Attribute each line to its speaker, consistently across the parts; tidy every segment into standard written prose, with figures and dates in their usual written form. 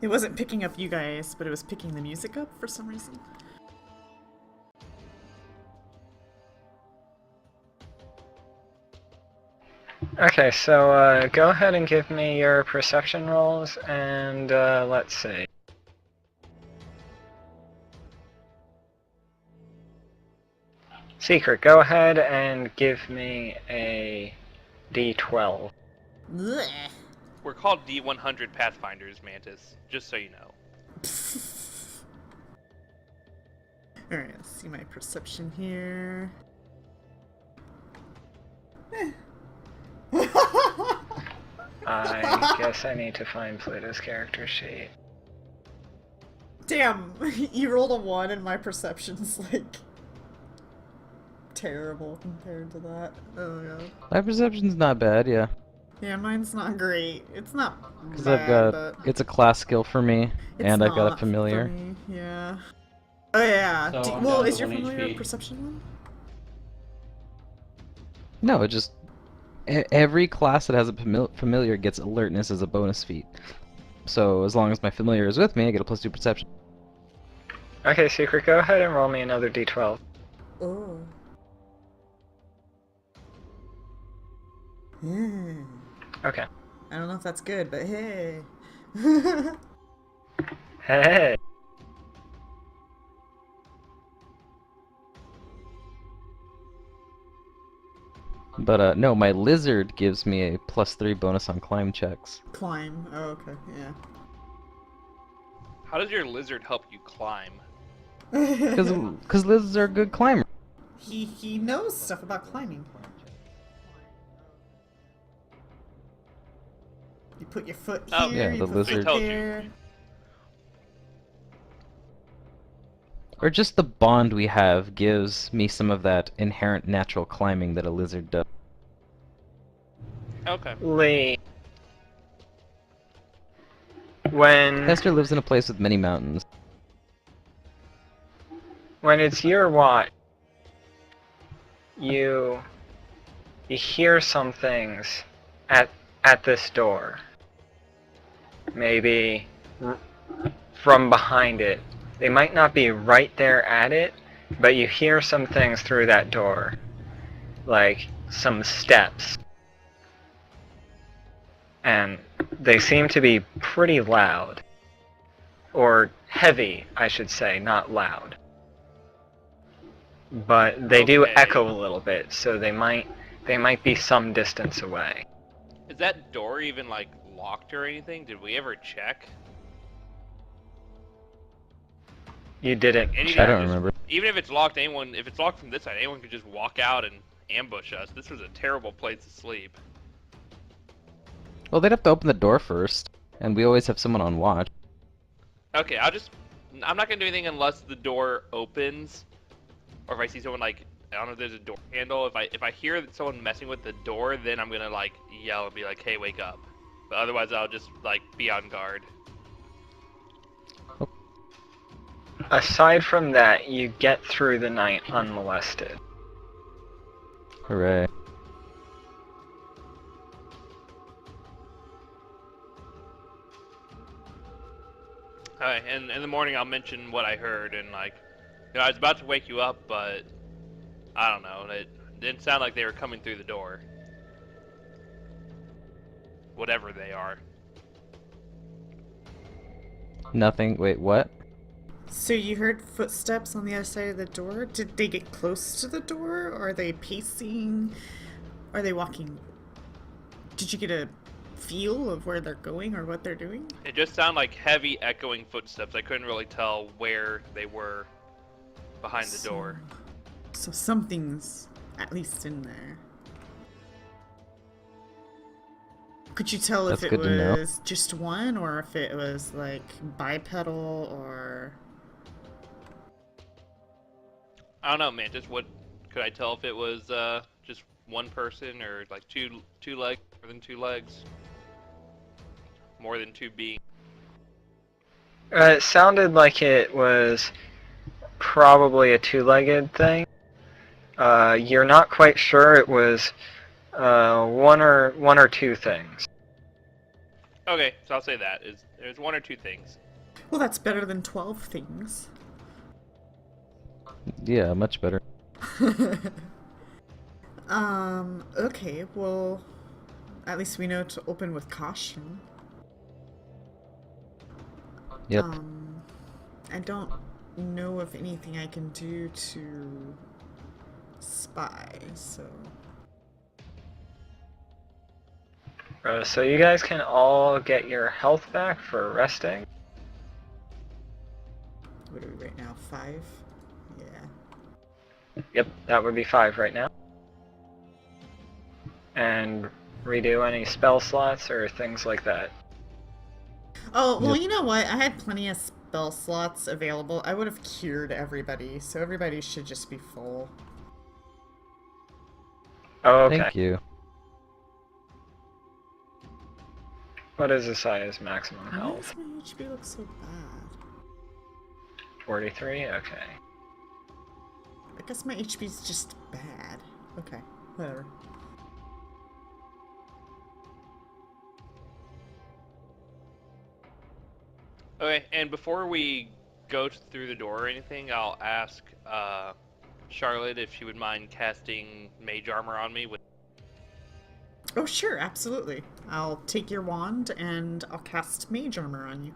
Speaker 1: It wasn't picking up you guys, but it was picking the music up for some reason.
Speaker 2: Okay, so go ahead and give me your perception rolls, and let's see. Secret, go ahead and give me a D12.
Speaker 1: Blech.
Speaker 3: We're called D100 Pathfinders, Mantis, just so you know.
Speaker 1: Alright, let's see my perception here.
Speaker 2: I guess I need to find Pluto's character sheet.
Speaker 1: Damn, you rolled a 1 and my perception's like terrible compared to that. Oh god.
Speaker 4: My perception's not bad, yeah.
Speaker 1: Yeah, mine's not great. It's not
Speaker 4: Because
Speaker 1: bad,
Speaker 4: I've got,
Speaker 1: but
Speaker 4: it's a class skill for me,
Speaker 1: it's
Speaker 4: and I've got a
Speaker 1: not
Speaker 4: familiar.
Speaker 1: for me, yeah. Oh yeah.
Speaker 5: So I'm
Speaker 1: Well,
Speaker 5: down
Speaker 1: is
Speaker 5: to
Speaker 1: your
Speaker 5: 1
Speaker 1: familiar
Speaker 5: HP.
Speaker 1: perception one?
Speaker 4: No, it just, every class that has a familiar gets alertness as a bonus feat. So as long as my familiar is with me, I get a +2 perception.
Speaker 2: Okay, Secret, go ahead and roll me another D12.
Speaker 1: Oh.
Speaker 2: Okay.
Speaker 1: I don't know if that's good, but hey.
Speaker 2: Hey!
Speaker 4: But no, my lizard gives me a +3 bonus on climb checks.
Speaker 1: Climb. Oh, okay, yeah.
Speaker 3: How does your lizard help you climb?
Speaker 4: Because lizards are a good climber.
Speaker 1: He knows stuff about climbing. You put your foot here,
Speaker 3: Oh,
Speaker 4: yeah,
Speaker 1: you
Speaker 4: the
Speaker 1: put
Speaker 4: lizard.
Speaker 1: foot
Speaker 3: Told you.
Speaker 1: there.
Speaker 4: Or just the bond we have gives me some of that inherent natural climbing that a lizard does.
Speaker 3: Okay.
Speaker 2: Lee. When
Speaker 4: Hester lives in a place with many mountains.
Speaker 2: it's your watch, you hear some things at this door. Maybe from behind it. They might not be right there at it, but you hear some things through that door. Like some steps. And they seem to be pretty loud. Or heavy, I should say, not loud. But they do
Speaker 3: Okay.
Speaker 2: echo a little bit, so they might be some distance away.
Speaker 3: Is that door even, like, locked or anything? Did we ever check?
Speaker 2: You didn't
Speaker 3: Anything
Speaker 4: I
Speaker 2: check.
Speaker 4: don't
Speaker 3: just-
Speaker 4: remember.
Speaker 3: Even if it's locked, if it's locked from this side, anyone could just walk out and ambush us. This was a terrible place to sleep.
Speaker 4: Well, they'd have to open the door first, and we always have someone on watch.
Speaker 3: Okay, I'm not gonna do anything unless the door opens, or if I see someone, like, I don't know if there's a door handle. If I hear that someone messing with the door, then I'm gonna, like, yell and be like, hey, wake up. But otherwise, I'll just, like, be on guard.
Speaker 2: Aside from that, you get through the night unmolested.
Speaker 4: Hooray.
Speaker 3: Alright, and in the morning I'll mention what I heard, and, like, you know, I was about to wake you up, but I don't know, it didn't sound like they were coming through the door. Whatever they are.
Speaker 4: Nothing. Wait, what?
Speaker 1: So you heard footsteps on the other side of the door? Did they get close to the door? Or are they pacing? Are they walking? Did you get a feel of where they're going or what they're doing?
Speaker 3: It just sounded like heavy echoing footsteps. I couldn't really tell where they were behind the door.
Speaker 1: So something's at least in there. Could you tell if
Speaker 4: That's
Speaker 1: it
Speaker 4: good to know.
Speaker 1: was just one or if it was like bipedal or...
Speaker 3: I don't know, man. Just what could I tell if it was just one person or like two legs, more than two legs, more than two beings?
Speaker 2: It sounded like it was probably a two-legged thing. You're not quite sure it was one or two things.
Speaker 3: Okay, so I'll say that is there's one or two things.
Speaker 1: Well, that's better than 12 things.
Speaker 4: Yeah, much better.
Speaker 1: Okay, well, at least we know to open with caution.
Speaker 4: Yep.
Speaker 1: I don't know of anything I can do to spy, so...
Speaker 2: So you guys can all get your health back for resting.
Speaker 1: What are we right now? 5? Yeah.
Speaker 2: Yep, that would be 5 right now. And redo any spell slots or things like that.
Speaker 1: Oh, well,
Speaker 4: Yep.
Speaker 1: you know what? I had plenty of spell slots available. I would have cured everybody, so everybody should just be full.
Speaker 2: Oh, okay.
Speaker 4: Thank you.
Speaker 2: What is Isaya's maximum
Speaker 1: Why
Speaker 2: health?
Speaker 1: does my HP look so bad?
Speaker 2: 43? Okay.
Speaker 1: I guess my HP's just bad. Okay, whatever.
Speaker 3: Okay, and before we go through the door or anything, I'll ask Charlotte if she would mind casting mage armor on me with.
Speaker 1: Oh, sure, absolutely. I'll take your wand and I'll cast mage armor on you.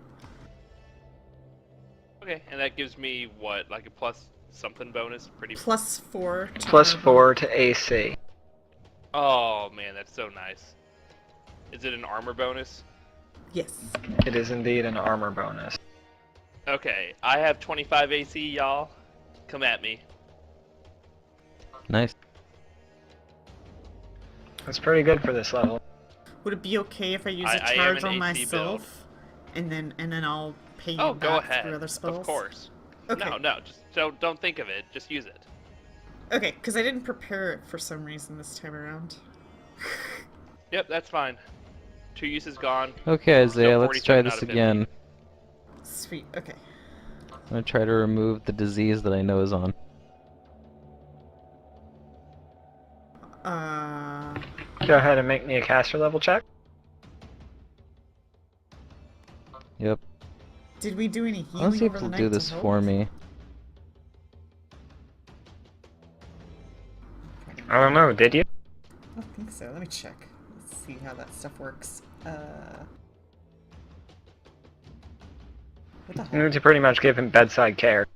Speaker 3: Okay, and that gives me what, like a plus something bonus? Pretty.
Speaker 1: +4 to
Speaker 2: Plus
Speaker 1: armor.
Speaker 2: 4 to AC.
Speaker 3: Oh man, that's so nice. Is it an armor bonus?
Speaker 1: Yes.
Speaker 2: It is indeed an armor bonus.
Speaker 3: Okay, I have 25 AC, y'all. Come at me.
Speaker 4: Nice.
Speaker 2: That's pretty good for this level.
Speaker 1: Would it be okay if I use
Speaker 3: I
Speaker 1: a
Speaker 3: am
Speaker 1: charge
Speaker 3: an
Speaker 1: on
Speaker 3: AC build.
Speaker 1: myself, and then I'll pay you
Speaker 3: Oh,
Speaker 1: back
Speaker 3: go ahead.
Speaker 1: through other spells?
Speaker 3: Of course.
Speaker 1: Okay.
Speaker 3: No, just don't think of it. Just use it.
Speaker 1: Okay, because I didn't prepare it for some reason this time around.
Speaker 3: Yep, that's fine. 2 uses gone.
Speaker 4: Okay, Isaiah, let's try
Speaker 3: 47 out
Speaker 4: this
Speaker 3: of 50.
Speaker 4: again.
Speaker 1: Sweet. Okay.
Speaker 4: I'm gonna try to remove the disease that I know is on.
Speaker 2: Go ahead and make me a caster level check.
Speaker 4: Yep.
Speaker 1: Did we do any healing
Speaker 4: Let's see if
Speaker 1: over
Speaker 4: it'll
Speaker 1: the
Speaker 4: do
Speaker 1: night to
Speaker 4: this
Speaker 1: help?
Speaker 4: for me.
Speaker 2: I don't know, did you?
Speaker 1: I don't think so. Let me check. Let's see how that stuff works. What the
Speaker 2: You
Speaker 1: hell?
Speaker 2: need to pretty much give him bedside care.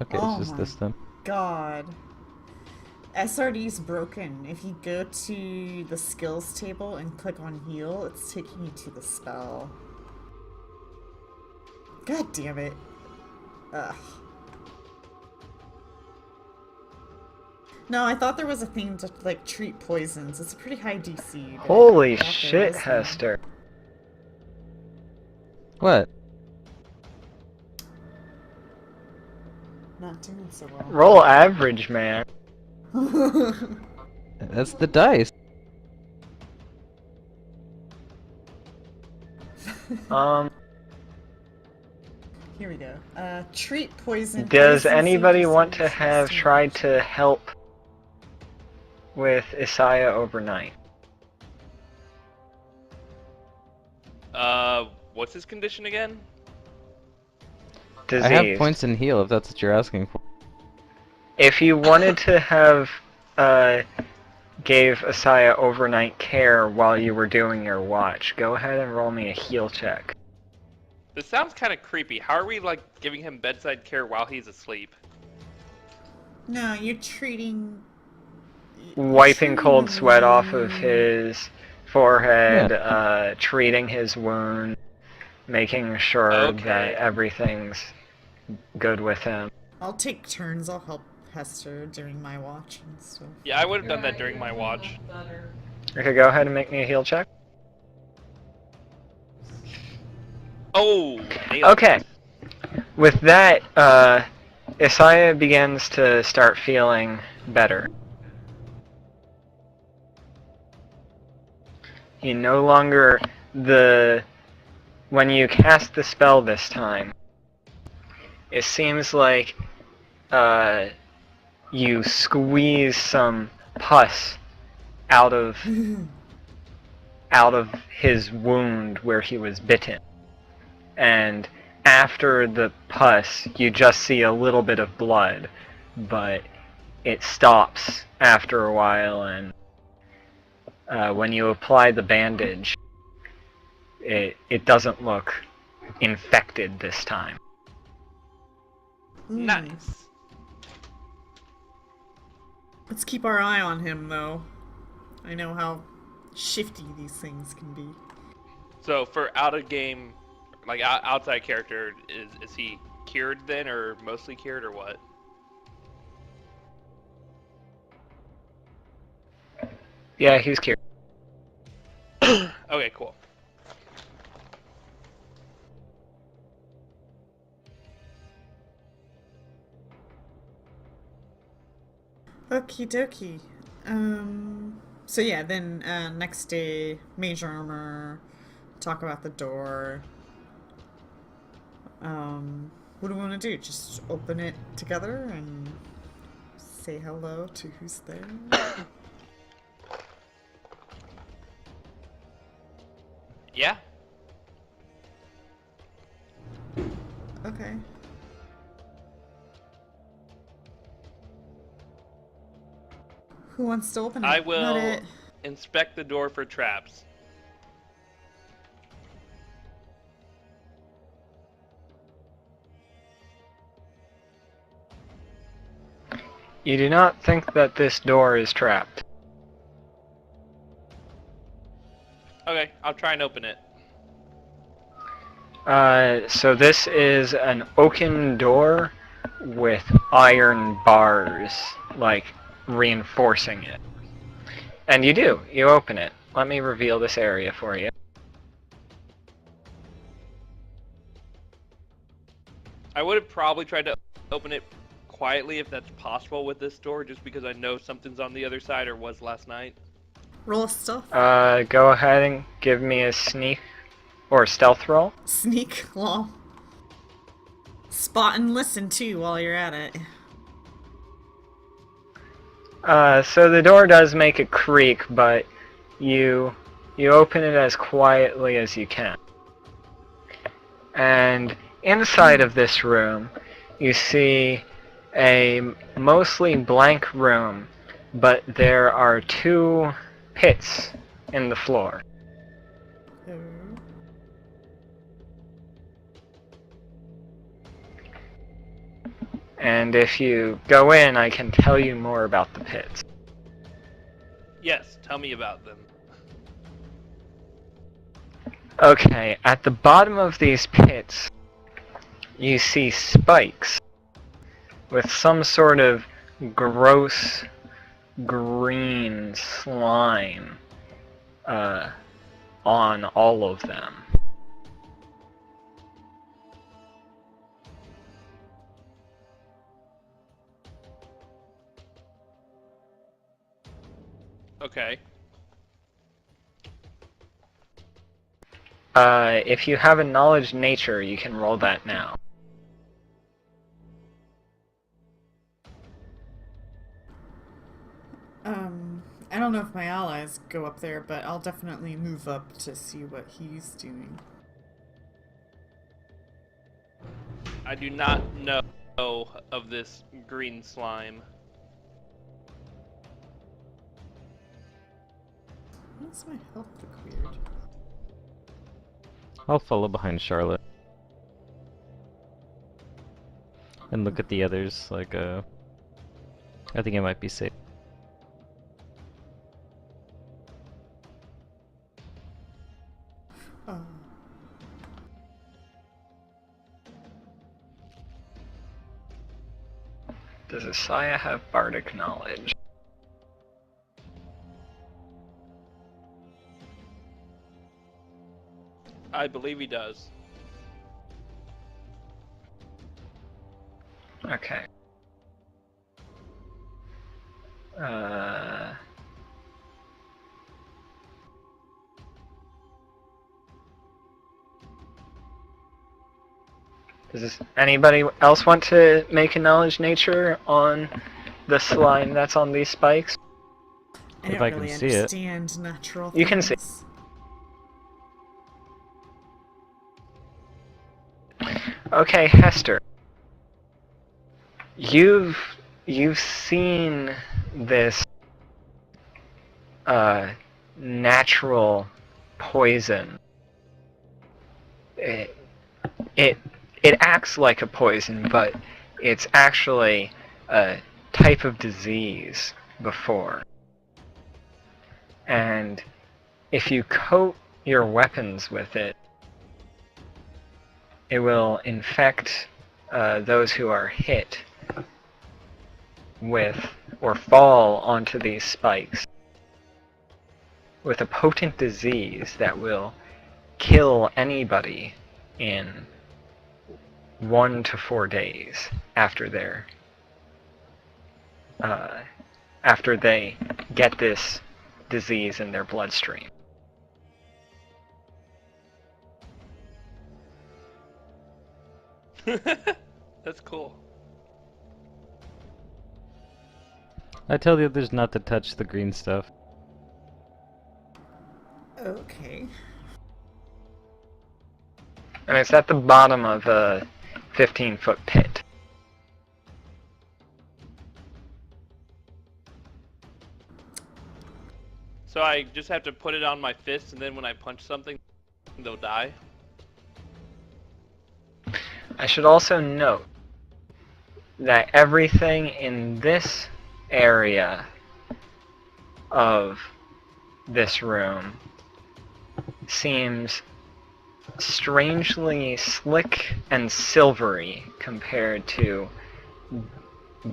Speaker 4: Okay,
Speaker 1: Oh
Speaker 4: it's just
Speaker 1: my
Speaker 4: this then.
Speaker 1: God. SRD's broken. If you go to the skills table and click on heal, it's taking you to the spell. God damn it. Ugh. No, I thought there was a thing to, like, treat poisons. It's a pretty high DC. but
Speaker 2: Holy
Speaker 1: I thought there
Speaker 2: shit,
Speaker 1: was,
Speaker 2: Hester.
Speaker 4: What?
Speaker 1: Not doing so well.
Speaker 2: Roll average, man.
Speaker 4: That's the dice.
Speaker 1: Here we go. Treat poison.
Speaker 2: Does
Speaker 1: poison
Speaker 2: anybody
Speaker 1: safety
Speaker 2: want to
Speaker 1: solutions
Speaker 2: have tried to help with Isaiah overnight?
Speaker 3: What's his condition again?
Speaker 2: Disease.
Speaker 4: I have points in heal if that's what you're asking for.
Speaker 2: If you wanted to have, gave Isaiah overnight care while you were doing your watch, go ahead and roll me a heal check.
Speaker 3: This sounds kind of creepy. How are we, like, giving him bedside care while he's asleep?
Speaker 1: No, you're treating.
Speaker 2: Wiping cold
Speaker 1: treating the
Speaker 2: sweat off of
Speaker 1: wound.
Speaker 2: his forehead, treating his wound, making sure
Speaker 3: Okay.
Speaker 2: that everything's good with him.
Speaker 1: I'll take turns. I'll help Hester during my watch and stuff.
Speaker 3: Yeah, I would have done that during my watch.
Speaker 2: Okay, go ahead and make me a heal check.
Speaker 3: Oh! nailed it.
Speaker 2: Okay. With that, Isaiah begins to start feeling better. He no longer when you cast the spell this time, it seems like you squeeze some pus out of out of his wound where he was bitten. And after the pus, you just see a little bit of blood, but it stops after a while, and when you apply the bandage, it doesn't look infected this time.
Speaker 3: Nice.
Speaker 1: Let's keep our eye on him, though. I know how shifty these things can be.
Speaker 3: So for out of game, like outside character, is he cured then, or mostly cured, or what?
Speaker 2: Yeah, he's cured.
Speaker 3: Okay, cool.
Speaker 1: Okie dokie. So yeah, then next day, mage armor, talk about the door. What do we want to do? Just open it together and say hello to who's there?
Speaker 3: Yeah.
Speaker 1: Okay. Who wants to open it?
Speaker 3: I
Speaker 1: Not
Speaker 3: will
Speaker 1: it.
Speaker 3: inspect the door for traps.
Speaker 2: You do not think that this door is trapped.
Speaker 3: Okay, I'll try and open it.
Speaker 2: So this is an oaken door with iron bars, like, reinforcing it. And you do. You open it. Let me reveal this area for you.
Speaker 3: I would have probably tried to open it quietly if that's possible with this door, just because I know something's on the other side, or was last night.
Speaker 1: Roll a stealth.
Speaker 2: Go ahead and give me a sneak or stealth roll.
Speaker 1: Sneak. Lol. Spot and listen too while you're at it.
Speaker 2: So the door does make a creak, but you open it as quietly as you can. And inside of this room, you see a mostly blank room, but there are 2 pits in the floor. And if you go in, I can tell you more about the pits.
Speaker 3: Yes, tell me about them.
Speaker 2: Okay, at the bottom of these pits, you see spikes with some sort of gross green slime on all of them.
Speaker 3: Okay.
Speaker 2: If you have a knowledge nature, you can roll that now.
Speaker 1: I don't know if my allies go up there, but I'll definitely move up to see what he's doing.
Speaker 3: I do not know of this green slime.
Speaker 1: Why does my health look weird?
Speaker 4: I'll follow behind Charlotte. And look at the others, like, I think it might be safe.
Speaker 1: Oh.
Speaker 2: Does Isaiah have bardic knowledge?
Speaker 3: I believe he does.
Speaker 2: Okay. Does anybody else want to make a knowledge nature on the slime that's on these spikes?
Speaker 1: I
Speaker 4: If
Speaker 1: don't
Speaker 4: I can
Speaker 1: really
Speaker 4: see it.
Speaker 1: understand natural
Speaker 2: You can see.
Speaker 1: things.
Speaker 2: Okay, Hester. You've seen this natural poison. It, it it acts like a poison, but it's actually a type of disease before. And if you coat your weapons with it, it will infect those who are hit with or fall onto these spikes with a potent disease that will kill anybody in 1 to 4 days after after they get this disease in their bloodstream.
Speaker 3: That's cool.
Speaker 4: I tell the others not to touch the green stuff.
Speaker 1: Okay.
Speaker 2: And it's at the bottom of a 15-foot pit.
Speaker 3: So I just have to put it on my fist, and then when I punch something, they'll die.
Speaker 2: I should also note that everything in this area of this room seems strangely slick and silvery compared to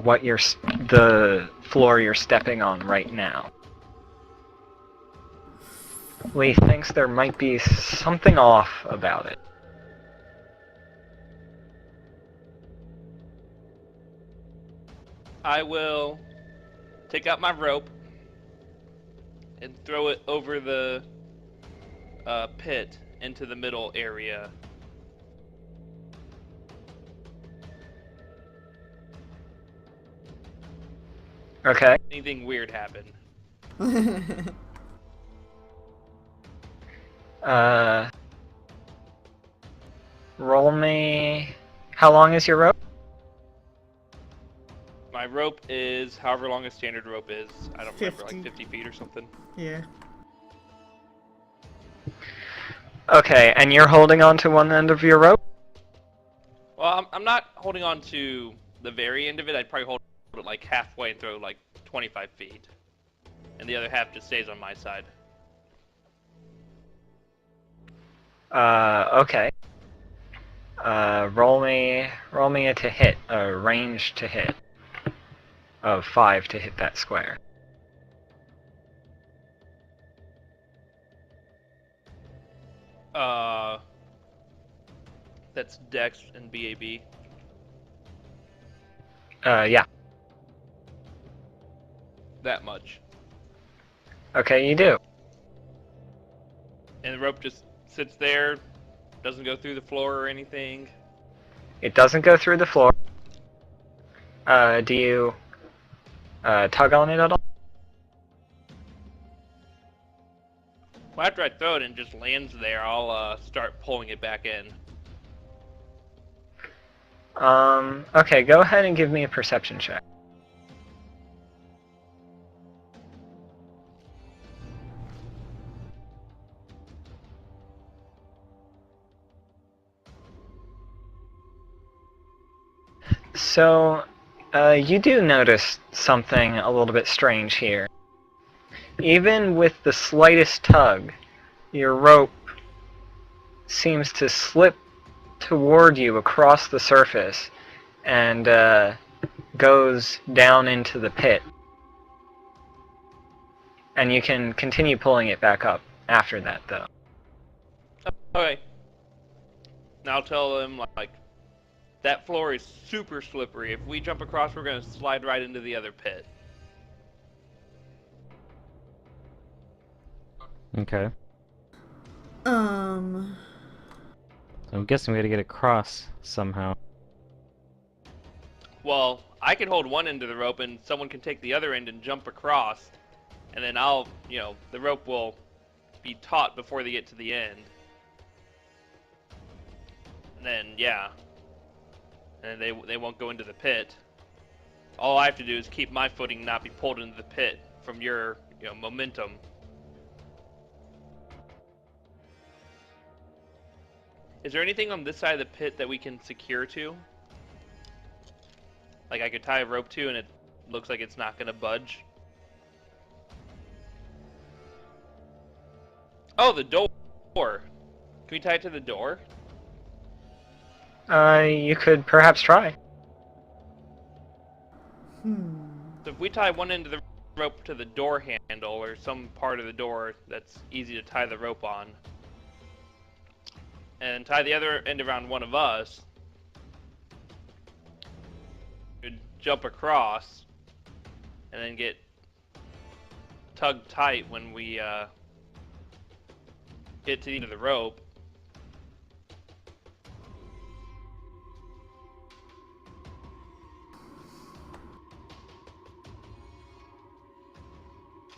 Speaker 2: what the floor you're stepping on right now. Lee thinks there might be something off about it.
Speaker 3: I will take out my rope and throw it over the pit into the middle area.
Speaker 2: Okay.
Speaker 3: Anything weird happen?
Speaker 2: Roll me. How long is your rope?
Speaker 3: My rope is however long a standard rope is. I don't remember,
Speaker 1: 50.
Speaker 3: like 50 feet or something.
Speaker 1: Yeah.
Speaker 2: Okay, and you're holding on to one end of your rope?
Speaker 3: Well, I'm not holding on to the very end of it. I'd probably hold it like halfway and throw like 25 feet. And the other half just stays on my side.
Speaker 2: Okay. Roll me a to hit, a range to hit of 5 to hit that square.
Speaker 3: That's Dex and BAB.
Speaker 2: Yeah.
Speaker 3: That much.
Speaker 2: Okay, you do.
Speaker 3: And the rope just sits there, doesn't go through the floor or anything.
Speaker 2: It doesn't go through the floor. Do you tug on it at all?
Speaker 3: Well, after I throw it and it just lands there, I'll start pulling it back in.
Speaker 2: Okay, go ahead and give me a perception check. So, you do notice something a little bit strange here. Even with the slightest tug, your rope seems to slip toward you across the surface and goes down into the pit. And you can continue pulling it back up after that, though.
Speaker 3: Okay. Now I'll tell them, like, that floor is super slippery. If we jump across, we're going to slide right into the other pit.
Speaker 4: Okay.
Speaker 1: Um.
Speaker 4: So I'm guessing we gotta get across somehow.
Speaker 3: Well, I can hold one end of the rope and someone can take the other end and jump across. And then the rope will be taut before they get to the end. And then, yeah, and they won't go into the pit. All I have to do is keep my footing, not be pulled into the pit from your momentum. Is there anything on this side of the pit that we can secure to? Like I could tie a rope to and it looks like it's not going to budge? Oh, the door! Can we tie it to the door?
Speaker 2: You could perhaps try.
Speaker 3: So if we tie one end of the rope to the door handle or some part of the door that's easy to tie the rope on, and tie the other end around one of us, we'd jump across and then get tugged tight when we get to the end of the rope.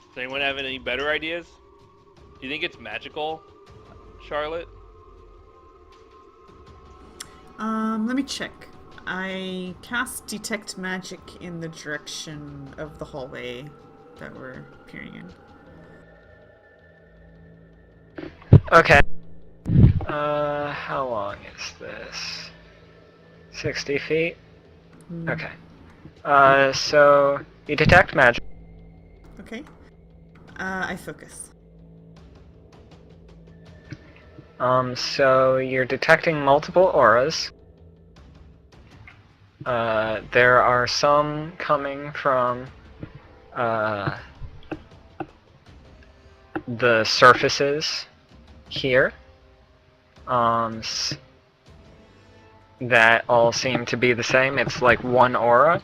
Speaker 3: Does anyone have any better ideas? Do you think it's magical, Charlotte?
Speaker 1: Let me check. I cast Detect Magic in the direction of the hallway that we're peering in.
Speaker 2: Okay. How long is this? 60 feet? Okay. So you detect magic.
Speaker 1: Okay. I focus.
Speaker 2: So you're detecting multiple auras. There are some coming from the surfaces here. That all seem to be the same. It's like one aura.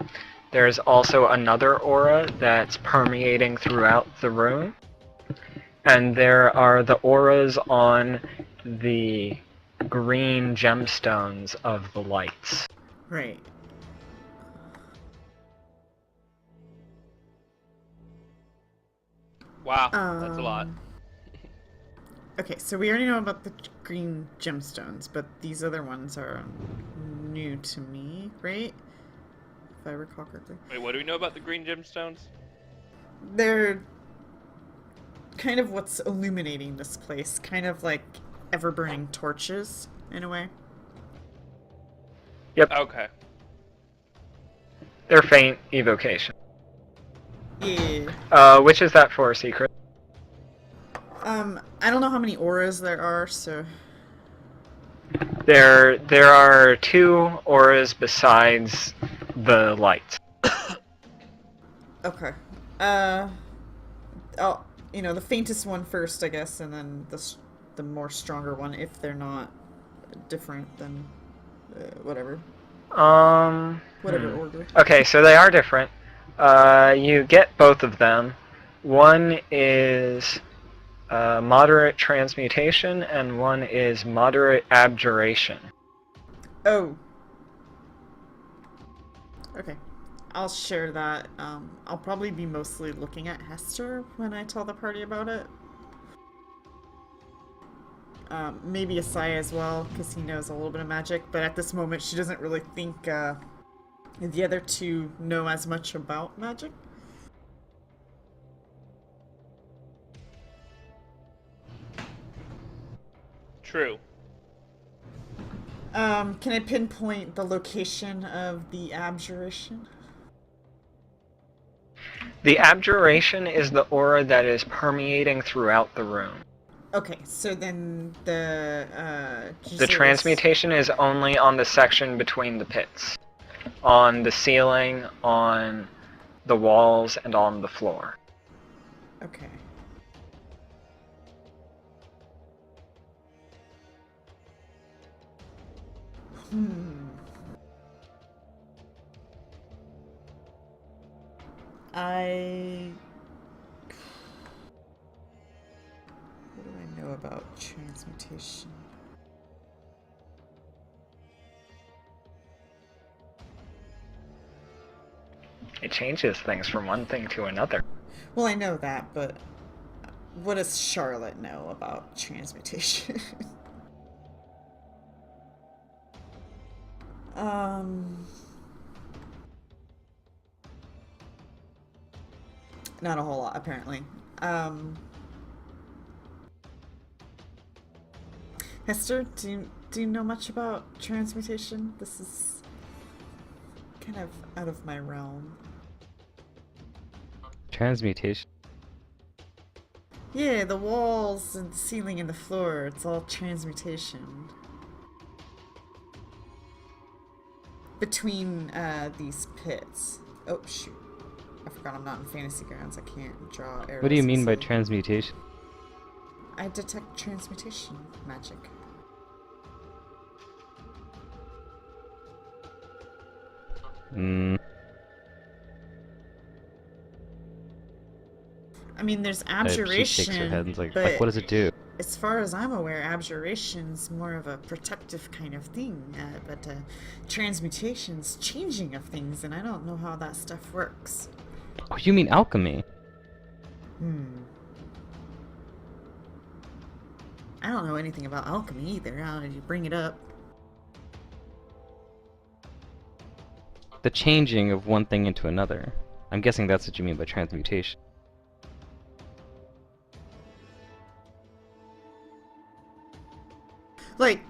Speaker 2: There's also another aura that's permeating throughout the room. And there are the auras on the green gemstones of the lights.
Speaker 1: Right.
Speaker 3: Wow, that's a lot.
Speaker 1: Okay, so we already know about the green gemstones, but these other ones are new to me, right? If I recall correctly.
Speaker 3: Wait, what do we know about the green gemstones?
Speaker 1: They're kind of what's illuminating this place, kind of like ever-burning torches, in a way.
Speaker 2: Yep,
Speaker 3: Okay.
Speaker 2: they're faint evocation.
Speaker 1: Yeah.
Speaker 2: Which is that for, Secret?
Speaker 1: I don't know how many auras there are, so...
Speaker 2: There are two auras besides the lights.
Speaker 1: Okay. Oh, the faintest one first, I guess, and then the more stronger one, if they're not different than whatever. Whatever order.
Speaker 2: Okay, so they are different. You get both of them. One is moderate transmutation, and one is moderate abjuration.
Speaker 1: Oh. Okay. I'll share that. I'll probably be mostly looking at Hester when I tell the party about it. Maybe Asaya as well, because he knows a little bit of magic, but at this moment she doesn't really think the other two know as much about magic.
Speaker 3: True.
Speaker 1: Can I pinpoint the location of the abjuration?
Speaker 2: The abjuration is the aura that is permeating throughout the room.
Speaker 1: Okay, so then the
Speaker 2: The transmutation is only on the section between the pits. On the ceiling, on the walls, and on the floor.
Speaker 1: Okay. What do I know about transmutation?
Speaker 2: It changes things from one thing to another.
Speaker 1: Well, I know that, but what does Charlotte know about transmutation? Not a whole lot, apparently. Hester, do you know much about transmutation? This is kind of out of my realm.
Speaker 4: Transmutation.
Speaker 1: Yeah, the walls and the ceiling and the floor, it's all transmutation. Between these pits. Oh, shoot. I forgot I'm not in Fantasy Grounds. I can't draw arrows.
Speaker 4: What do you mean by
Speaker 1: easily.
Speaker 4: transmutation?
Speaker 1: I detect transmutation magic.
Speaker 4: Hmm.
Speaker 1: I mean, there's
Speaker 4: She
Speaker 1: abjuration,
Speaker 4: shakes her head and is like,
Speaker 1: but
Speaker 4: what does it do?
Speaker 1: as far as I'm aware, abjuration's more of a protective kind of thing, but transmutation's changing of things, and I don't know how that stuff works.
Speaker 4: Oh, you mean alchemy?
Speaker 1: I don't know anything about alchemy either. How did you bring it up?
Speaker 4: The changing of one thing into another. I'm guessing that's what you mean by transmutation.
Speaker 1: Like,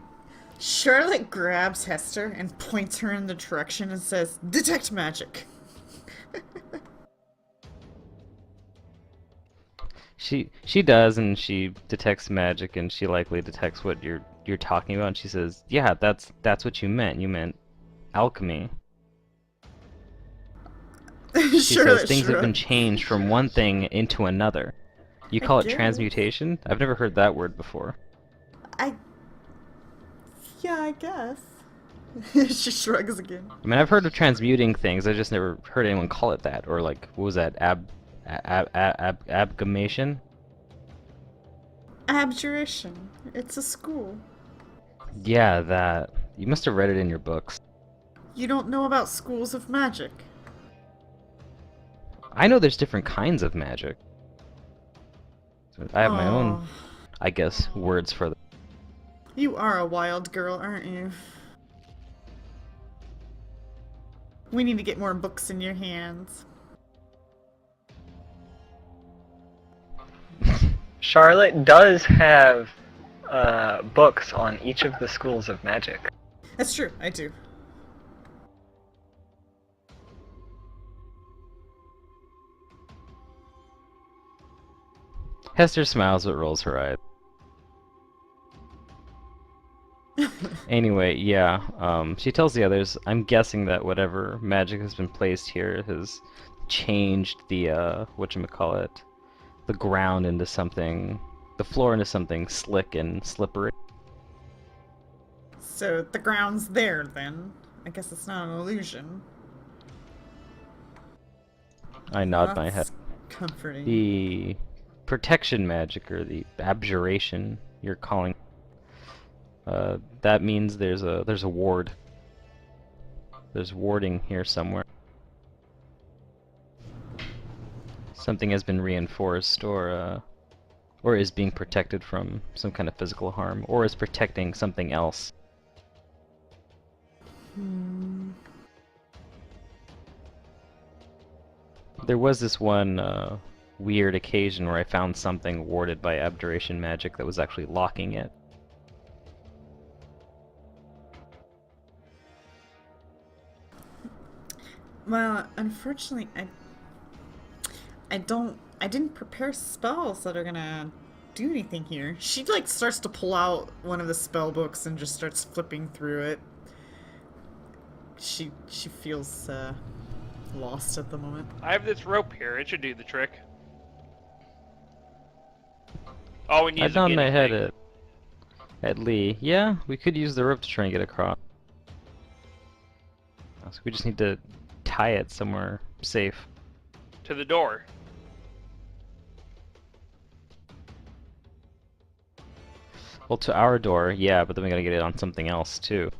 Speaker 1: Charlotte grabs Hester and points her in the direction and says, "Detect magic."
Speaker 4: She does, and she detects magic, and she likely detects what you're talking about. And she says, "Yeah, that's what you meant. You meant alchemy." She says
Speaker 1: Charlotte
Speaker 4: things have been
Speaker 1: shrugs.
Speaker 4: changed from one thing into another. You
Speaker 1: I
Speaker 4: call it
Speaker 1: guess.
Speaker 4: transmutation? I've never heard that word before.
Speaker 1: Yeah, I guess. She shrugs again.
Speaker 4: I mean, I've heard of transmuting things. I just never heard anyone call it that. Or like, what was that? Abgamation?
Speaker 1: Abjuration. It's a school.
Speaker 4: Yeah, that. You must have read it in your books.
Speaker 1: You don't know about schools of magic.
Speaker 4: I know there's different kinds of magic. So I have my own,
Speaker 1: Aw.
Speaker 4: I guess, words for them.
Speaker 1: You are a wild girl, aren't you? We need to get more books in your hands.
Speaker 2: Charlotte does have books on each of the schools of magic.
Speaker 1: That's true, I do.
Speaker 4: Hester smiles but rolls her eyes. Anyway, yeah, she tells the others, I'm guessing that whatever magic has been placed here has changed the, whatchamacallit, the ground into something, the floor into something slick and slippery.
Speaker 1: So the ground's there then. I guess it's not an illusion.
Speaker 4: I nod my head.
Speaker 1: That's comforting.
Speaker 4: The protection magic, or the abjuration you're calling, that means there's a ward. There's warding here somewhere. Something has been reinforced, or is being protected from some kind of physical harm, or is protecting something else. There was this one weird occasion where I found something warded by abjuration magic that was actually locking it.
Speaker 1: Well, unfortunately, I didn't prepare spells that are gonna do anything here. She like starts to pull out one of the spell books and just starts flipping through it. She feels lost at the moment.
Speaker 3: I have this rope here. It should do the trick. All we need
Speaker 4: I
Speaker 3: is a
Speaker 4: nod
Speaker 3: guinea
Speaker 4: my head
Speaker 3: pig.
Speaker 4: at Lee. Yeah, we could use the rope to try and get across. So we just need to tie it somewhere safe.
Speaker 3: To the door.
Speaker 4: Well, to our door, yeah, but then we gotta get it on something else too.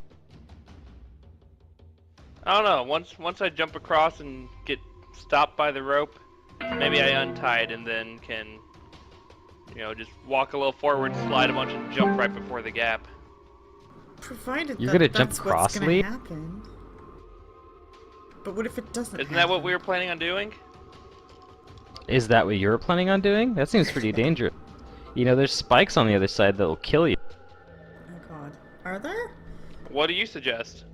Speaker 3: I don't know. Once I jump across and get stopped by the rope, maybe I untie it and then can, just walk a little forward, slide a bunch, and jump right before the gap.
Speaker 1: Provided
Speaker 4: You're
Speaker 1: that
Speaker 4: gonna jump
Speaker 1: that's
Speaker 4: across,
Speaker 1: what's gonna
Speaker 4: Lee?
Speaker 1: happen. But what if it doesn't?
Speaker 3: Isn't that what we were planning on doing?
Speaker 4: Is that what you're planning on doing? That seems pretty dangerous. You know, there's spikes on the other side that'll kill you.
Speaker 1: Oh god. Are there?
Speaker 3: What do you suggest?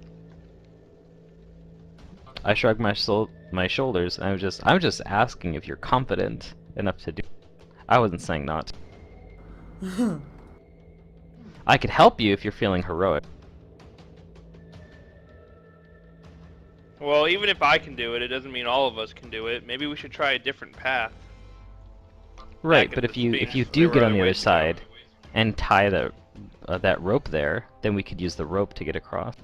Speaker 4: I shrug my shoulders. I'm just asking if you're confident enough to do. I wasn't saying not. I could help you if you're feeling heroic.
Speaker 3: Well, even if I can do it, it doesn't mean all of us can do it. Maybe we should try a different path.
Speaker 4: Right,
Speaker 3: Back
Speaker 4: but
Speaker 3: at
Speaker 4: if
Speaker 3: the
Speaker 4: you
Speaker 3: speed,
Speaker 4: do
Speaker 3: there
Speaker 4: get
Speaker 3: were
Speaker 4: on the
Speaker 3: other
Speaker 4: other
Speaker 3: ways to go.
Speaker 4: side and tie that rope there, then we could use the rope to get across.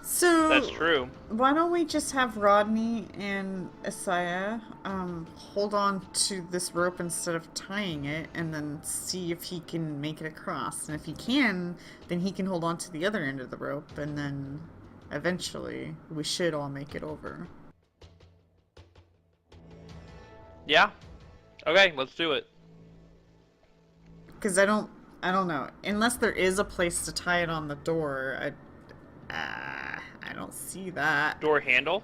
Speaker 1: So
Speaker 3: That's true.
Speaker 1: why don't we just have Rodney and Isaiah hold on to this rope instead of tying it, and then see if he can make it across. And if he can, then he can hold on to the other end of the rope, and then eventually we should all make it over.
Speaker 3: Yeah. Okay, let's do it.
Speaker 1: Because I don't know. Unless there is a place to tie it on the door, I don't see that.
Speaker 3: Door handle?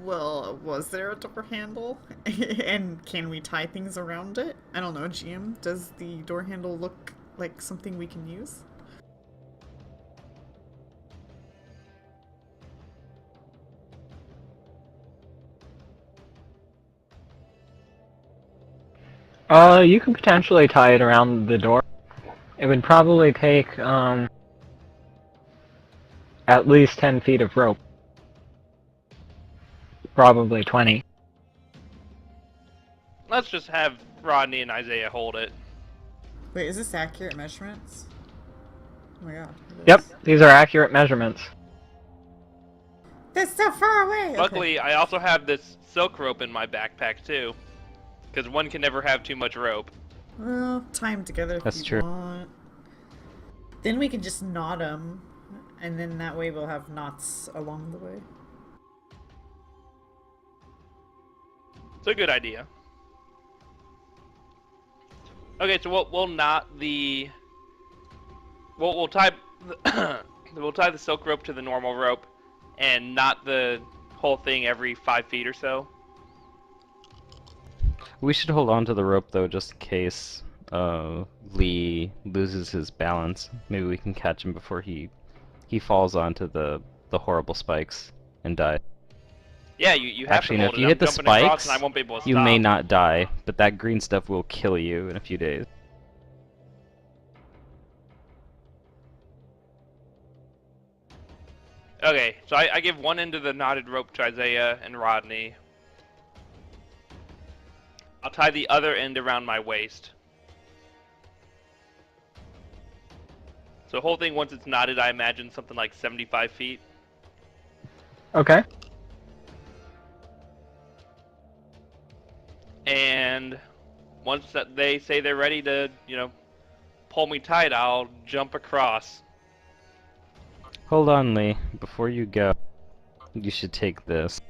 Speaker 1: Well, was there a door handle? And can we tie things around it? I don't know, GM. Does the door handle look like something we can use?
Speaker 2: You could potentially tie it around the door. It would probably take, at least 10 feet of rope. Probably 20.
Speaker 3: Let's just have Rodney and Isaiah hold it.
Speaker 1: Wait, is this accurate measurements? Oh my god. it
Speaker 2: Yep,
Speaker 1: is.
Speaker 2: these are accurate measurements.
Speaker 1: That's so far away!
Speaker 3: Luckily, I also have this silk rope in my backpack too. Because one can never have too much rope.
Speaker 1: Well, tie them together if
Speaker 4: That's
Speaker 1: you
Speaker 4: true.
Speaker 1: want. Then we can just knot them, and then that way we'll have knots along the way.
Speaker 3: It's a good idea. Okay, so we'll knot the. We'll tie. We'll tie the silk rope to the normal rope, and knot the whole thing every 5 feet or so.
Speaker 4: We should hold on to the rope though, just in case Lee loses his balance. Maybe we can catch him before he falls onto the horrible spikes and die.
Speaker 3: Yeah, you have
Speaker 4: Actually,
Speaker 3: to
Speaker 4: no,
Speaker 3: hold
Speaker 4: if
Speaker 3: it.
Speaker 4: you
Speaker 3: I'm
Speaker 4: hit the
Speaker 3: jumping across
Speaker 4: spikes,
Speaker 3: and I won't be able to
Speaker 4: you
Speaker 3: stop.
Speaker 4: may not die, but that green stuff will kill you in a few days.
Speaker 3: Okay, so I give one end of the knotted rope to Isaiah and Rodney. I'll tie the other end around my waist. So the whole thing, once it's knotted, I imagine something like 75 feet.
Speaker 2: Okay.
Speaker 3: And once that they say they're ready to, pull me tight, I'll jump across.
Speaker 4: Hold on, Lee. Before you go, you should take this.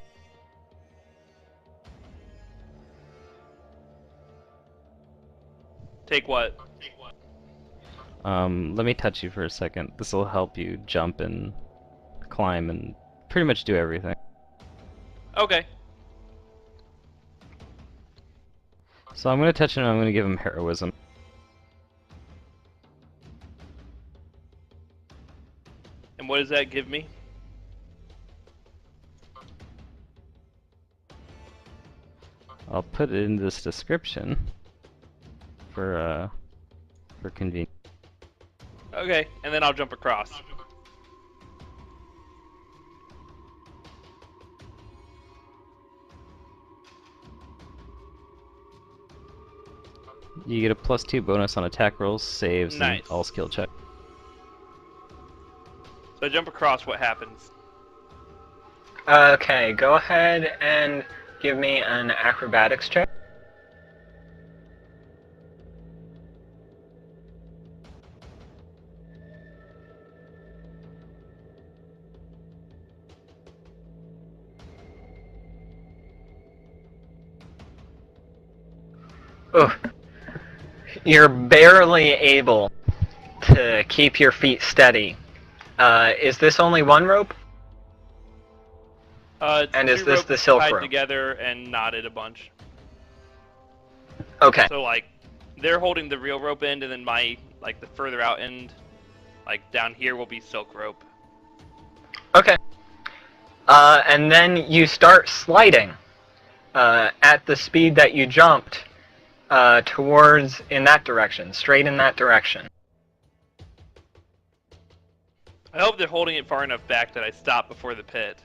Speaker 3: Take what?
Speaker 4: Let me touch you for a second. This will help you jump and climb and pretty much do everything.
Speaker 3: Okay.
Speaker 4: So I'm gonna touch him and I'm gonna give him heroism.
Speaker 3: And what does that give me?
Speaker 4: I'll put it in this description for convenience.
Speaker 3: Okay, and then I'll jump across.
Speaker 4: You get a +2 bonus on attack rolls, saves,
Speaker 3: Nice.
Speaker 4: and all skill check.
Speaker 3: So I jump across, what happens?
Speaker 2: Okay, go ahead and give me an acrobatics check. Ugh. You're barely able to keep your feet steady. Is this only one rope?
Speaker 3: It's
Speaker 2: And is
Speaker 3: two
Speaker 2: this
Speaker 3: ropes
Speaker 2: the silk
Speaker 3: tied
Speaker 2: rope?
Speaker 3: together and knotted a bunch.
Speaker 2: Okay.
Speaker 3: So like, they're holding the real rope end, and then my the further out end, like down here, will be silk rope.
Speaker 2: Okay. And then you start sliding at the speed that you jumped towards in that direction, straight in that direction.
Speaker 3: I hope they're holding it far enough back that I stop before the pit.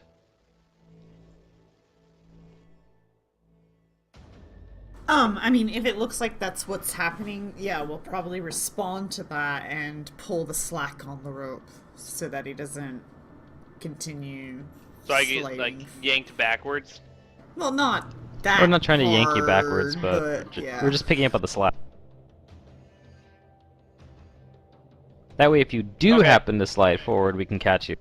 Speaker 1: I mean, if it looks like that's what's happening, yeah, we'll probably respond to that and pull the slack on the rope so that he doesn't continue
Speaker 3: So I get
Speaker 1: sliding.
Speaker 3: yanked backwards.
Speaker 1: Well, not that
Speaker 4: We're not trying to yank you backwards,
Speaker 1: hard,
Speaker 4: but
Speaker 1: yeah.
Speaker 4: we're just picking up on the slack. That way, if you do
Speaker 3: Okay.
Speaker 4: happen to slide forward, we can catch you.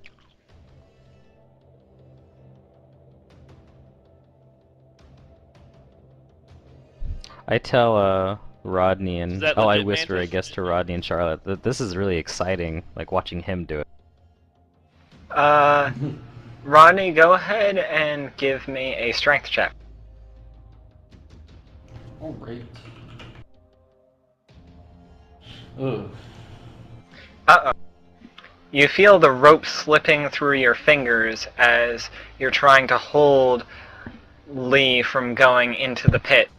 Speaker 4: I tell Rodney and
Speaker 3: Is that
Speaker 4: I
Speaker 3: legit,
Speaker 4: whisper, I
Speaker 3: Mantis?
Speaker 4: guess, to Rodney and Charlotte that this is really exciting, like watching him do it.
Speaker 2: Rodney, go ahead and give me a strength check.
Speaker 5: Alright. Ugh.
Speaker 2: Uh-oh. You feel the rope slipping through your fingers as you're trying to hold Lee from going into the pit.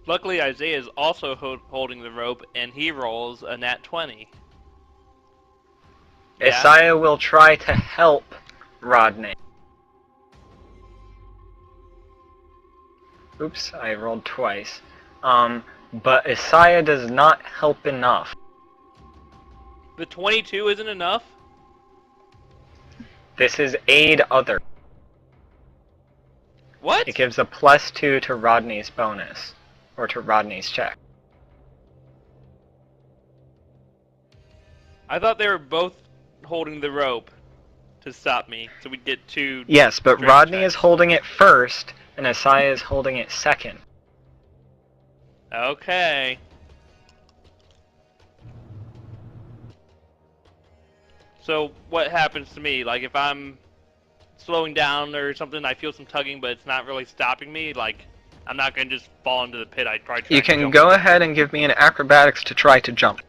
Speaker 3: Luckily, Isaiah is also holding the rope, and he rolls a nat 20. Yeah.
Speaker 2: Isaiah will try to help Rodney. Oops, I rolled twice. But Isaiah does not help enough.
Speaker 3: The 22 isn't enough?
Speaker 2: This is aid other.
Speaker 3: What?
Speaker 2: It gives a +2 to Rodney's bonus, or to Rodney's check.
Speaker 3: I thought they were both holding the rope to stop me, so we'd get two.
Speaker 2: Yes, but
Speaker 3: strength
Speaker 2: Rodney
Speaker 3: checks.
Speaker 2: is holding it first, and Isaiah is holding it second.
Speaker 3: Okay. So what happens to me? Like if I'm slowing down or something, I feel some tugging, but it's not really stopping me. Like I'm not gonna just fall into the pit. I try.
Speaker 2: You can go ahead and give me an acrobatics to try to jump.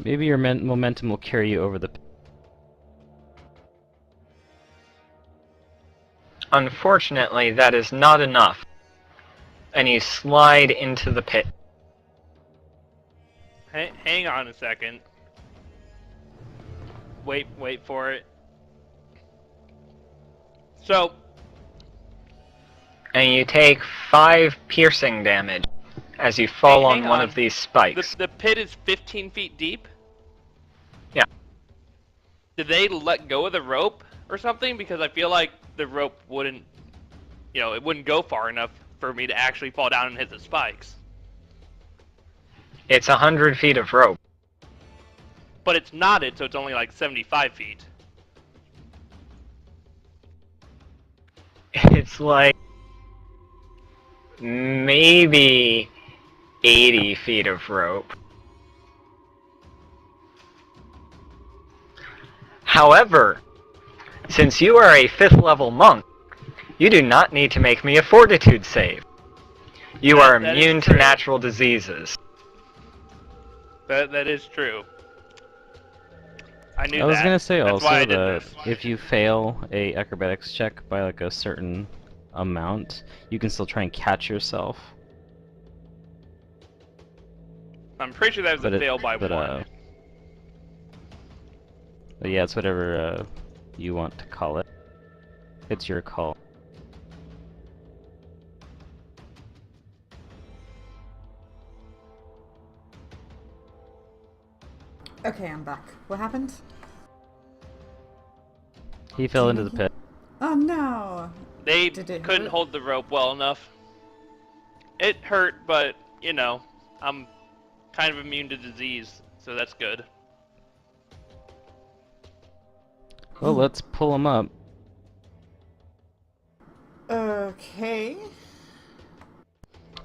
Speaker 4: Maybe your momentum will carry you over the.
Speaker 2: Unfortunately, that is not enough. And you slide into the pit.
Speaker 3: Hang on a second. Wait for it. So
Speaker 2: And you take 5 piercing damage as you fall
Speaker 3: hang
Speaker 2: on one
Speaker 3: on.
Speaker 2: of these spikes.
Speaker 3: the pit is 15 feet deep.
Speaker 2: Yeah.
Speaker 3: Did they let go of the rope or something? Because I feel like the rope wouldn't, it wouldn't go far enough for me to actually fall down and hit the spikes.
Speaker 2: It's 100 feet of rope.
Speaker 3: But it's knotted, so it's only like 75 feet.
Speaker 2: It's like maybe 80 feet of rope. However, since you are a 5th level monk, you do not need to make me a fortitude save. You are
Speaker 3: That is
Speaker 2: immune to
Speaker 3: true.
Speaker 2: natural diseases.
Speaker 3: That is true. I knew that.
Speaker 4: I was gonna say
Speaker 3: That's why I
Speaker 4: also
Speaker 3: did
Speaker 4: that
Speaker 3: this.
Speaker 4: if you fail a acrobatics check by like a certain amount, you can still try and catch yourself.
Speaker 3: I'm pretty sure that was a fail by one.
Speaker 4: But yeah, it's whatever you want to call it. It's your call.
Speaker 1: Okay, I'm back. What happened?
Speaker 4: He fell into the pit.
Speaker 1: Oh no!
Speaker 3: They
Speaker 1: Did it
Speaker 3: couldn't
Speaker 1: hurt?
Speaker 3: hold the rope well enough. It hurt, but, I'm kind of immune to disease, so that's good.
Speaker 4: Well, let's pull him up.
Speaker 1: Okay.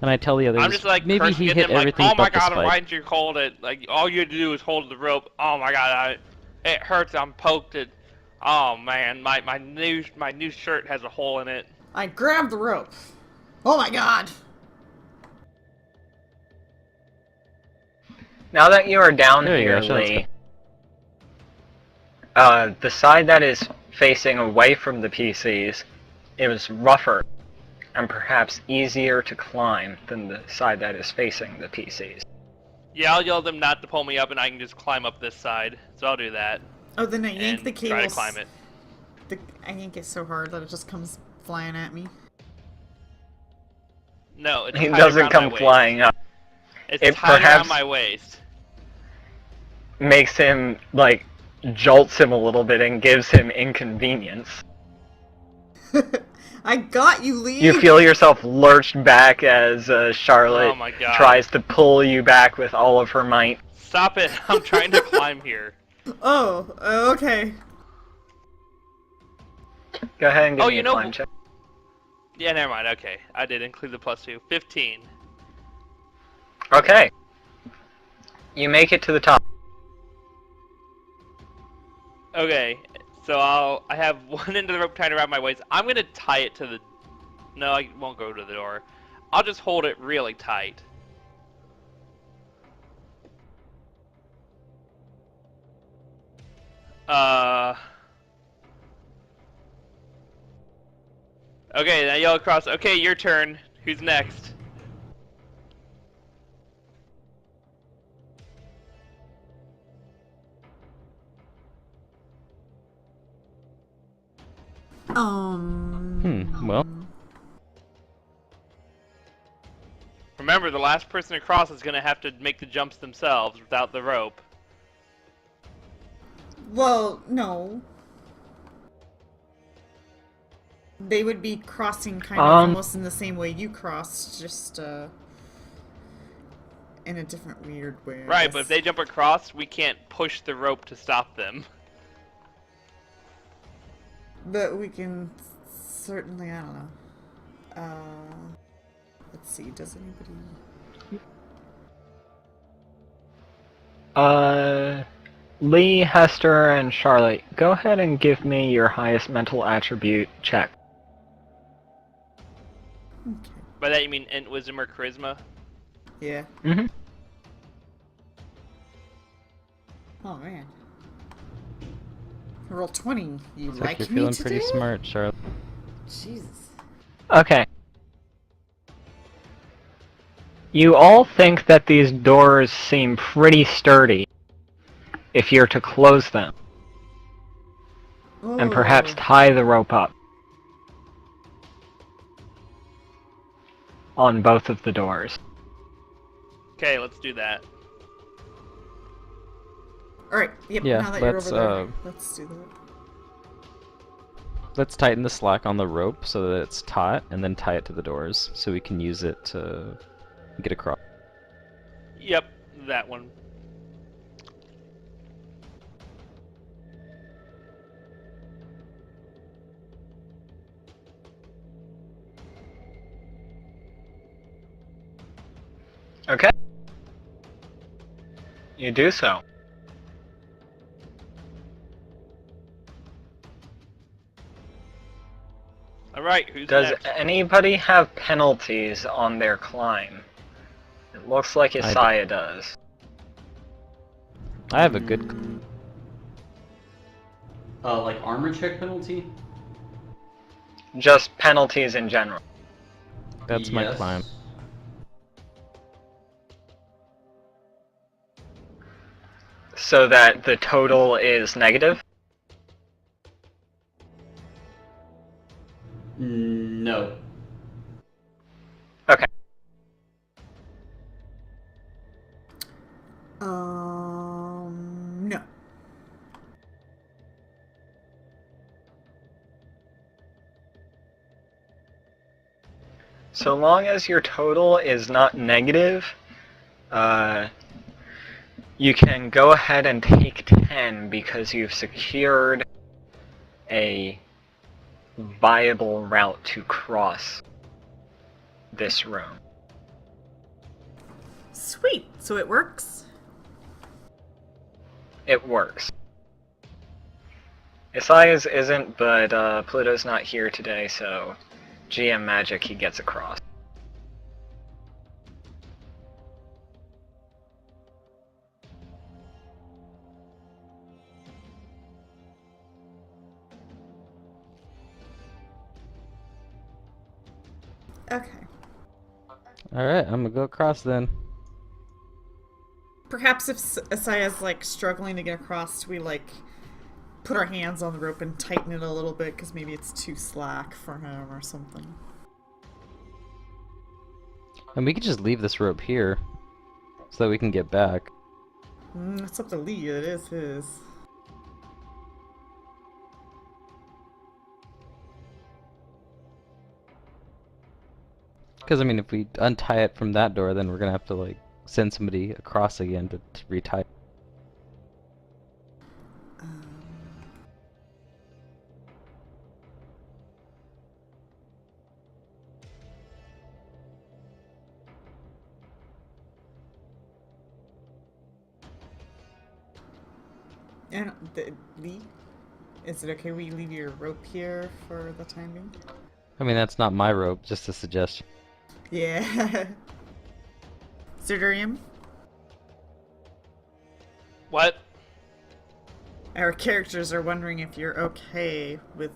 Speaker 4: And I tell the others,
Speaker 3: I'm just like
Speaker 4: maybe
Speaker 3: cursing
Speaker 4: he
Speaker 3: at
Speaker 4: hit
Speaker 3: them like,
Speaker 4: everything
Speaker 3: oh my
Speaker 4: but the
Speaker 3: god,
Speaker 4: spike.
Speaker 3: why didn't you hold it? Like, all you had to do was hold the rope. Oh my god, it hurts, I'm poked. It Oh man, my new shirt has a hole in it.
Speaker 1: I grab the rope. Oh my god!
Speaker 2: Now that you are down
Speaker 4: There you
Speaker 2: here,
Speaker 4: go, Charlotte's
Speaker 2: Lee, the side that is facing away from the PCs, it was rougher and perhaps easier to climb than the side that is facing the PCs.
Speaker 3: Yeah, I'll yell at them not to pull me up, and I can just climb up this side. So I'll do that.
Speaker 1: Oh, then I yank
Speaker 3: And
Speaker 1: the cable.
Speaker 3: try to climb it.
Speaker 1: I yank it so hard that it just comes flying at me.
Speaker 3: No, it's
Speaker 2: He
Speaker 3: tied
Speaker 2: doesn't
Speaker 3: around
Speaker 2: come
Speaker 3: my waist.
Speaker 2: flying up.
Speaker 3: It's
Speaker 2: It
Speaker 3: tied
Speaker 2: perhaps-
Speaker 3: around my waist.
Speaker 2: Makes him, like, jolts him a little bit and gives him inconvenience.
Speaker 1: I got you, Lee!
Speaker 2: You feel yourself lurched back as Charlotte
Speaker 3: Oh my god.
Speaker 2: tries to pull you back with all of her might.
Speaker 3: Stop it! I'm trying to climb here.
Speaker 1: Oh, okay.
Speaker 2: Go ahead and give
Speaker 3: Oh,
Speaker 2: me
Speaker 3: you
Speaker 2: a
Speaker 3: know-
Speaker 2: climb check.
Speaker 3: Yeah, never mind. Okay, I did include the +2. 15.
Speaker 2: Okay. You make it to the top.
Speaker 3: Okay, so I have one end of the rope tied around my waist. I'm gonna tie it to the. No, I won't go to the door. I'll just hold it really tight. Okay, now yell across. Okay, your turn. Who's next?
Speaker 4: Well,
Speaker 3: Remember, the last person across is gonna have to make the jumps themselves without the rope.
Speaker 1: Well, no. They would be crossing kind of almost in the same way you crossed, just in a different weird way. I
Speaker 3: Right, but if
Speaker 1: guess.
Speaker 3: they jump across, we can't push the rope to stop them.
Speaker 1: But we can certainly, I don't know. Let's see, does anybody...
Speaker 2: Lee, Hester, and Charlotte, go ahead and give me your highest mental attribute check.
Speaker 1: Okay.
Speaker 3: By that you mean int wisdom or charisma?
Speaker 1: Yeah.
Speaker 2: Mm-hmm.
Speaker 1: Oh, man. Roll 20. You
Speaker 4: looks
Speaker 1: like
Speaker 4: like you're
Speaker 1: me
Speaker 4: feeling
Speaker 1: today?
Speaker 4: pretty smart, Charlotte.
Speaker 1: Jesus.
Speaker 2: Okay. You all think that these doors seem pretty sturdy if you're to close them, and perhaps
Speaker 1: Oh.
Speaker 2: tie the rope up on both of the doors.
Speaker 3: Okay, let's do that.
Speaker 1: Alright, yep,
Speaker 4: Yeah,
Speaker 1: now that you're
Speaker 4: let's,
Speaker 1: over there, let's do that.
Speaker 4: Let's tighten the slack on the rope so that it's taut, and then tie it to the doors so we can use it to get across.
Speaker 3: Yep, that one.
Speaker 2: Okay. You do so.
Speaker 3: Alright, who's
Speaker 2: Does
Speaker 3: next?
Speaker 2: anybody have penalties on their climb? It looks like
Speaker 4: I do.
Speaker 2: Isaiah does.
Speaker 4: I have a good...
Speaker 5: Like armor check penalty?
Speaker 2: Just penalties in general.
Speaker 4: That's my
Speaker 5: Yes.
Speaker 4: climb.
Speaker 2: So that the total is negative?
Speaker 5: No.
Speaker 2: Okay.
Speaker 1: No.
Speaker 2: So long as your total is not negative, you can go ahead and take 10 because you've secured a viable route to cross this room.
Speaker 1: Sweet, so it works?
Speaker 2: It works. Isaiah's isn't, but Pluto's not here today, so GM magic he gets across.
Speaker 1: Okay.
Speaker 4: Alright, I'm gonna go across then.
Speaker 1: Perhaps if Asaya's like struggling to get across, we like put our hands on the rope and tighten it a little bit because maybe it's too slack for him or something.
Speaker 4: And we could just leave this rope here so that we can get back.
Speaker 1: It's up to Lee. It is his.
Speaker 4: Because, I mean, if we untie it from that door, then we're gonna have to, like, send somebody across again to retie it.
Speaker 1: And Lee, is it okay we leave your rope here for the time being?
Speaker 4: I mean, that's not my rope, just a suggestion.
Speaker 1: Yeah. Zerdurium,
Speaker 3: What?
Speaker 1: our characters are wondering if you're okay with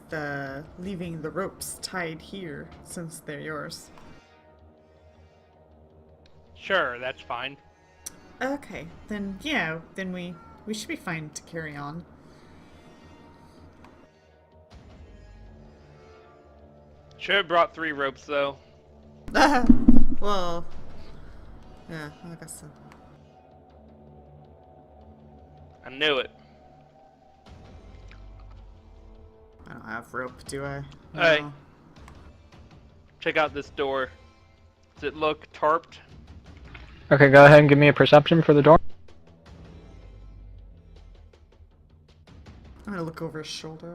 Speaker 1: leaving the ropes tied here since they're yours.
Speaker 3: Sure, that's fine.
Speaker 1: Okay, then yeah, then we should be fine to carry on.
Speaker 3: Should have brought 3 ropes though.
Speaker 1: Well, yeah, I guess so.
Speaker 3: I knew it.
Speaker 1: I don't have rope, do I?
Speaker 3: Hey.
Speaker 1: No.
Speaker 3: Check out this door. Does it look tarped?
Speaker 2: Okay, go ahead and give me a perception for the door.
Speaker 1: I'm gonna look over his shoulder.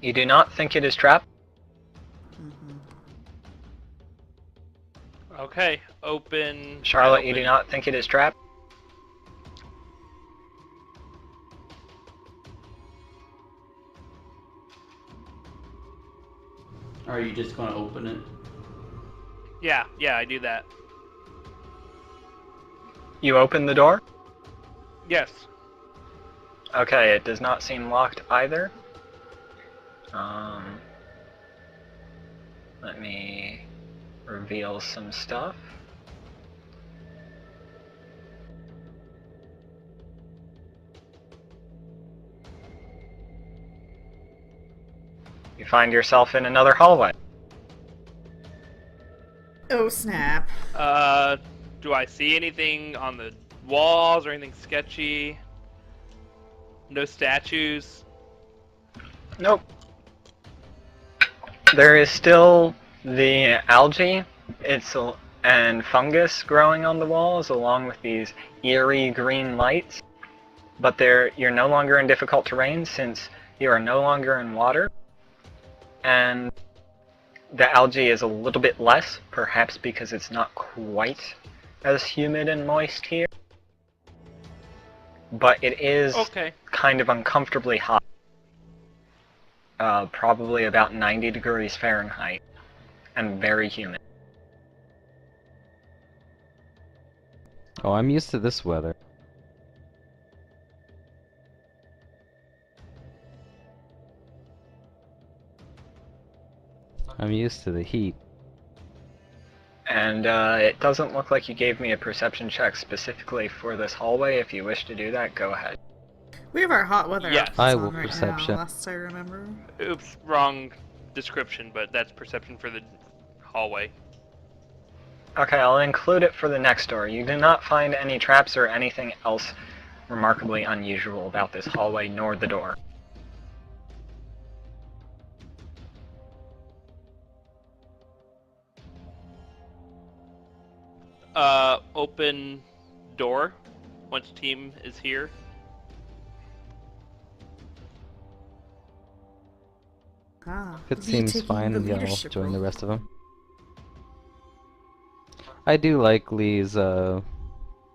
Speaker 2: You do not think it is trapped?
Speaker 3: Okay, open.
Speaker 2: Charlotte, you
Speaker 3: open.
Speaker 2: do not think it is trapped?
Speaker 5: Are you just going to open it?
Speaker 3: Yeah, I do that.
Speaker 2: You open the door?
Speaker 3: Yes.
Speaker 2: Okay, it does not seem locked either. Let me reveal some stuff. You find yourself in another hallway.
Speaker 1: Oh snap.
Speaker 3: Do I see anything on the walls or anything sketchy? No statues?
Speaker 2: Nope. There is still the algae and fungus growing on the walls, along with these eerie green lights. But you're no longer in difficult terrain since you are no longer in water. And the algae is a little bit less, perhaps because it's not quite as humid and moist here. But it is
Speaker 3: Okay.
Speaker 2: kind of uncomfortably hot. Probably about 90 degrees Fahrenheit, and very humid.
Speaker 4: Oh, I'm used to this weather. I'm used to the heat.
Speaker 2: And it doesn't look like you gave me a perception check specifically for this hallway. If you wish to do that, go ahead.
Speaker 1: We have our hot weather
Speaker 3: Yes.
Speaker 1: outfits
Speaker 4: I
Speaker 1: on
Speaker 4: will
Speaker 1: right
Speaker 4: perception.
Speaker 1: now, last I remember.
Speaker 3: Oops, wrong description, but that's perception for the hallway.
Speaker 2: Okay, I'll include it for the next door. You do not find any traps or anything else remarkably unusual about this hallway, nor the door.
Speaker 3: Open door once team is here.
Speaker 4: If it
Speaker 1: Lee
Speaker 4: seems
Speaker 1: taking
Speaker 4: fine,
Speaker 1: the
Speaker 4: yeah, I'll
Speaker 1: leadership
Speaker 4: join the
Speaker 1: role.
Speaker 4: rest of them. I do like Lee's,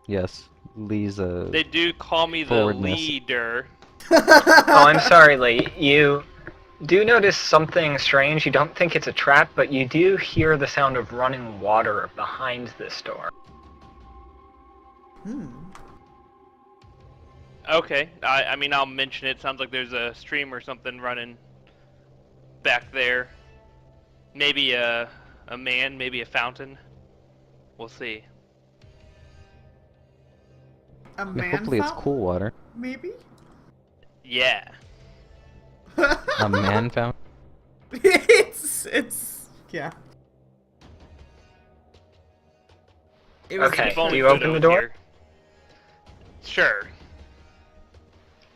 Speaker 4: yes, Lee's,
Speaker 3: They do call me the
Speaker 4: Forwardness.
Speaker 3: leader.
Speaker 2: Oh, I'm sorry, Lee. You do notice something strange. You don't think it's a trap, but you do hear the sound of running water behind this door.
Speaker 1: Hmm.
Speaker 3: Okay, I mean, I'll mention it. Sounds like there's a stream or something running back there. Maybe a man, maybe a fountain. We'll see.
Speaker 1: A
Speaker 4: I mean,
Speaker 1: man
Speaker 4: hopefully it's
Speaker 1: fountain,
Speaker 4: cool water.
Speaker 1: maybe?
Speaker 3: Yeah.
Speaker 4: A man fountain.
Speaker 1: it's yeah. It was
Speaker 2: Okay,
Speaker 3: If only
Speaker 2: do you
Speaker 3: Pluto
Speaker 2: open the
Speaker 3: was
Speaker 2: door?
Speaker 3: here. Sure.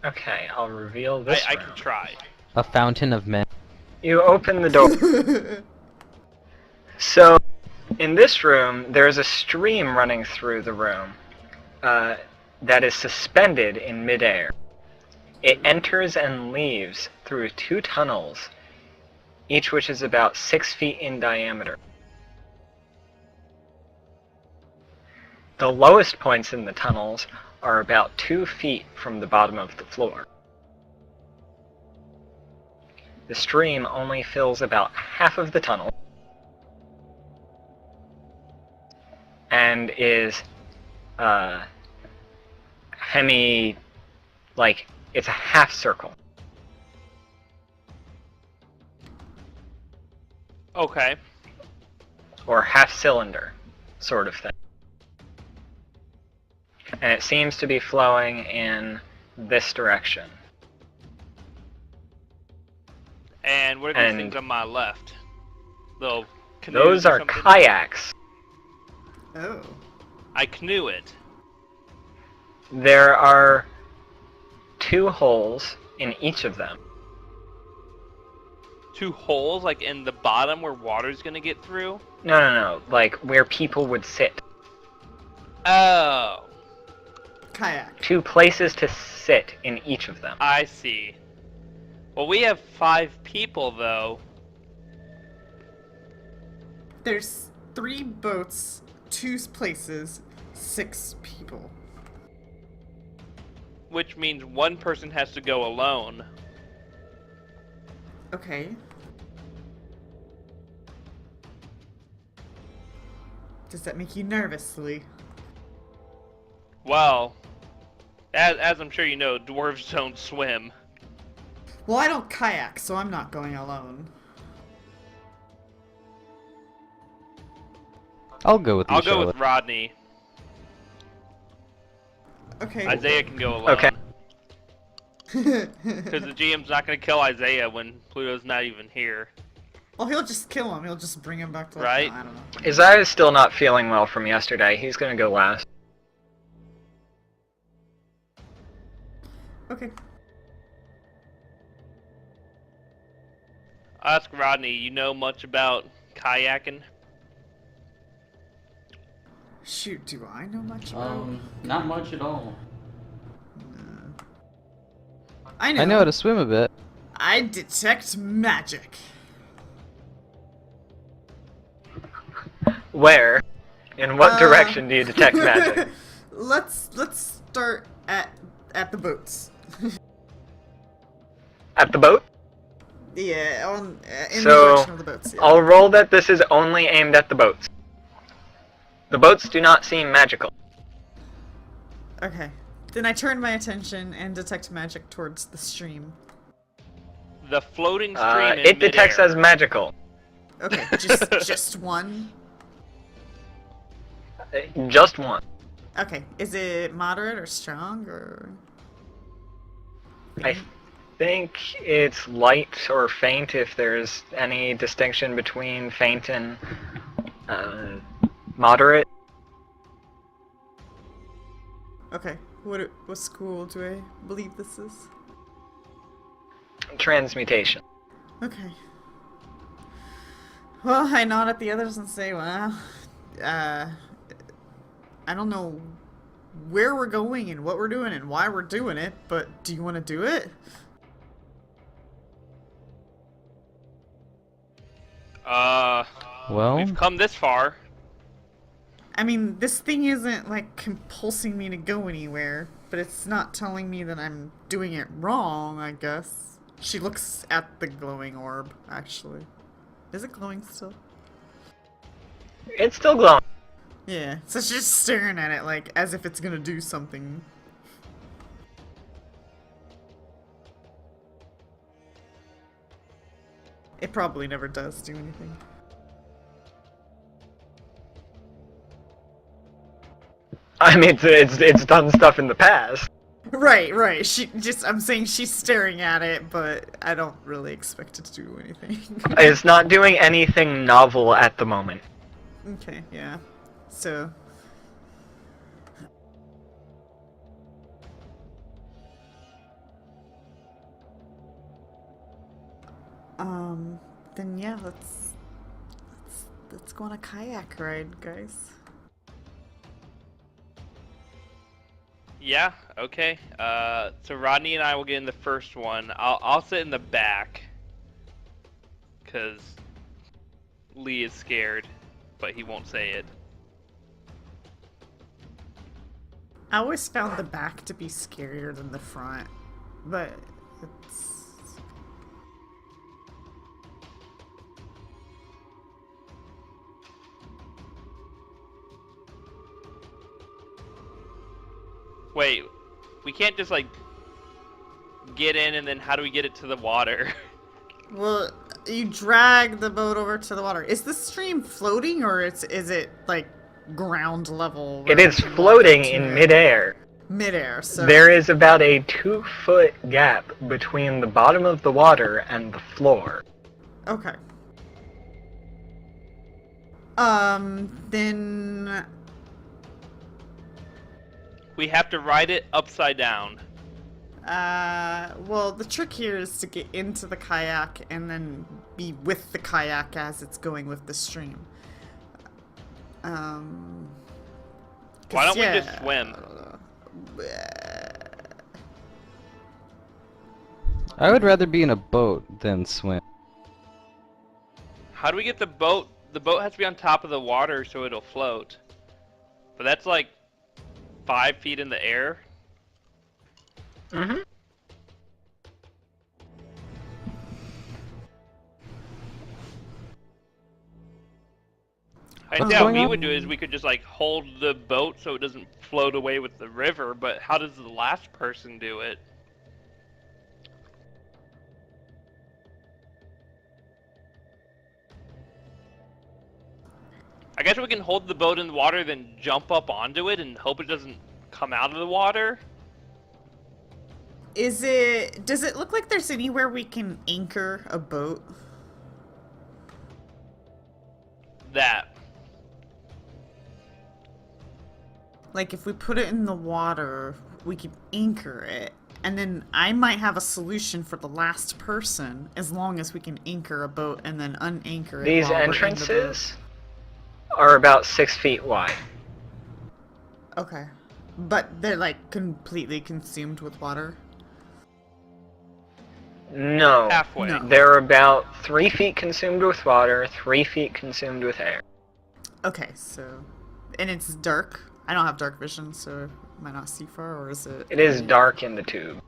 Speaker 2: Okay, I'll reveal this
Speaker 3: I
Speaker 2: room.
Speaker 3: can try.
Speaker 4: A fountain of men.
Speaker 2: You open the door. So, in this room, there's a stream running through the room that is suspended in midair. It enters and leaves through 2 tunnels, each which is about 6 feet in diameter. The lowest points in the tunnels are about 2 feet from the bottom of the floor. The stream only fills about half of the tunnel and is it's a half circle.
Speaker 3: Okay.
Speaker 2: Or half cylinder, sort of thing. And it seems to be flowing in this direction.
Speaker 3: And what are these
Speaker 2: And
Speaker 3: things on my left? Little canoes
Speaker 2: those
Speaker 3: or
Speaker 2: are
Speaker 3: something?
Speaker 2: kayaks.
Speaker 1: Oh.
Speaker 3: I canoe it.
Speaker 2: There are 2 holes in each of them.
Speaker 3: 2 holes, like in the bottom where water's gonna get through?
Speaker 2: No, like where people would sit.
Speaker 3: Oh,
Speaker 1: Kayak.
Speaker 2: 2 places to sit in each of them.
Speaker 3: I see. Well, we have 5 people, though.
Speaker 1: There's 3 boats, 2 places, 6 people.
Speaker 3: Which means one person has to go alone.
Speaker 1: Okay. Does that make you nervous, Lee?
Speaker 3: Well, as I'm sure you know, dwarves don't swim.
Speaker 1: Well, I don't kayak, so I'm not going alone.
Speaker 4: I'll go with you,
Speaker 3: I'll go
Speaker 4: Charlotte.
Speaker 3: with Rodney.
Speaker 1: Okay.
Speaker 3: Isaiah can go alone.
Speaker 2: Okay.
Speaker 3: Because the GM's not going to kill Isaiah when Pluto's not even here.
Speaker 1: Well, he'll just kill him. He'll just bring him back to life.
Speaker 3: Right?
Speaker 1: No, I don't know.
Speaker 2: Isaiah's still not feeling well from yesterday. He's gonna go last.
Speaker 1: Okay.
Speaker 3: I'll ask Rodney, you know much about kayaking?
Speaker 1: Shoot, do I know much about?
Speaker 5: Not much at all.
Speaker 1: I know.
Speaker 4: I know how to swim a bit.
Speaker 1: I detect magic.
Speaker 2: Where? In what direction do you detect magic?
Speaker 1: Let's start at the boats.
Speaker 2: At the boat?
Speaker 1: Yeah, on in the
Speaker 2: So,
Speaker 1: direction of the boats. Yeah.
Speaker 2: I'll roll that this is only aimed at the boats. The boats do not seem magical.
Speaker 1: Okay. Then I turn my attention and detect magic towards the stream.
Speaker 3: The floating stream in
Speaker 2: It detects
Speaker 3: midair.
Speaker 2: as magical.
Speaker 1: Okay, just one.
Speaker 2: Just one.
Speaker 1: Okay, is it moderate or strong or?
Speaker 2: I think it's light or faint, if there's any distinction between faint and moderate.
Speaker 1: Okay, what school do I believe this is?
Speaker 2: Transmutation.
Speaker 1: Okay. Well, I nod at the others and say, well, I don't know where we're going and what we're doing and why we're doing it, but do you want to do it?
Speaker 4: Well,
Speaker 3: We've come this far.
Speaker 1: I mean, this thing isn't, like, compulsing me to go anywhere. but it's not telling me that I'm doing it wrong, I guess. She looks at the glowing orb, actually. Is it glowing still?
Speaker 2: It's still glowing.
Speaker 1: Yeah, so she's just staring at it like as if it's gonna do something. It probably never does do anything.
Speaker 2: I mean, it's done stuff in the past.
Speaker 1: Right, right. I'm saying she's staring at it, but I don't really expect it to do anything.
Speaker 2: It's not doing anything novel at the moment.
Speaker 1: Okay, yeah. So. Then yeah, let's go on a kayak ride, guys.
Speaker 3: Yeah. Okay. So Rodney and I will get in the first one. I'll sit in the back, cause Lee is scared, but he won't say it.
Speaker 1: I always found the back to be scarier than the front, but it's.
Speaker 3: Wait, we can't just like get in and then how do we get it to the water?
Speaker 1: Well, you drag the boat over to the water. Is the stream floating or is it like ground level?
Speaker 2: It is floating in midair.
Speaker 1: Midair, so
Speaker 2: There is about a 2-foot gap between the bottom of the water and the floor.
Speaker 1: okay. Then
Speaker 3: We have to ride it upside down.
Speaker 1: well, the trick here is to get into the kayak and then be with the kayak as it's going with the stream. 'Cause,
Speaker 3: Why don't we
Speaker 1: yeah,
Speaker 3: just swim?
Speaker 4: I would rather be in a boat than swim.
Speaker 3: How do we get the boat? The boat has to be on top of the water so it'll float. But that's like 5 feet in the air.
Speaker 2: Mm-hmm.
Speaker 3: I
Speaker 4: What's
Speaker 3: think what
Speaker 4: going
Speaker 3: we
Speaker 4: on?
Speaker 3: would do is we could just like hold the boat so it doesn't float away with the river, but how does the last person do it? I guess we can hold the boat in the water, then jump up onto it and hope it doesn't come out of the water.
Speaker 1: Does it look like there's anywhere we can anchor a boat?
Speaker 3: That.
Speaker 1: Like if we put it in the water, we could anchor it. And then I might have a solution for the last person as long as we can anchor a boat and then unanchor it.
Speaker 2: These
Speaker 1: while we're in the
Speaker 2: entrances are about 6 feet wide.
Speaker 1: boat. Okay. But they're like completely consumed with water.
Speaker 2: No.
Speaker 3: Halfway.
Speaker 1: No.
Speaker 2: They're about 3 feet consumed with water, 3 feet consumed with air.
Speaker 1: Okay, so and it's dark. I don't have dark vision, so I might not see far, or is it?
Speaker 2: It is dark in the tube.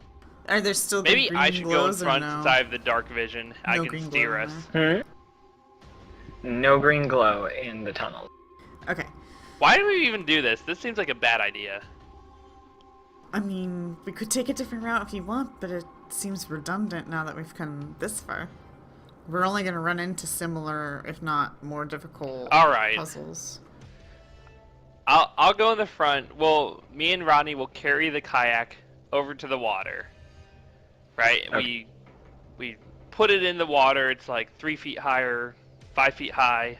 Speaker 1: Are there still the
Speaker 3: Maybe
Speaker 1: green
Speaker 3: I should go in
Speaker 1: glows or
Speaker 3: front
Speaker 1: no?
Speaker 3: since I have the dark vision. I
Speaker 1: No
Speaker 3: can
Speaker 1: green
Speaker 3: steer
Speaker 1: glow
Speaker 3: us.
Speaker 1: in
Speaker 2: No green glow in the tunnel.
Speaker 1: Okay.
Speaker 3: Why do we even do this? This seems like a bad idea.
Speaker 1: I mean, we could take a different route if you want, but it seems redundant now that we've come this far. We're only going to run into similar, if not more difficult
Speaker 3: Alright.
Speaker 1: puzzles.
Speaker 3: I'll go in the front. Well, me and Ronnie will carry the kayak over to the water. Right?
Speaker 2: Okay.
Speaker 3: We put it in the water. It's like 3 feet higher, 5 feet high.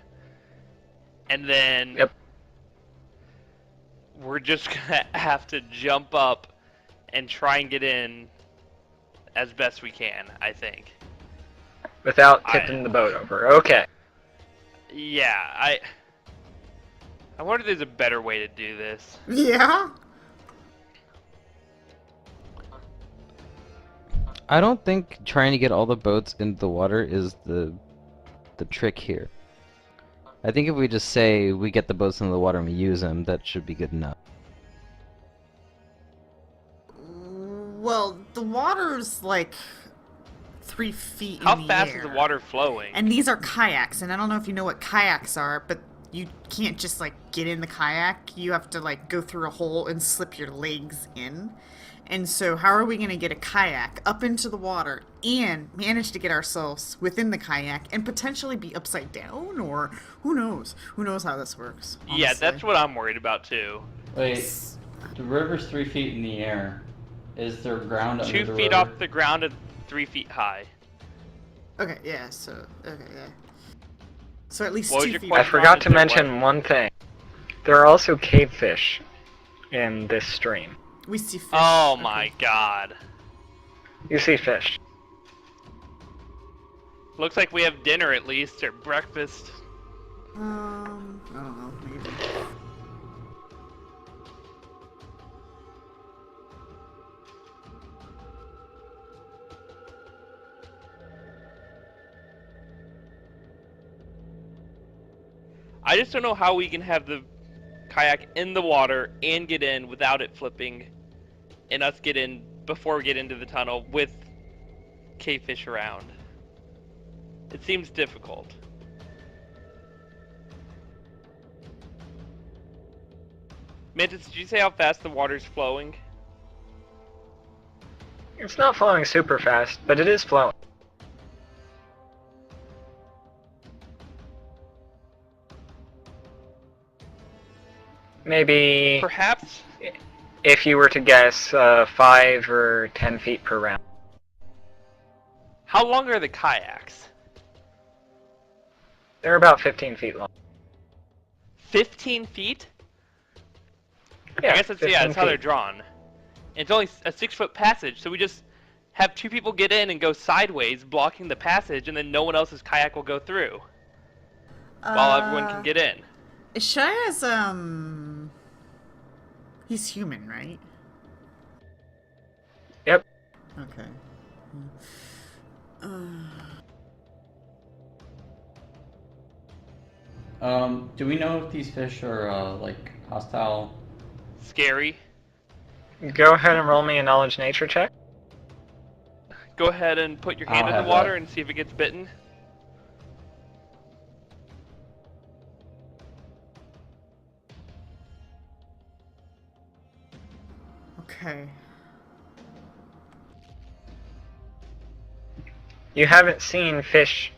Speaker 3: And then
Speaker 2: Yep.
Speaker 3: we're just gonna have to jump up and try and get in as best we can, I think.
Speaker 2: Without tipping the boat over. Okay.
Speaker 3: Yeah, I wonder if there's a better way to do this.
Speaker 1: Yeah?
Speaker 4: I don't think trying to get all the boats into the water is the trick here. I think if we just say we get the boats into the water and we use them, that should be good enough.
Speaker 1: Well, the water's like 3 feet
Speaker 3: How
Speaker 1: in the
Speaker 3: fast
Speaker 1: air.
Speaker 3: is the water flowing?
Speaker 1: And these are kayaks, and I don't know if you know what kayaks are, but you can't just like get in the kayak. You have to like go through a hole and slip your legs in. And so, how are we going to get a kayak up into the water and manage to get ourselves within the kayak and potentially be upside down? Or who knows? Who knows how this works?
Speaker 3: Yeah,
Speaker 1: Honestly.
Speaker 3: that's what I'm worried about too.
Speaker 5: Wait, the river's 3 feet in the air. Is there ground under
Speaker 3: 2
Speaker 5: the
Speaker 3: feet
Speaker 5: river?
Speaker 3: off the ground and 3 feet high.
Speaker 1: Okay, yeah, so, okay, yeah. So at least
Speaker 3: What was
Speaker 1: 2
Speaker 3: your
Speaker 1: feet.
Speaker 2: I
Speaker 3: question?
Speaker 2: forgot to
Speaker 3: Is there
Speaker 2: mention one thing. There are also cavefish in this stream.
Speaker 1: We see fish.
Speaker 3: Oh
Speaker 1: Okay.
Speaker 3: my god.
Speaker 2: You see fish.
Speaker 3: Looks like we have dinner at least, or breakfast.
Speaker 1: I don't know, maybe.
Speaker 3: I just don't know how we can have the kayak in the water and get in without it flipping, and us get in before we get into the tunnel with cavefish around. It seems difficult. Mantis, did you say how fast the water's flowing?
Speaker 2: It's not flowing super fast, but it is flowing. Maybe,
Speaker 3: Perhaps.
Speaker 2: if you were to guess, 5 or 10 feet per round.
Speaker 3: How long are the kayaks?
Speaker 2: They're about 15 feet long.
Speaker 3: 15 feet?
Speaker 2: Yeah,
Speaker 3: I guess that's
Speaker 2: 15
Speaker 3: how they're
Speaker 2: feet.
Speaker 3: drawn. And it's only a 6-foot passage, so we just have 2 people get in and go sideways, blocking the passage, and then no one else's kayak will go through while everyone can get in.
Speaker 1: Ishaya's, he's human, right?
Speaker 2: Yep.
Speaker 1: Okay.
Speaker 5: Do we know if these fish are, like, hostile?
Speaker 3: Scary.
Speaker 2: Go ahead and roll me a knowledge nature check.
Speaker 3: Go ahead and put your hand
Speaker 5: I'll
Speaker 3: in the
Speaker 5: have
Speaker 3: water
Speaker 5: that.
Speaker 3: and see if it gets bitten.
Speaker 1: Okay.
Speaker 2: You haven't seen fish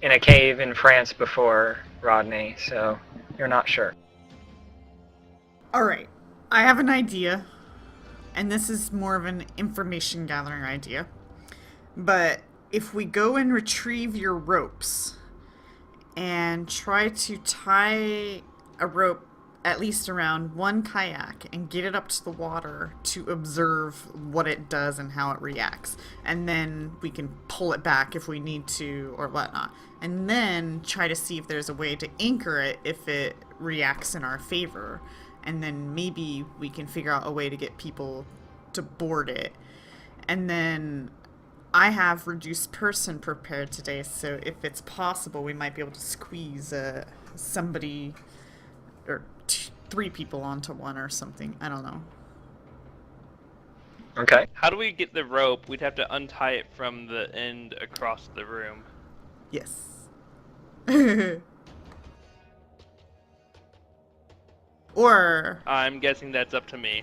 Speaker 2: in a cave in France before, Rodney, so you're not sure.
Speaker 1: Alright. I have an idea. And this is more of an information gathering idea. But if we go and retrieve your ropes and try to tie a rope at least around one kayak and get it up to the water to observe what it does and how it reacts. And then we can pull it back if we need to or whatnot. And then try to see if there's a way to anchor it if it reacts in our favor. And then maybe we can figure out a way to get people to board it. And then I have reduced person prepared today, so if it's possible, we might be able to squeeze somebody or 3 people onto one or something. I don't know.
Speaker 2: Okay.
Speaker 3: How do we get the rope? We'd have to untie it from the end across the room.
Speaker 1: Yes. Or
Speaker 3: I'm guessing that's up to me.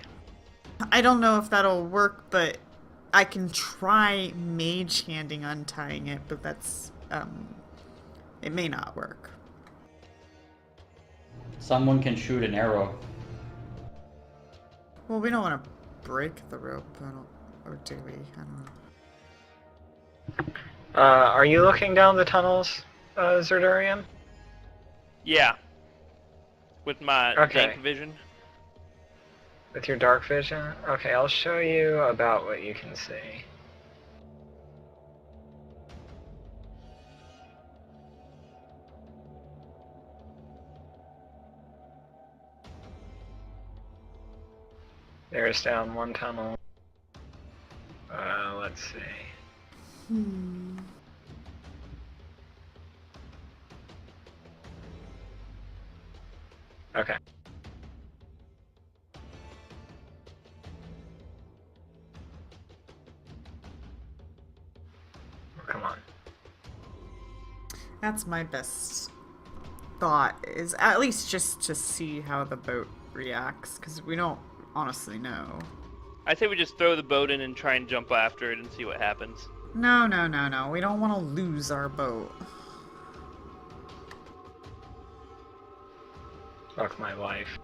Speaker 1: I don't know if that'll work, but I can try mage handing untying it, but that's it may not work.
Speaker 5: Someone can shoot an arrow.
Speaker 1: Well, we don't want to break the rope, or do we? I don't know.
Speaker 2: Are you looking down the tunnels, Zerdurium?
Speaker 3: Yeah. With my
Speaker 2: Okay.
Speaker 3: dank vision.
Speaker 2: With your dark vision? Okay, I'll show you about what you can see. There's down one tunnel. Let's see. Okay.
Speaker 1: That's my best thought, is at least just to see how the boat reacts, because we don't honestly know.
Speaker 3: I say we just throw the boat in and try and jump after it and see what happens.
Speaker 1: No, no, no, no. We don't want to lose our boat.
Speaker 2: Fuck my life.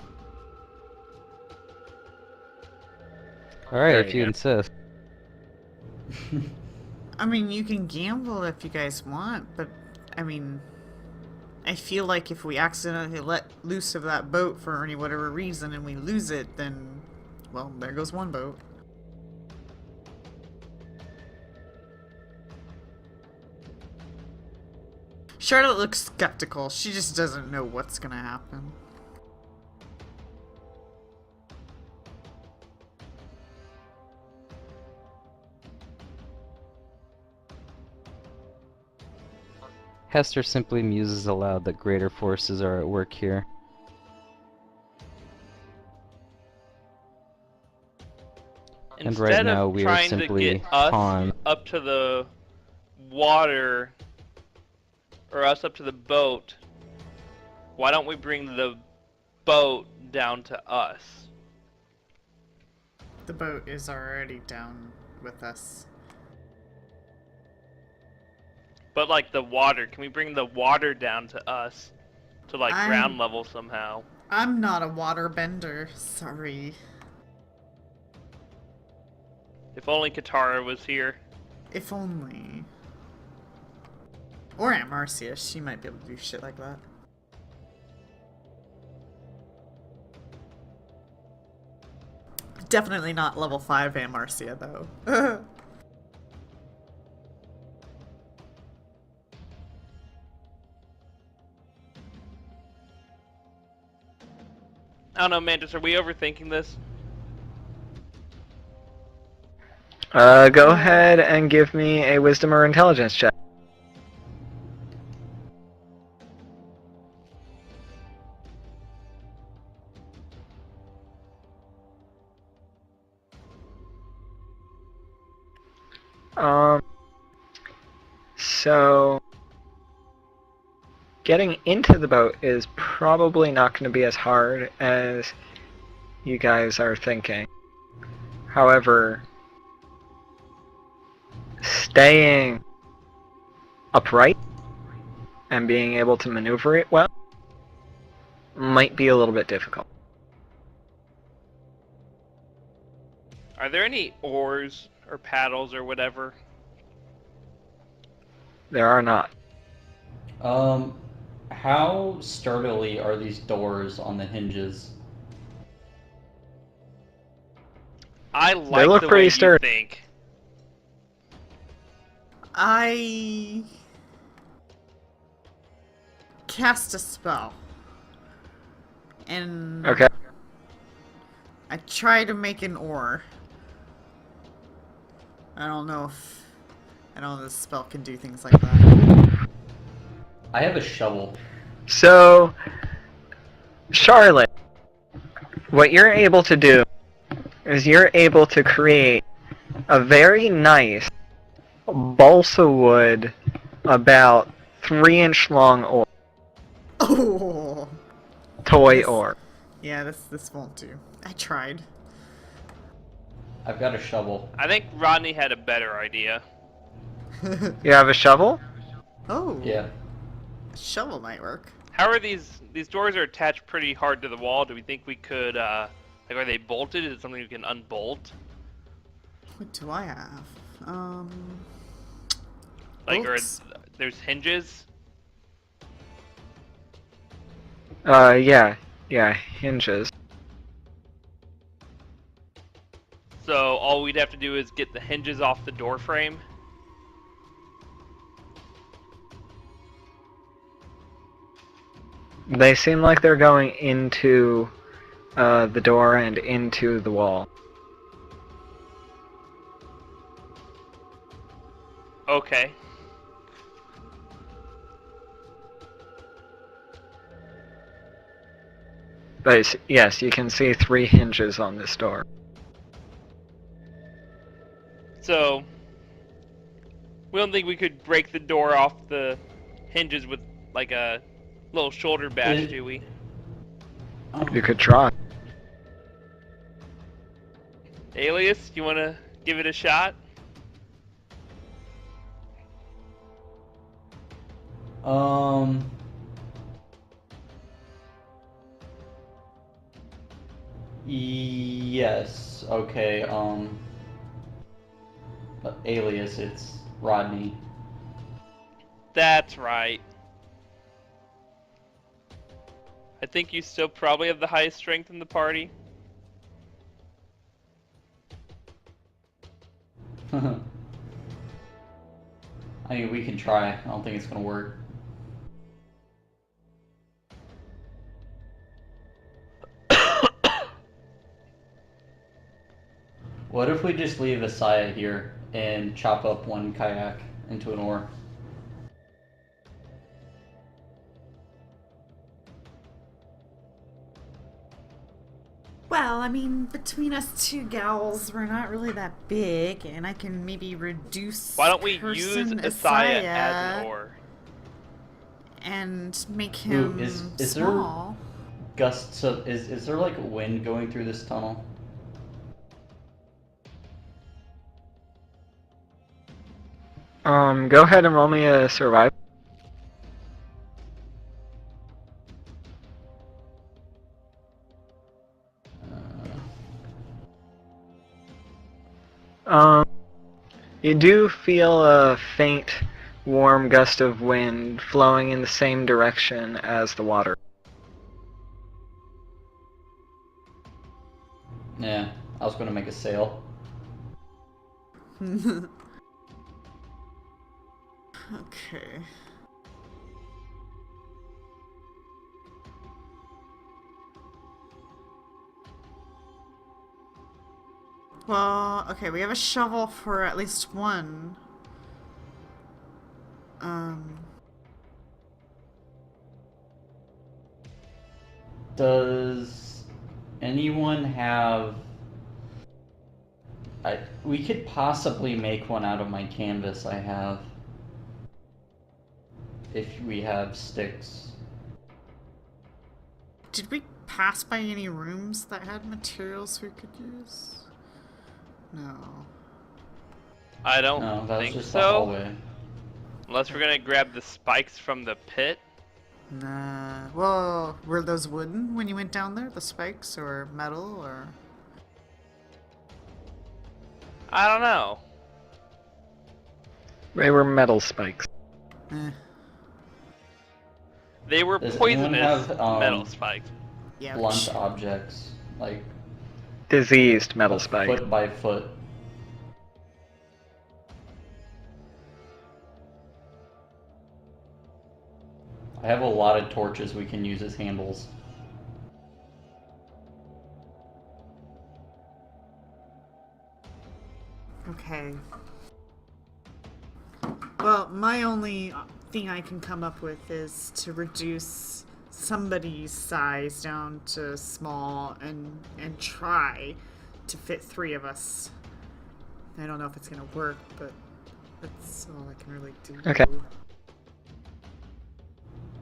Speaker 4: Alright,
Speaker 2: There
Speaker 4: if
Speaker 2: you
Speaker 4: you
Speaker 2: go.
Speaker 4: insist.
Speaker 1: I mean, you can gamble if you guys want, but I mean, I feel like if we accidentally let loose of that boat for any whatever reason and we lose it, then, well, there goes one boat. Charlotte looks skeptical. She just doesn't know what's gonna happen.
Speaker 4: Hester simply muses aloud that greater forces are at work here. And right
Speaker 3: Instead
Speaker 4: now
Speaker 3: of
Speaker 4: we are
Speaker 3: trying to
Speaker 4: simply
Speaker 3: get us
Speaker 4: pawn.
Speaker 3: up to the water, or us up to the boat, why don't we bring the boat down to us?
Speaker 1: The boat is already down with us.
Speaker 3: But like the water, can we bring the water down to us? To like ground level somehow?
Speaker 1: I'm not a waterbender. Sorry.
Speaker 3: If only Katara was here.
Speaker 1: If only. Or Aunt Marcia. She might be able to do shit like that. Definitely not level 5 Aunt Marcia, though.
Speaker 3: I don't know, Mantis, are we overthinking this?
Speaker 2: Go ahead and give me a wisdom or intelligence check. So getting into the boat is probably not going to be as hard as you guys are thinking. However, staying upright and being able to maneuver it well might be a little bit difficult.
Speaker 3: Are there any oars or paddles or whatever?
Speaker 2: There are not.
Speaker 5: How sturdily are these doors on the hinges?
Speaker 3: I like
Speaker 2: look
Speaker 3: the
Speaker 2: pretty
Speaker 3: way you
Speaker 2: sturdy.
Speaker 3: think.
Speaker 1: I cast a spell. And
Speaker 2: Okay.
Speaker 1: I try to make an oar. I don't know if this spell can do things like that.
Speaker 5: I have a shovel.
Speaker 2: So, Charlotte, what you're able to do is you're able to create a very nice balsa wood, about 3-inch long oar,
Speaker 1: Oh,
Speaker 2: toy
Speaker 1: This-
Speaker 2: oar.
Speaker 1: yeah, this won't do. I tried.
Speaker 5: I've got a shovel.
Speaker 3: I think Rodney had a better idea.
Speaker 2: You have a shovel?
Speaker 1: Oh,
Speaker 5: Yeah.
Speaker 1: a shovel might work.
Speaker 3: How are these doors are attached pretty hard to the wall? Do we think we could like, are they bolted? Is it something we can unbolt?
Speaker 1: What do I have?
Speaker 3: Like,
Speaker 1: Bolts?
Speaker 3: there's hinges?
Speaker 2: Yeah, hinges.
Speaker 3: So all we'd have to do is get the hinges off the door frame.
Speaker 2: They seem like they're going into the door and into the wall.
Speaker 3: Okay.
Speaker 2: But yes, you can see 3 hinges on this door.
Speaker 3: So we don't think we could break the door off the hinges with like a little shoulder bash, do we?
Speaker 5: Oh.
Speaker 2: You could try.
Speaker 3: Alias, you want to give it a shot?
Speaker 5: Um. Yes. Okay. Alias, it's Rodney.
Speaker 3: That's right. I think you still probably have the highest strength in the party.
Speaker 5: I mean, we can try. I don't think it's gonna work. What if we just leave Asaya here and chop up one kayak into an oar?
Speaker 1: Well, I mean, between us two gals, we're not really that big, and I can maybe reduce.
Speaker 3: Why don't we use
Speaker 1: person
Speaker 3: Asaya as an oar?
Speaker 1: And make him
Speaker 5: is
Speaker 1: small.
Speaker 5: Gusts of is there like wind going through this tunnel?
Speaker 2: Go ahead and roll me a survival. You do feel a faint, warm gust of wind flowing in the same direction as the water.
Speaker 5: Yeah, I was gonna make a sail.
Speaker 1: Okay. Well, okay, we have a shovel for at least one.
Speaker 5: Does anyone have... we could possibly make one out of my canvas I have. If we have sticks.
Speaker 1: Did we pass by any rooms that had materials we could use? No.
Speaker 3: I don't
Speaker 5: No, that was
Speaker 3: think
Speaker 5: just the
Speaker 3: so.
Speaker 5: hallway.
Speaker 3: Unless we're gonna grab the spikes from the pit.
Speaker 1: Nah. Well, were those wooden when you went down there? The spikes, or metal, or?
Speaker 3: I don't know.
Speaker 2: They were metal spikes.
Speaker 1: Eh.
Speaker 3: They were
Speaker 5: Does anyone
Speaker 3: poisonous
Speaker 5: have,
Speaker 3: metal spikes.
Speaker 1: Yeah.
Speaker 5: Blunt objects, like
Speaker 2: Diseased metal spikes.
Speaker 5: foot by foot. I have a lot of torches we can use as handles.
Speaker 1: Okay. Well, my only thing I can come up with is to reduce somebody's size down to small and try to fit 3 of us. I don't know if it's gonna work, but that's all I can really do.
Speaker 2: Okay.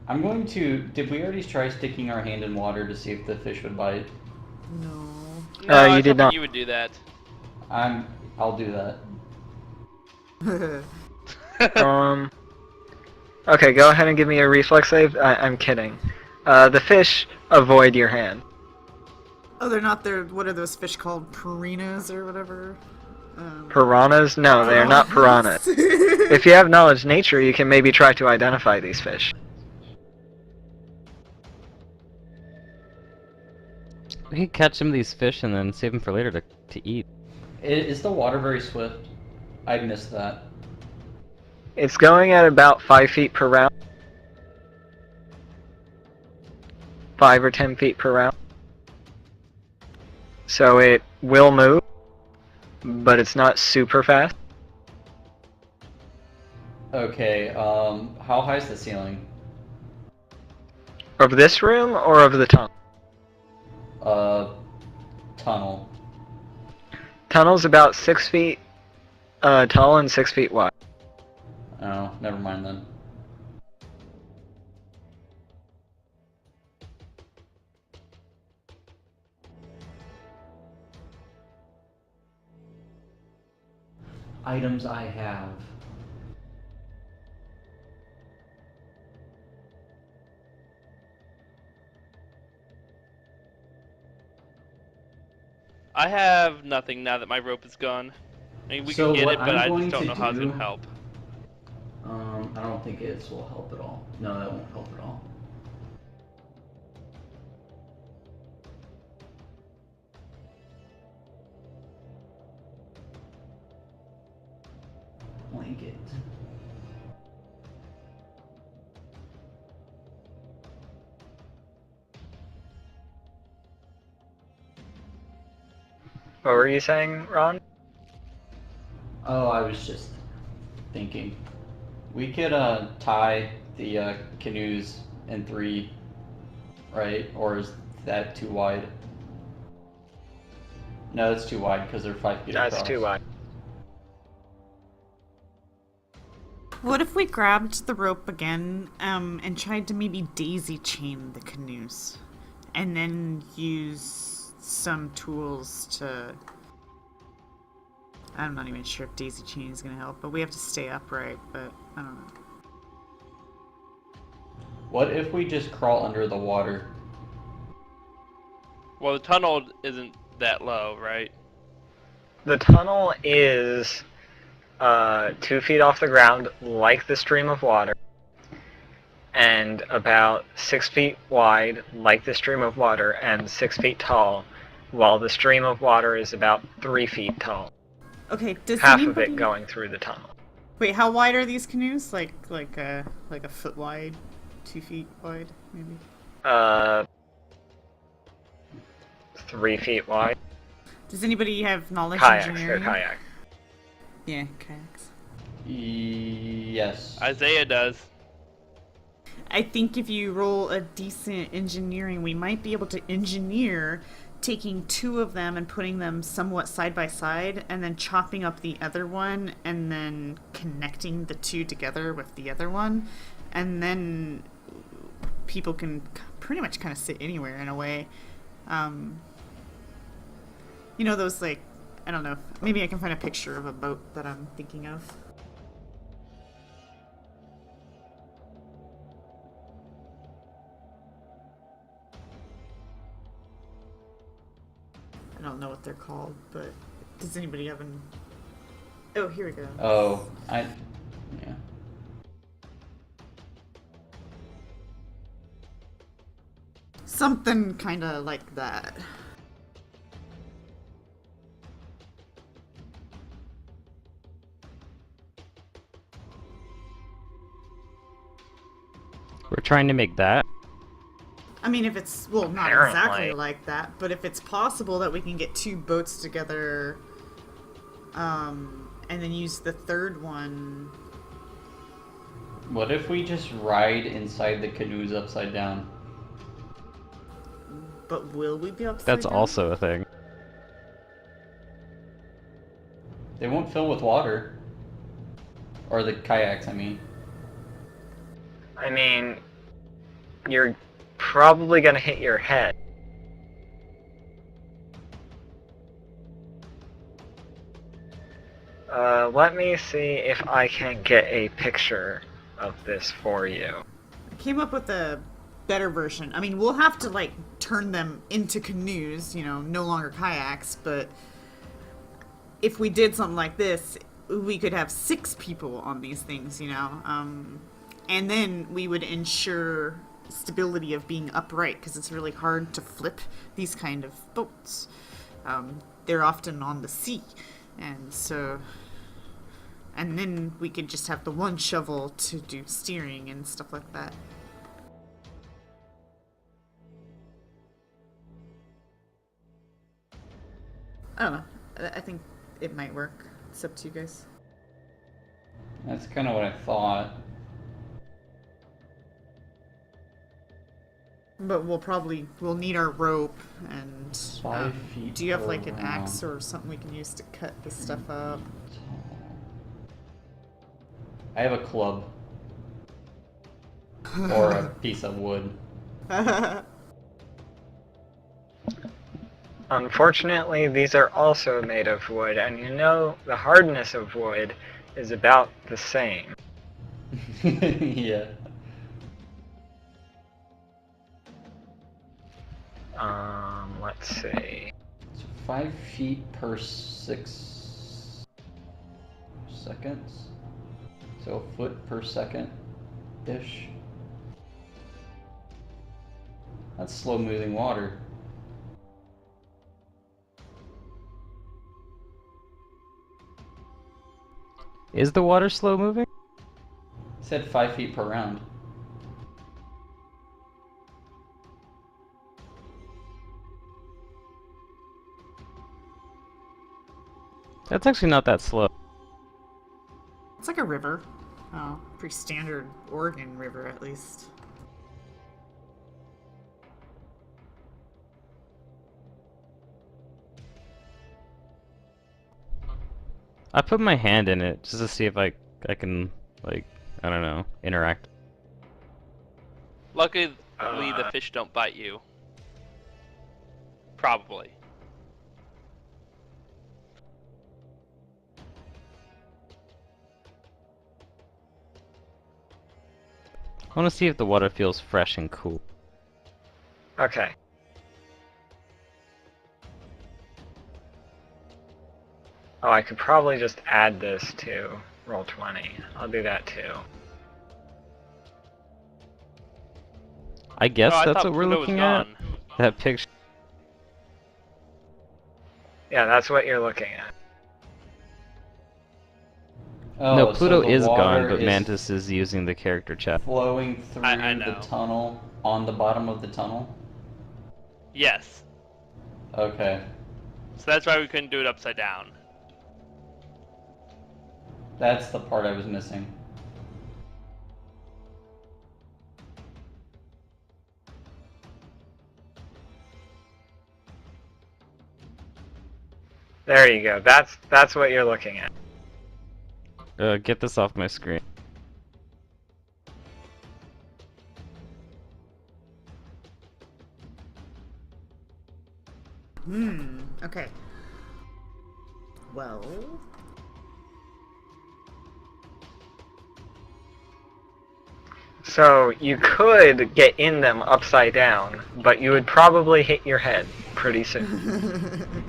Speaker 5: I'm going to... Did we already try sticking our hand in water to see if the fish would bite?
Speaker 1: No.
Speaker 3: No, I
Speaker 2: you
Speaker 3: was
Speaker 2: did
Speaker 3: hoping
Speaker 2: not.
Speaker 3: you would do that.
Speaker 5: I'll do that.
Speaker 2: Okay, go ahead and give me a reflex save. I'm kidding. The fish avoid your hand.
Speaker 1: Oh, they're not there. What are those fish called? Piranhas or whatever?
Speaker 2: Piranhas? No, they are not piranhas. If you have knowledge nature, you can maybe try to identify these fish.
Speaker 4: We could catch some of these fish and then save them for later to eat.
Speaker 5: Is the water very swift? I missed that.
Speaker 2: It's going at about 5 feet per round. 5 or 10 feet per round. So it will move, but it's not super fast.
Speaker 5: Okay, how high is the ceiling?
Speaker 2: Of this room or of the tunnel?
Speaker 5: Tunnel.
Speaker 2: Tunnel's about 6 feet tall and 6 feet wide.
Speaker 5: Oh, never mind then. items I have.
Speaker 3: I have nothing now that my rope is gone. I mean, we
Speaker 5: So
Speaker 3: can get
Speaker 5: what
Speaker 3: it, but
Speaker 5: I'm
Speaker 3: I
Speaker 5: going
Speaker 3: just don't
Speaker 5: to
Speaker 3: know how it's
Speaker 5: do-
Speaker 3: gonna help.
Speaker 5: I don't think it will help at all. No, that won't help at all. Blanket.
Speaker 2: What were you saying, Ron?
Speaker 5: Oh, I was just thinking. We could tie the canoes in 3, right? Or is that too wide? No, that's too wide because they're 5 feet across.
Speaker 2: That's too wide.
Speaker 1: What if we grabbed the rope again, and tried to maybe daisy chain the canoes, and then use some tools to... I'm not even sure if daisy chaining is going to help, but we have to stay upright, but I don't know.
Speaker 5: What if we just crawl under the water?
Speaker 3: Well, the tunnel isn't that low, right?
Speaker 2: The tunnel is 2 feet off the ground, like the stream of water, and about 6 feet wide, like the stream of water, and 6 feet tall, while the stream of water is about 3 feet tall.
Speaker 1: Okay, does
Speaker 2: Half
Speaker 1: anybody...
Speaker 2: of it going through the tunnel.
Speaker 1: Wait, how wide are these canoes? Like a foot wide? 2 feet wide, maybe?
Speaker 2: 3 feet wide.
Speaker 1: Does anybody have knowledge
Speaker 2: Kayaks, they're
Speaker 1: engineering?
Speaker 2: kayaks.
Speaker 1: Yeah, kayaks.
Speaker 5: Yes.
Speaker 3: Isaiah does.
Speaker 1: I think if you roll a decent engineering, we might be able to engineer taking 2 of them and putting them somewhat side by side, and then chopping up the other one, and then connecting the 2 together with the other one, and then people can pretty much kind of sit anywhere in a way. You know those, like, I don't know, maybe I can find a picture of a boat that I'm thinking of. I don't know what they're called, but does anybody have an... Oh, here we go.
Speaker 5: Oh, yeah.
Speaker 1: Something kind of like that.
Speaker 4: We're trying to make that.
Speaker 1: I mean, if it's, well, not
Speaker 2: Apparently.
Speaker 1: exactly like that, but if it's possible that we can get 2 boats together, and then use the third one.
Speaker 5: What if we just ride inside the canoes upside down?
Speaker 1: But will we be upside
Speaker 4: That's
Speaker 1: down?
Speaker 4: also a thing.
Speaker 5: They won't fill with water. Or the kayaks, I mean.
Speaker 2: I mean, you're probably gonna hit your head. Let me see if I can get a picture of this for you.
Speaker 1: I came up with a better version. I mean, we'll have to, like, turn them into canoes, you know, no longer kayaks, but if we did something like this, we could have 6 people on these things, you know, and then we would ensure stability of being upright, because it's really hard to flip these kind of boats. They're often on the sea, and so... And then we could just have the one shovel to do steering and stuff like that. I don't know. I think it might work. It's up to you guys.
Speaker 5: That's kind of what I thought.
Speaker 1: But we'll need our rope and...
Speaker 5: 5 feet
Speaker 1: do you have like an
Speaker 5: around.
Speaker 1: axe or something we can use to cut this stuff up?
Speaker 5: I have a club. Or a piece of wood.
Speaker 2: Unfortunately, these are also made of wood, and you know the hardness of wood is about the same.
Speaker 5: Yeah.
Speaker 2: Let's see.
Speaker 5: So 5 feet per 6 seconds. So a foot per second ish. That's slow moving water.
Speaker 4: Is the water slow moving?
Speaker 5: It said 5 feet per round.
Speaker 4: That's actually not that slow.
Speaker 1: It's like a river. Oh, pretty standard Oregon river, at least.
Speaker 4: I put my hand in it just to see if I can, like, I don't know, interact.
Speaker 3: Luckily, the fish don't bite you. Probably.
Speaker 4: I want to see if the water feels fresh and cool.
Speaker 2: Okay. Oh, I could probably just add this to Roll20. I'll do that too.
Speaker 4: I guess
Speaker 3: Oh, I
Speaker 4: that's
Speaker 3: thought
Speaker 4: what we're
Speaker 3: Pluto was
Speaker 4: looking at.
Speaker 3: gone.
Speaker 4: That picture.
Speaker 2: Yeah, that's what you're looking at.
Speaker 5: Oh,
Speaker 4: No,
Speaker 5: so
Speaker 4: Pluto
Speaker 5: the
Speaker 4: is gone,
Speaker 5: water
Speaker 4: but
Speaker 5: is
Speaker 4: Mantis is using the character chat.
Speaker 5: flowing through
Speaker 3: I
Speaker 5: the
Speaker 3: know.
Speaker 5: tunnel on the bottom of the tunnel.
Speaker 3: Yes.
Speaker 5: Okay.
Speaker 3: So that's why we couldn't do it upside down.
Speaker 5: That's the part I was missing.
Speaker 2: There you go. That's what you're looking at.
Speaker 4: Get this off my screen.
Speaker 1: Okay. Well...
Speaker 2: So you could get in them upside down, but you would probably hit your head pretty soon.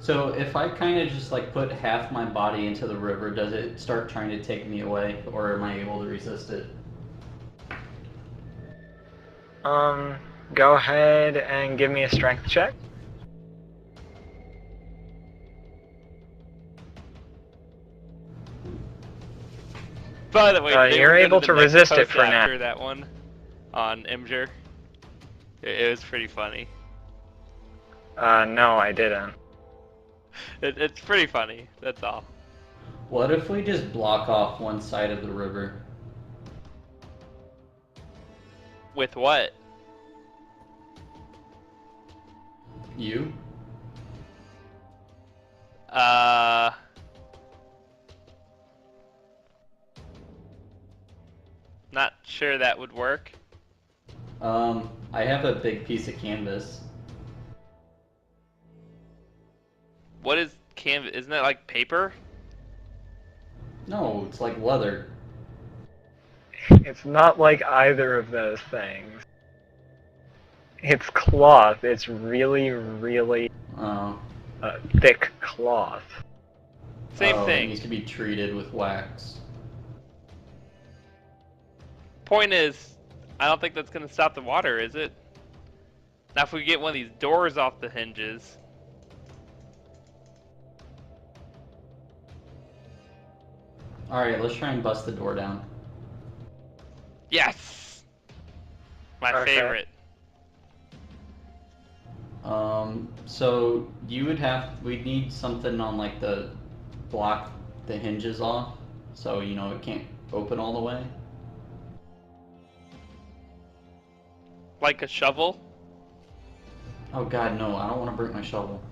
Speaker 5: So if I kind of just like put half my body into the river, does it start trying to take me away, or am I able to resist it?
Speaker 2: Go ahead and give me a strength check.
Speaker 3: By the way, they
Speaker 2: You're
Speaker 3: were good
Speaker 2: able
Speaker 3: at the
Speaker 2: to
Speaker 3: next
Speaker 2: resist it
Speaker 3: post
Speaker 2: for now.
Speaker 3: after that one on Imgur. It was pretty funny.
Speaker 2: No, I didn't.
Speaker 3: It's pretty funny. That's all.
Speaker 5: What if we just block off one side of the river?
Speaker 3: With what?
Speaker 5: You?
Speaker 3: Not sure that would work.
Speaker 5: I have a big piece of canvas.
Speaker 3: What is canvas? Isn't that like paper?
Speaker 5: No, it's like leather.
Speaker 2: It's not like either of those things. It's cloth. It's really, really
Speaker 5: Oh.
Speaker 2: thick cloth.
Speaker 3: Same
Speaker 5: It
Speaker 3: thing.
Speaker 5: needs to be treated with wax.
Speaker 3: Point is, I don't think that's gonna stop the water, is it? Now, if we get one of these doors off the hinges.
Speaker 5: Alright, let's try and bust the door down.
Speaker 3: Yes! My
Speaker 2: Okay.
Speaker 3: favorite.
Speaker 5: So we'd need something on like the block the hinges off, so you know it can't open all the way.
Speaker 3: Like a shovel?
Speaker 5: Oh god, no, I don't want to break my shovel.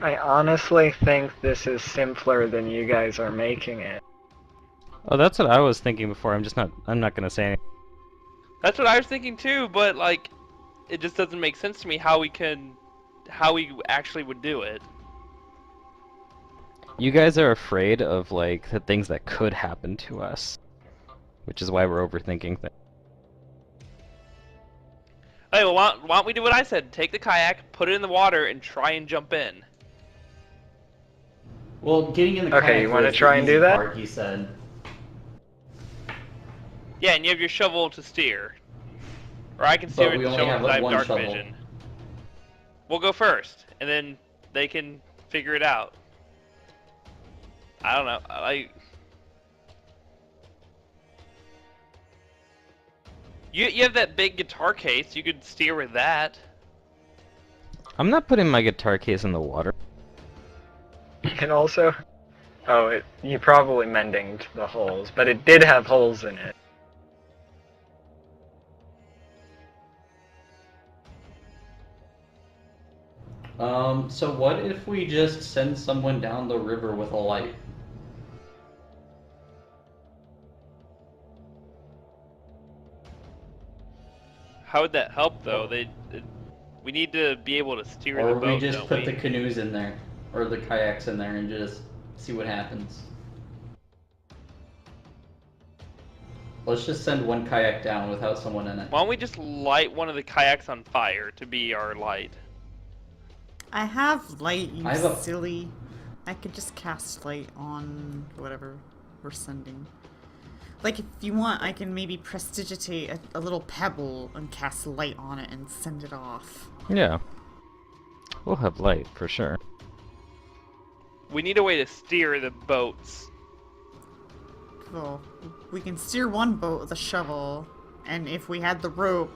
Speaker 2: I honestly think this is simpler than you guys are making it.
Speaker 4: Oh, that's what I was thinking before. I'm not gonna say anything.
Speaker 3: That's what I was thinking too, but like, it just doesn't make sense to me how we actually would do it.
Speaker 4: You guys are afraid of, like, the things that could happen to us. Which is why we're overthinking things.
Speaker 3: Hey, well, why don't we do what I said? Take the kayak, put it in the water, and try and jump in.
Speaker 5: Well, getting in the
Speaker 2: Okay,
Speaker 5: kayak
Speaker 2: you wanna
Speaker 5: was the
Speaker 2: try and
Speaker 5: easy
Speaker 2: do that?
Speaker 5: part, he said.
Speaker 3: Yeah, and you have your shovel to steer. Or I can steer
Speaker 5: But
Speaker 3: with
Speaker 5: we
Speaker 3: the
Speaker 5: only
Speaker 3: shovel
Speaker 5: have,
Speaker 3: because I
Speaker 5: like,
Speaker 3: have
Speaker 5: one
Speaker 3: dark
Speaker 5: shovel.
Speaker 3: vision. We'll go first, and then they can figure it out. I don't know. You have that big guitar case. You could steer with that.
Speaker 4: I'm not putting my guitar case in the water.
Speaker 2: You can also... Oh, you probably mending the holes, but it did have holes in it.
Speaker 5: So what if we just send someone down the river with a light?
Speaker 3: How would that help, though? We need to be able to steer
Speaker 5: Or
Speaker 3: the
Speaker 5: we
Speaker 3: boat,
Speaker 5: just
Speaker 3: don't
Speaker 5: put
Speaker 3: we?
Speaker 5: the canoes in there, or the kayaks in there, and just see what happens. Let's just send one kayak down without someone in it.
Speaker 3: Why don't we just light one of the kayaks on fire to be our light?
Speaker 1: I have light, you
Speaker 5: I have a-
Speaker 1: silly. I could just cast light on whatever we're sending. Like, if you want, I can maybe prestidigitate a little pebble and cast light on it and send it off.
Speaker 4: Yeah. We'll have light, for sure.
Speaker 3: We need a way to steer the boats.
Speaker 1: Well, we can steer one boat with a shovel, and if we had the rope,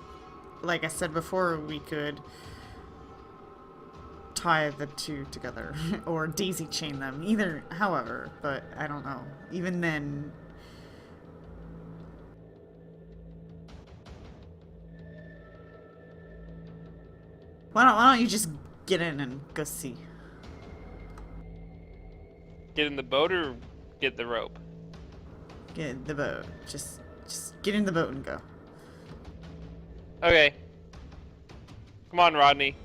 Speaker 1: like I said before, we could tie the two together or daisy chain them. Either, however, but I don't know. Even then, why don't you just get in and go see?
Speaker 3: Get in the boat or get the rope?
Speaker 1: Get in the boat. Just get in the boat and go.
Speaker 3: Okay. Come on, Rodney.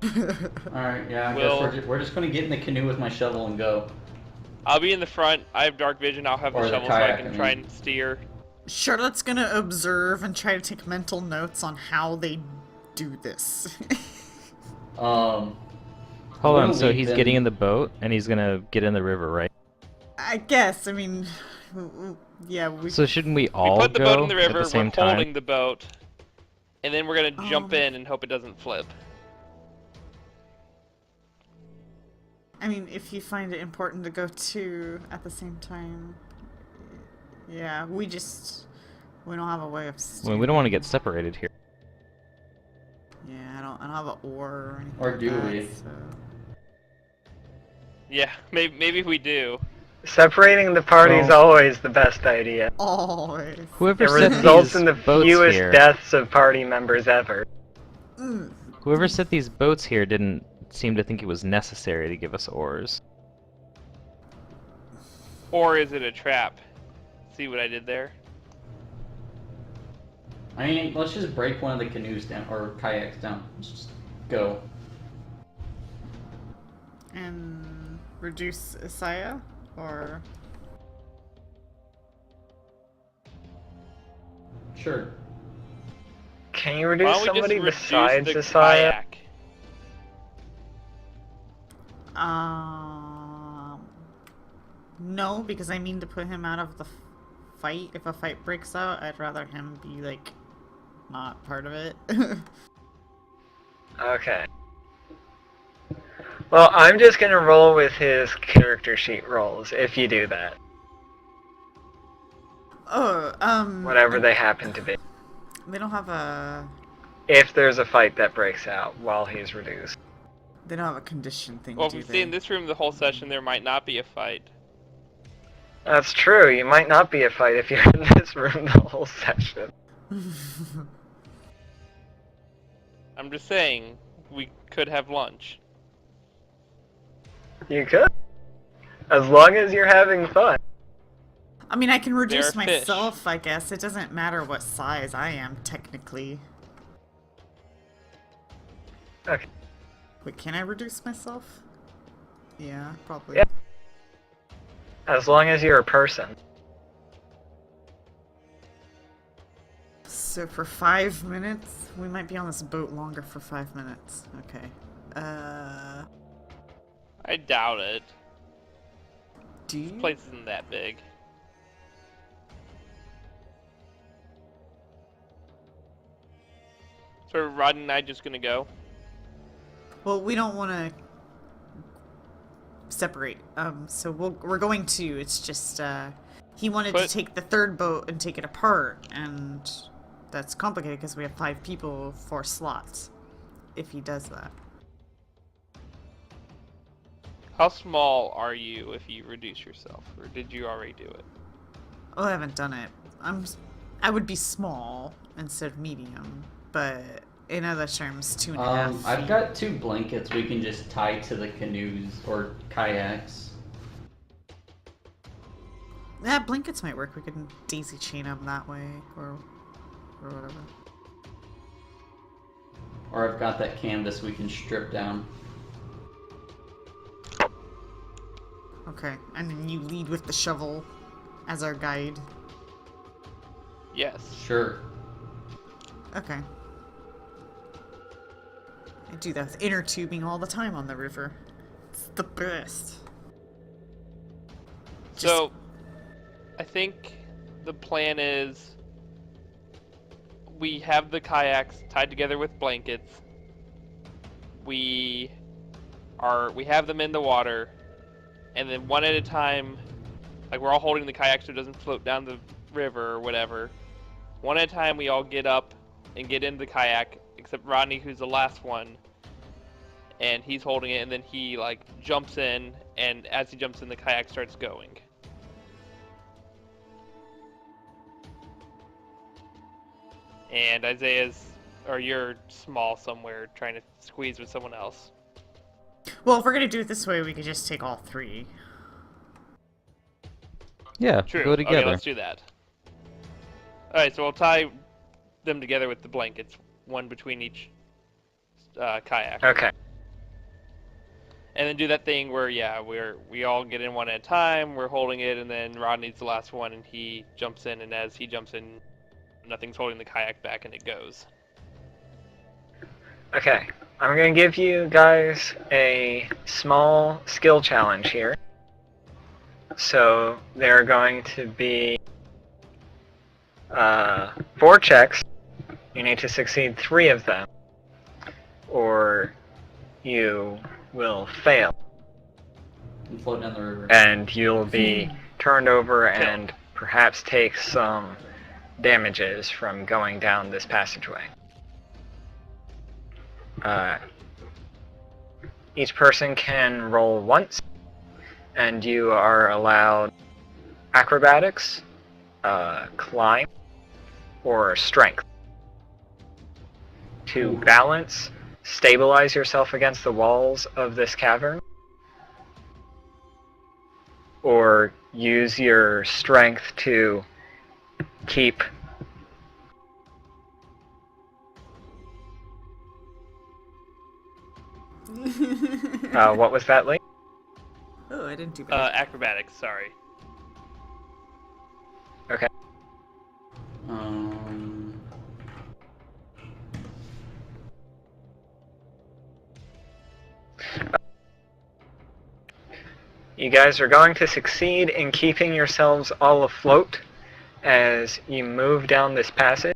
Speaker 5: Alright, yeah, I
Speaker 3: Will-
Speaker 5: guess we're just gonna get in the canoe with my shovel and go.
Speaker 3: I'll be in the front. I have dark vision. I'll have
Speaker 5: Or
Speaker 3: the
Speaker 5: the
Speaker 3: shovel so I
Speaker 5: kayak,
Speaker 3: can
Speaker 5: I
Speaker 3: try
Speaker 5: mean.
Speaker 3: and steer.
Speaker 1: Charlotte's gonna observe and try to take mental notes on how they do this.
Speaker 5: Um,
Speaker 4: Hold
Speaker 5: I'm
Speaker 4: on,
Speaker 5: gonna
Speaker 4: so
Speaker 5: leave
Speaker 4: he's
Speaker 5: them-
Speaker 4: getting in the boat, and he's gonna get in the river, right?
Speaker 1: I guess. I mean, yeah.
Speaker 4: So shouldn't we
Speaker 3: We
Speaker 4: all
Speaker 3: put the
Speaker 4: go
Speaker 3: boat in the river.
Speaker 4: at the same
Speaker 3: We're
Speaker 4: time?
Speaker 3: holding the boat, and then we're gonna jump in and hope it doesn't flip.
Speaker 1: I mean, if you find it important to go two at the same time, yeah. We don't have a way of.
Speaker 4: I mean, we don't want to get separated here.
Speaker 1: Yeah, I don't have an oar or anything.
Speaker 5: Or
Speaker 1: like
Speaker 5: do
Speaker 1: that,
Speaker 5: we?
Speaker 1: So.
Speaker 3: Yeah, maybe we do.
Speaker 2: Separating the party is
Speaker 4: Well-
Speaker 2: always the best idea.
Speaker 1: Always.
Speaker 4: Whoever
Speaker 2: It
Speaker 4: set
Speaker 2: results
Speaker 4: these
Speaker 2: in the
Speaker 4: boats
Speaker 2: fewest
Speaker 4: here,
Speaker 2: deaths of party members ever.
Speaker 1: Mm.
Speaker 4: whoever set these boats here didn't seem to think it was necessary to give us oars.
Speaker 3: Or is it a trap? See what I did there?
Speaker 5: I mean, let's just break one of the canoes down, or kayaks down. Let's just go.
Speaker 1: And reduce Isaiah, or
Speaker 5: Sure.
Speaker 2: Can you
Speaker 3: Why
Speaker 2: reduce
Speaker 3: don't we
Speaker 2: somebody
Speaker 3: just reduce
Speaker 2: besides
Speaker 3: the
Speaker 2: Isaiah?
Speaker 3: kayak?
Speaker 1: no, because I mean to put him out of the fight. If a fight breaks out, I'd rather him be like not part of it.
Speaker 2: Okay. Well, I'm just gonna roll with his character sheet rolls, if you do that. Whatever they happen to be.
Speaker 1: They don't have a.
Speaker 2: If there's a fight that breaks out while he's reduced.
Speaker 1: They don't have a condition thing.
Speaker 3: Well, if
Speaker 1: do
Speaker 3: we
Speaker 1: they?
Speaker 3: stay in this room the whole session, there might not be a fight.
Speaker 2: That's true, you might not be a fight if you're in this room the whole session.
Speaker 3: I'm just saying, we could have lunch.
Speaker 2: You could. As long as you're having fun.
Speaker 1: I mean, I can reduce
Speaker 3: They're fish.
Speaker 1: myself, I guess. It doesn't matter what size I am, technically.
Speaker 2: Okay.
Speaker 1: Wait, can I reduce myself? Yeah, probably.
Speaker 2: Yeah. As long as you're a person.
Speaker 1: So for 5 minutes? We might be on this boat longer for 5 minutes. Okay.
Speaker 3: I doubt it.
Speaker 1: Do you?
Speaker 3: This place isn't that big. So are Rod and I just gonna go?
Speaker 1: Well, we don't want to separate. So we're going to. It's just, he wanted to
Speaker 3: But-
Speaker 1: take the third boat and take it apart, and that's complicated because we have 5 people, 4 slots. If he does that.
Speaker 3: How small are you if you reduce yourself, or did you already do it?
Speaker 1: Oh, I haven't done it. I would be small instead of medium, but in other terms, 2.5.
Speaker 5: I've got 2 blankets we can just tie to the canoes or kayaks.
Speaker 1: Yeah, blankets might work. We can daisy chain them that way, or whatever.
Speaker 5: Or I've got that canvas we can strip down.
Speaker 1: Okay, and then you lead with the shovel as our guide.
Speaker 3: Yes.
Speaker 5: Sure.
Speaker 1: Okay. I do that with inner tubing all the time on the river. It's the best.
Speaker 3: So, I think the plan is we have the kayaks tied together with blankets. We have them in the water, and then one at a time, like we're all holding the kayak so it doesn't float down the river or whatever. One at a time, we all get up and get into the kayak, except Rodney, who's the last one, and he's holding it, and then he like jumps in, and as he jumps in, the kayak starts going. And you're small somewhere trying to squeeze with someone else.
Speaker 1: Well, if we're gonna do it this way, we could just take all 3.
Speaker 4: Yeah,
Speaker 3: True.
Speaker 4: go together.
Speaker 3: Okay, let's do that. Alright, so we'll tie them together with the blankets, one between each kayak.
Speaker 2: Okay.
Speaker 3: And then do that thing where, yeah, we all get in one at a time, we're holding it, and then Rodney's the last one, and he jumps in, and as he jumps in, nothing's holding the kayak back, and it goes.
Speaker 2: Okay. I'm going to give you guys a small skill challenge here. So there are going to be 4 checks. You need to succeed 3 of them, or you will fail.
Speaker 5: And float down the river.
Speaker 2: And you'll be turned over and perhaps take some damages from going down this passageway. Each person can roll once, and you are allowed acrobatics, climb, or strength to balance, stabilize yourself against the walls of this cavern, or use your strength to keep what was that, Lee?
Speaker 1: Oh, I didn't do that.
Speaker 3: Acrobatics, sorry.
Speaker 2: Okay. You guys are going to succeed in keeping yourselves all afloat as you move down this passage.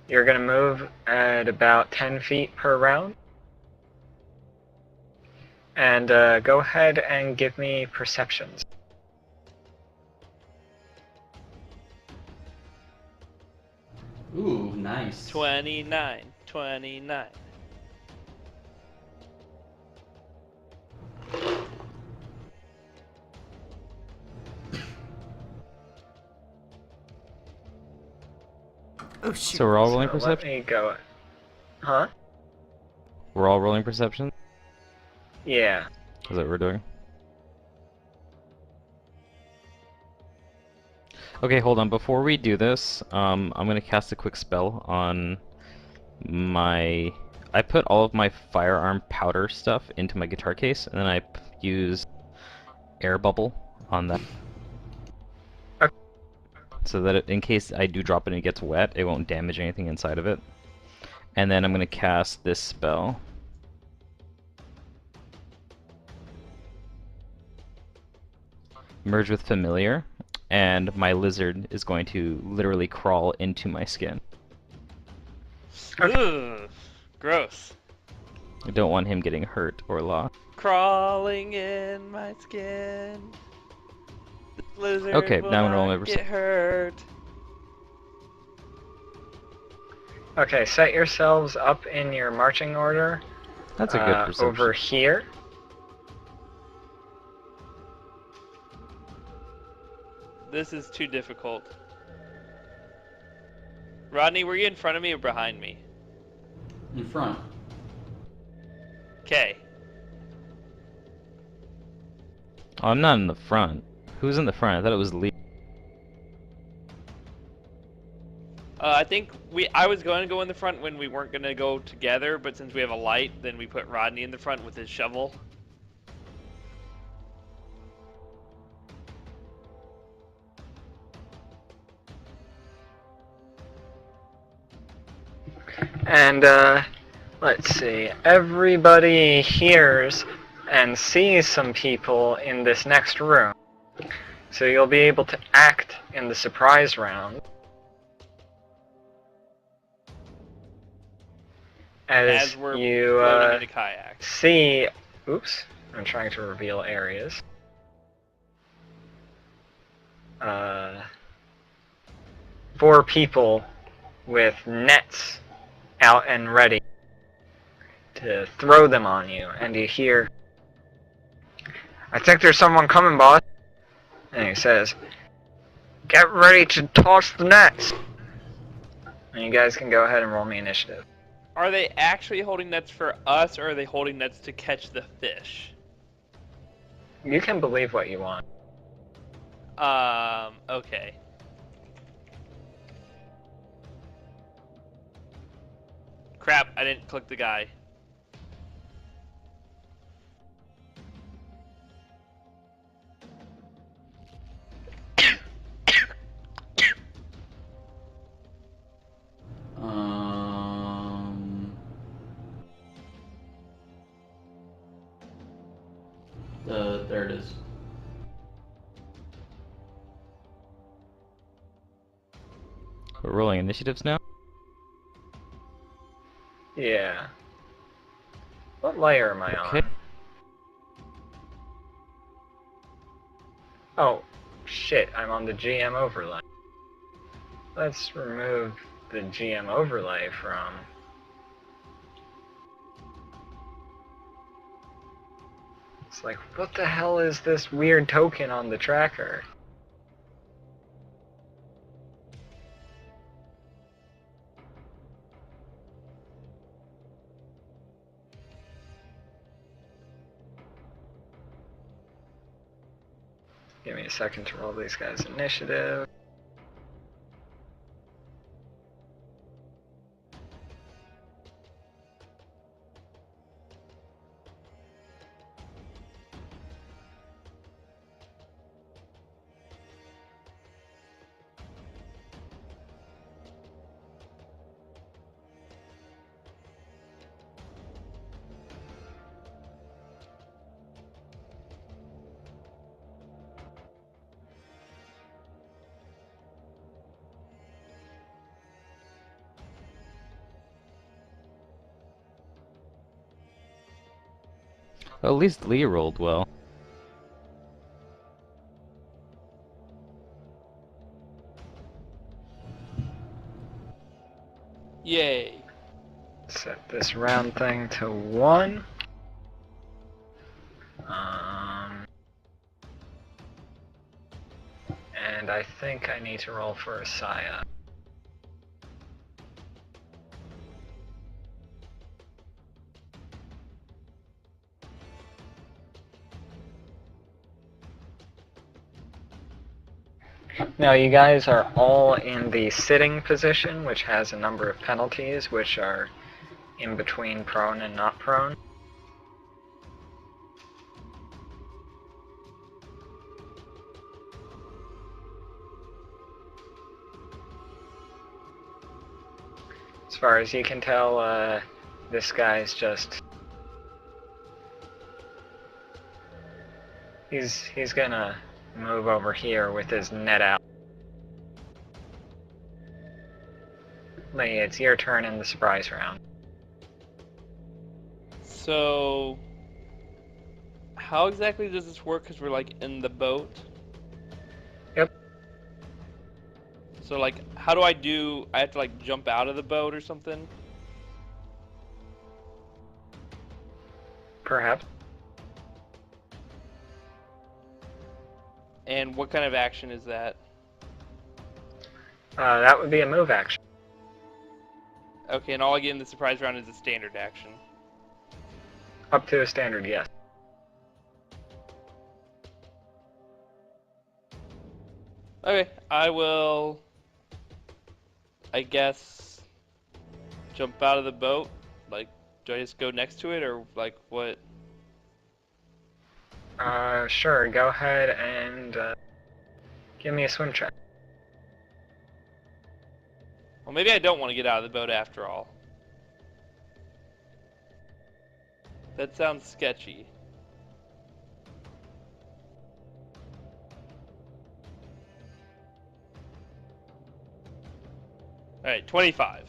Speaker 2: You're going to move at about 10 feet per round. And go ahead and give me perceptions.
Speaker 5: Ooh, nice.
Speaker 3: 29.
Speaker 1: Oh shoot.
Speaker 4: So we're all rolling
Speaker 2: So let
Speaker 4: perception?
Speaker 2: me go. Huh?
Speaker 4: We're all rolling perception?
Speaker 2: Yeah.
Speaker 4: Is that what we're doing? Okay, hold on. Before we do this, I'm gonna cast a quick spell on my... I put all of my firearm powder stuff into my guitar case, and then I use air bubble on that.
Speaker 2: Okay.
Speaker 4: So that in case I do drop it and it gets wet, it won't damage anything inside of it. And then I'm gonna cast this spell. Merge with Familiar, and my lizard is going to literally crawl into my skin.
Speaker 3: Ugh, gross.
Speaker 4: I don't want him getting hurt or lost.
Speaker 3: Crawling in my skin. This lizard
Speaker 4: Okay,
Speaker 3: will
Speaker 4: now I'm gonna roll
Speaker 3: not
Speaker 4: my
Speaker 3: get hurt.
Speaker 2: Okay, set yourselves up in your marching order.
Speaker 4: That's a good perception.
Speaker 2: Over here.
Speaker 3: This is too difficult. Rodney, were you in front of me or behind me?
Speaker 5: In front.
Speaker 3: Okay.
Speaker 4: Oh, I'm not in the front. Who's in the front? I thought it was Lee.
Speaker 3: I think I was going to go in the front when we weren't going to go together, but since we have a light, then we put Rodney in the front with his shovel.
Speaker 2: And, let's see. Everybody hears and sees some people in this next room. So you'll be able to act in the surprise round. As
Speaker 3: we're
Speaker 2: you
Speaker 3: floating in a kayak.
Speaker 2: see... Oops. I'm trying to reveal areas. 4 people with nets out and ready to throw them on you, and you hear, "I think there's someone coming, boss." And he says, "Get ready to toss the nets." And you guys can go ahead and roll me initiative.
Speaker 3: Are they actually holding nets for us, or are they holding nets to catch the fish?
Speaker 2: You can believe what you want.
Speaker 3: Okay. Crap, I didn't click the guy.
Speaker 5: There it is.
Speaker 4: We're rolling initiatives now?
Speaker 2: Yeah. What layer am I
Speaker 4: Okay.
Speaker 2: on? Oh, shit, I'm on the GM overlay. Let's remove the GM overlay from... It's like, what the hell is this weird token on the tracker? Give me a second to roll these guys' initiative.
Speaker 4: Well, at least Lee rolled well.
Speaker 3: Yay.
Speaker 2: Set this round thing to 1. And I think I need to roll for a Saya. Now you guys are all in the sitting position, which has a number of penalties, which are in between prone and not prone. As far as you can tell, this guy's just... He's gonna move over here with his net out. Lee, it's your turn in the surprise round.
Speaker 3: So, how exactly does this work? Because we're like in the boat.
Speaker 2: Yep.
Speaker 3: So like, how do I do? I have to like jump out of the boat or something?
Speaker 2: Perhaps.
Speaker 3: And what kind of action is that?
Speaker 2: That would be a move action.
Speaker 3: Okay, and all I get in the surprise round is a standard action.
Speaker 2: Up to a standard, yes.
Speaker 3: Okay, I will, I guess, jump out of the boat. Like, do I just go next to it, or like what?
Speaker 2: Sure, go ahead and give me a swim check.
Speaker 3: Well, maybe I don't want to get out of the boat after all. That sounds sketchy. Alright, 25.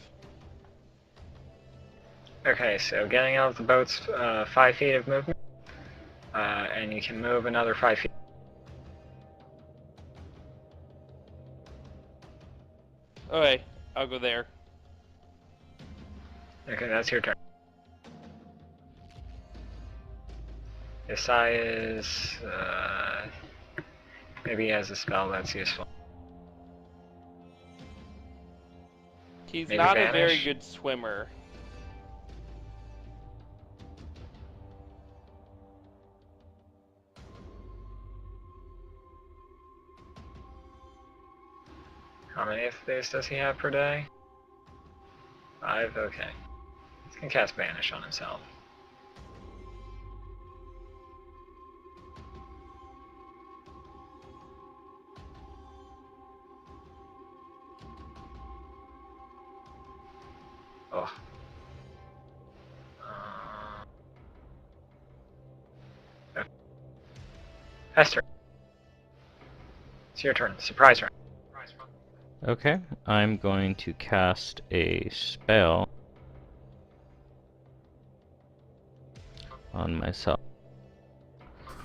Speaker 2: Okay, so getting out of the boat's 5 feet of movement, and you can move another 5 feet.
Speaker 3: Okay, I'll go there.
Speaker 2: Okay, that's your turn. Isai is, maybe he has a spell that's useful.
Speaker 3: He's
Speaker 2: Maybe
Speaker 3: not a very
Speaker 2: vanish?
Speaker 3: good swimmer.
Speaker 2: How many of these does he have per day? 5, okay. He can cast Vanish on himself. Oh. Okay. Esther. It's your turn. Surprise round.
Speaker 4: Okay, I'm going to cast a spell on myself.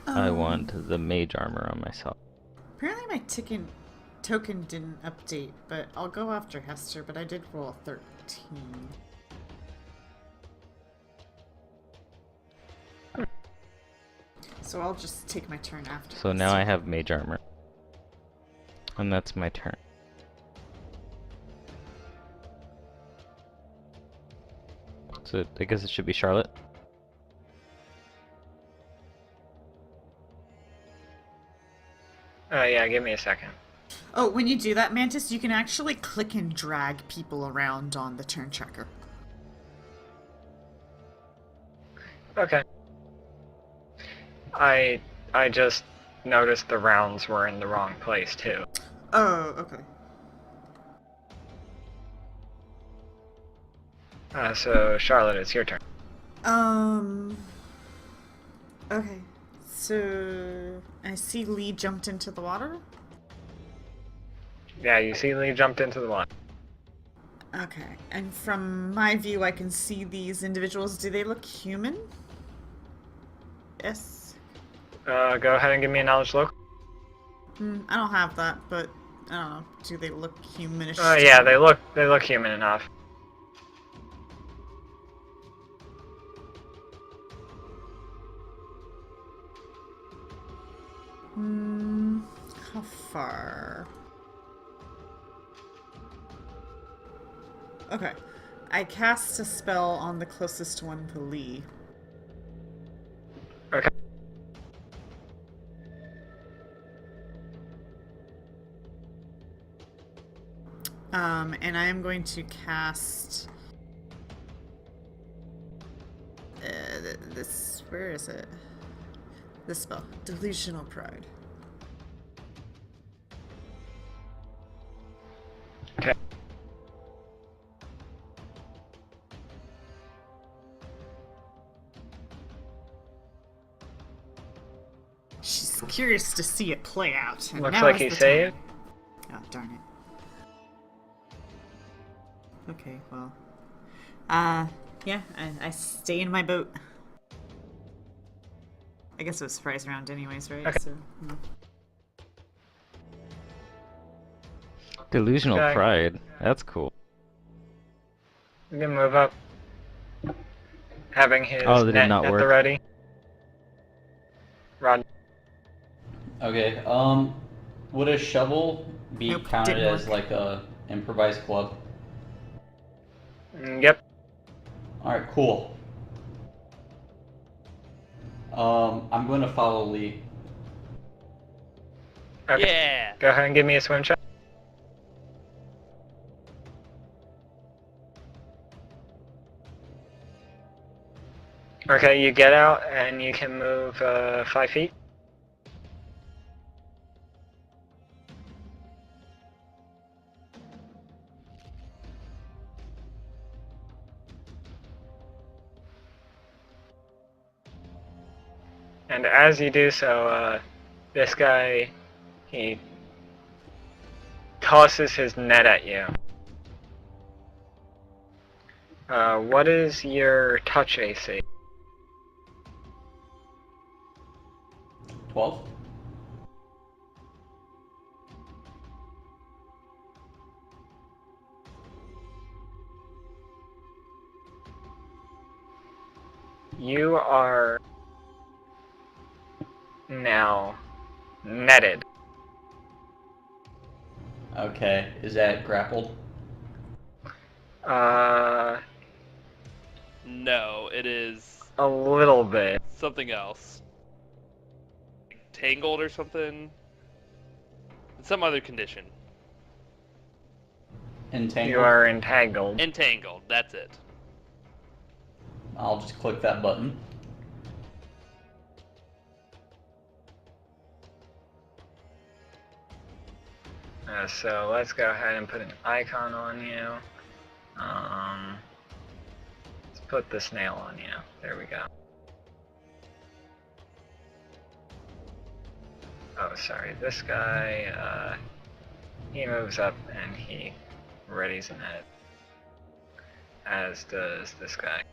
Speaker 4: I want the mage armor on myself.
Speaker 1: Apparently my token didn't update, but I'll go after Hester, but I did roll a 13. So I'll just take my turn after.
Speaker 4: So now
Speaker 1: Hester.
Speaker 4: I have mage armor. And that's my turn. So I guess it should be Charlotte.
Speaker 2: Yeah, give me a second.
Speaker 1: Oh, when you do that, Mantis, you can actually click and drag people around on the turn tracker.
Speaker 2: Okay. I just noticed the rounds were in the wrong place too.
Speaker 1: Oh, okay.
Speaker 2: So Charlotte, it's your turn.
Speaker 1: Okay. So I see Lee jumped into the water.
Speaker 2: Yeah, you see Lee jumped into the water.
Speaker 1: Okay. And from my view, I can see these individuals. Do they look human? Yes.
Speaker 2: Go ahead and give me a knowledge local.
Speaker 1: I don't have that, but I don't know. Do they look humanish?
Speaker 2: Yeah, they look human enough.
Speaker 1: How far? Okay. I cast a spell on the closest one to Lee.
Speaker 2: Okay.
Speaker 1: And I am going to cast this. Where is it? This spell, Delusional Pride.
Speaker 2: Okay.
Speaker 1: She's curious to see it play out. And
Speaker 2: Looks
Speaker 1: now
Speaker 2: like
Speaker 1: is
Speaker 2: he
Speaker 1: the
Speaker 2: saved.
Speaker 1: time. Oh, darn it. Okay, well. Yeah, I stay in my boat. I guess it was surprise round anyways, right?
Speaker 2: Okay.
Speaker 1: So,
Speaker 4: Delusional
Speaker 2: Okay.
Speaker 4: pride. That's cool.
Speaker 2: You can move up. Having his
Speaker 4: Oh, that did
Speaker 2: net
Speaker 4: not
Speaker 2: at
Speaker 4: work.
Speaker 2: the ready. Rod.
Speaker 5: Okay. Would a shovel be
Speaker 1: Nope,
Speaker 5: counted
Speaker 1: didn't
Speaker 5: as
Speaker 1: work.
Speaker 5: like a improvised club?
Speaker 2: Yep.
Speaker 5: All right. Cool. I'm going to follow Lee.
Speaker 2: Okay.
Speaker 3: Yeah.
Speaker 2: Go ahead and give me a swim check. Okay, you get out and you can move 5 feet. And as you do so, this guy, he tosses his net at you. What is your touch AC?
Speaker 5: 12.
Speaker 2: You are now netted.
Speaker 5: Okay. Is that grappled?
Speaker 3: No, it is
Speaker 2: A little bit.
Speaker 3: something else. Tangled or something. Some other condition.
Speaker 5: Entangled?
Speaker 2: You are entangled.
Speaker 3: Entangled. That's it.
Speaker 5: I'll just click that button.
Speaker 2: So let's go ahead and put an icon on you. Let's put the snail on you. There we go. Oh, sorry. This guy, he moves up and he readies an edge. As does this guy.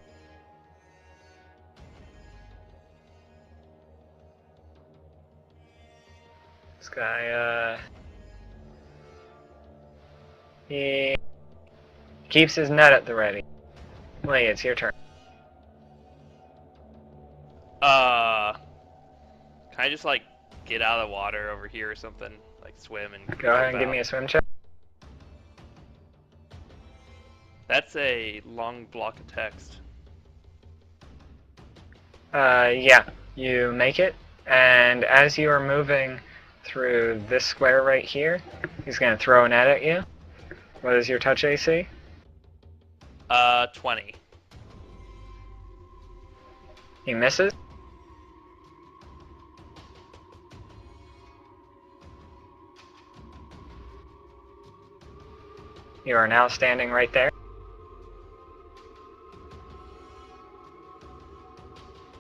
Speaker 2: This guy, he keeps his net at the ready. Lee, it's your turn.
Speaker 3: Can I just like get out of the water over here or something? Like swim and
Speaker 2: Go ahead and
Speaker 3: jump
Speaker 2: give me a
Speaker 3: out?
Speaker 2: swim check.
Speaker 3: That's a long block of text.
Speaker 2: Yeah, you make it, and as you are moving through this square right here, he's going to throw a net at you. What is your touch AC?
Speaker 3: 20.
Speaker 2: He misses. You are now standing right there.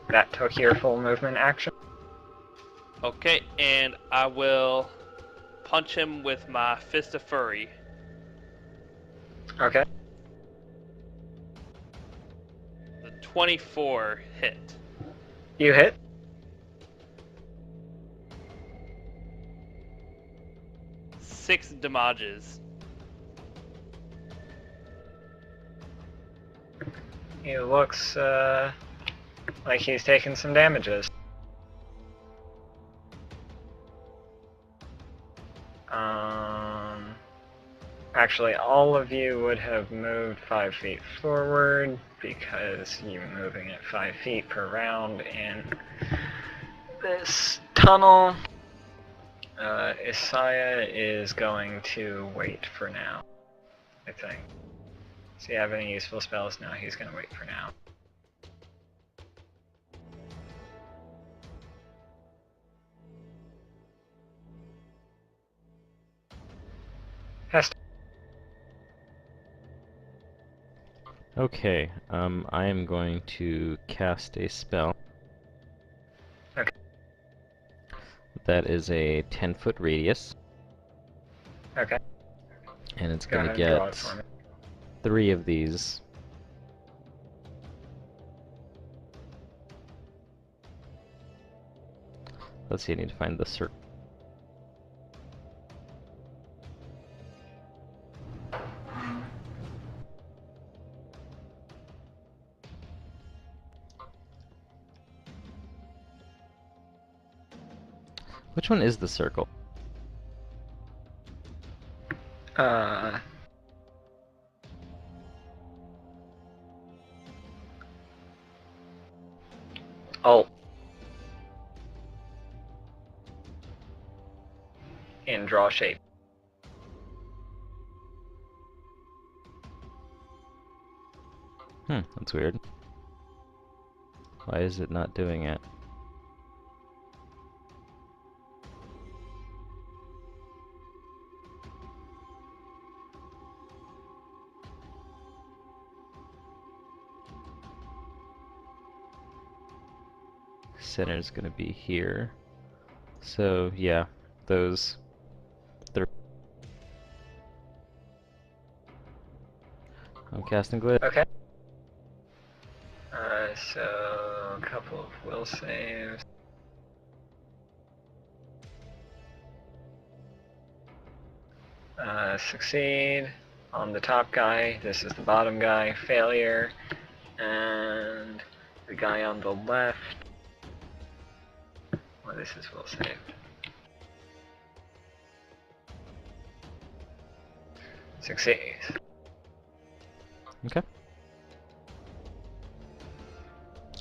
Speaker 2: That took your full movement action.
Speaker 3: Okay, and I will punch him with my Fist of Fury.
Speaker 2: Okay.
Speaker 3: The 24 hit.
Speaker 2: You hit.
Speaker 3: 6 damages.
Speaker 2: He looks like he's taken some damages. Actually, all of you would have moved 5 feet forward because you're moving at 5 feet per round in this tunnel. Isaiah is going to wait for now. I think. Does he have any useful spells? No, he's gonna wait for now. Hester.
Speaker 4: Okay, I am going to cast a spell.
Speaker 2: Okay.
Speaker 4: That is a 10-foot radius,
Speaker 2: Okay.
Speaker 4: and it's
Speaker 2: Go
Speaker 4: going
Speaker 2: ahead
Speaker 4: to
Speaker 2: and draw it
Speaker 4: get
Speaker 2: for me.
Speaker 4: 3 of these. Let's see, I need to find the circle. Which one is the circle?
Speaker 2: Uh. Alt. And draw shape.
Speaker 4: That's weird. Why is it not doing it? Center is going to be here. So, yeah, those 3. I'm casting Glitch.
Speaker 2: Okay. So a couple of will saves. Succeed on the top guy. This is the bottom guy. Failure. And the guy on the left. Well, this is will save. Succeeds.
Speaker 4: Okay.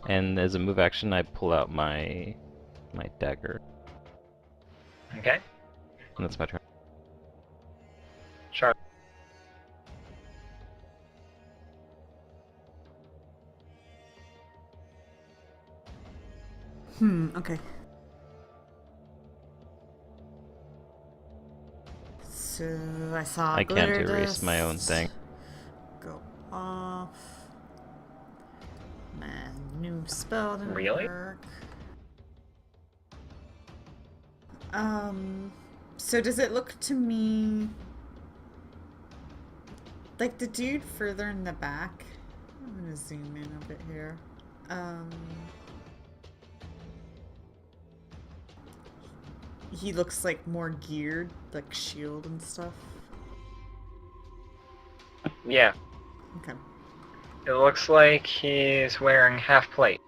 Speaker 4: And as a move action, I pull out my dagger.
Speaker 2: Okay.
Speaker 4: And that's my turn.
Speaker 2: Sharp.
Speaker 1: Okay. So I saw
Speaker 4: I can't
Speaker 1: glitter
Speaker 4: erase my own
Speaker 1: dust
Speaker 4: thing.
Speaker 1: go off. My new spell didn't
Speaker 2: Really?
Speaker 1: work. So does it look to me like the dude further in the back? I'm gonna zoom in a bit here. He looks like more geared, like shield and stuff.
Speaker 2: Yeah.
Speaker 1: Okay.
Speaker 2: It looks like he's wearing half plate.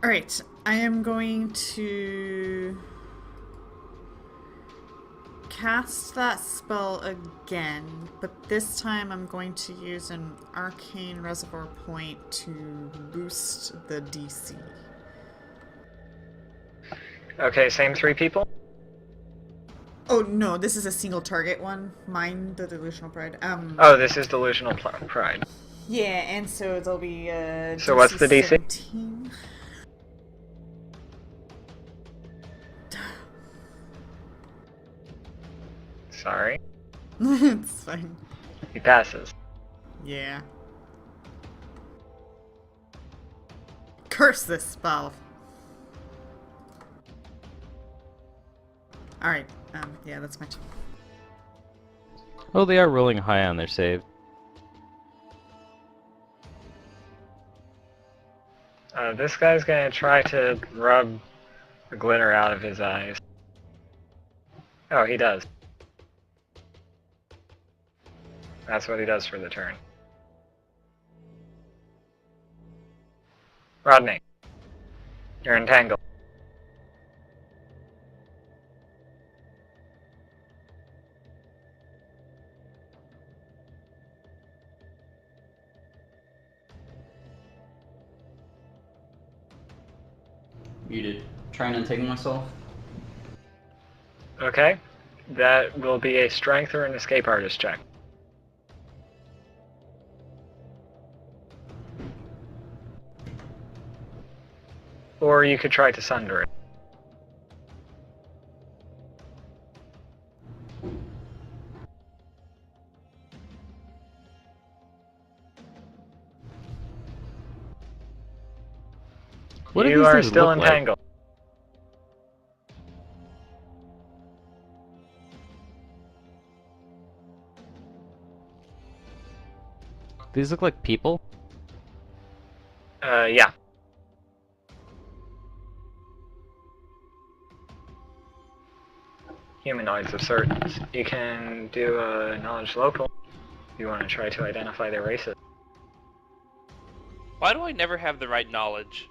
Speaker 1: Alright, I am going to cast that spell again, but this time I'm going to use an arcane reservoir point to boost the DC.
Speaker 2: Okay, same 3 people?
Speaker 1: Oh no, this is a single target one. Mine, the delusional pride.
Speaker 2: Oh, this is delusional pride.
Speaker 1: Yeah, and so there'll be
Speaker 2: So what's the DC?
Speaker 1: 17.
Speaker 2: Sorry.
Speaker 1: It's fine.
Speaker 2: He passes.
Speaker 1: Yeah. Curse this spell. Alright, yeah, that's my turn.
Speaker 4: Oh, they are rolling high on their save.
Speaker 2: This guy's gonna try to rub the glitter out of his eyes. Oh, he does. That's what he does for the turn. Rodney, you're entangled.
Speaker 5: Muted. Trying to untangle myself.
Speaker 2: Okay. That will be a strength or an escape artist check. Or you could try to sunder it.
Speaker 4: What do
Speaker 2: You
Speaker 4: these
Speaker 2: are
Speaker 4: things
Speaker 2: still
Speaker 4: look like?
Speaker 2: entangled.
Speaker 4: These look like people?
Speaker 2: Yeah. Humanoids of sorts. You can do a knowledge local if you want to try to identify their races.
Speaker 3: Why do I never have the right knowledge?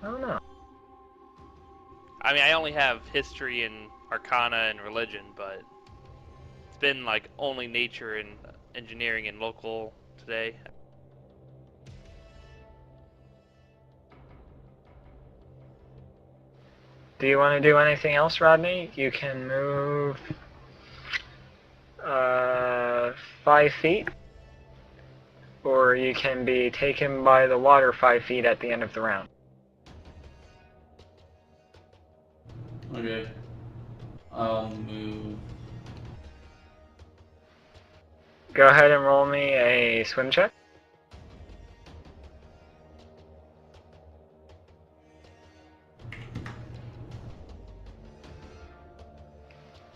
Speaker 2: I don't know.
Speaker 3: I mean, I only have history and arcana and religion, but it's been like only nature and engineering and local today.
Speaker 2: Do you want to do anything else, Rodney? You can move 5 feet, or you can be taken by the water 5 feet at the end of the round.
Speaker 5: Okay. I'll move.
Speaker 2: Go ahead and roll me a swim check.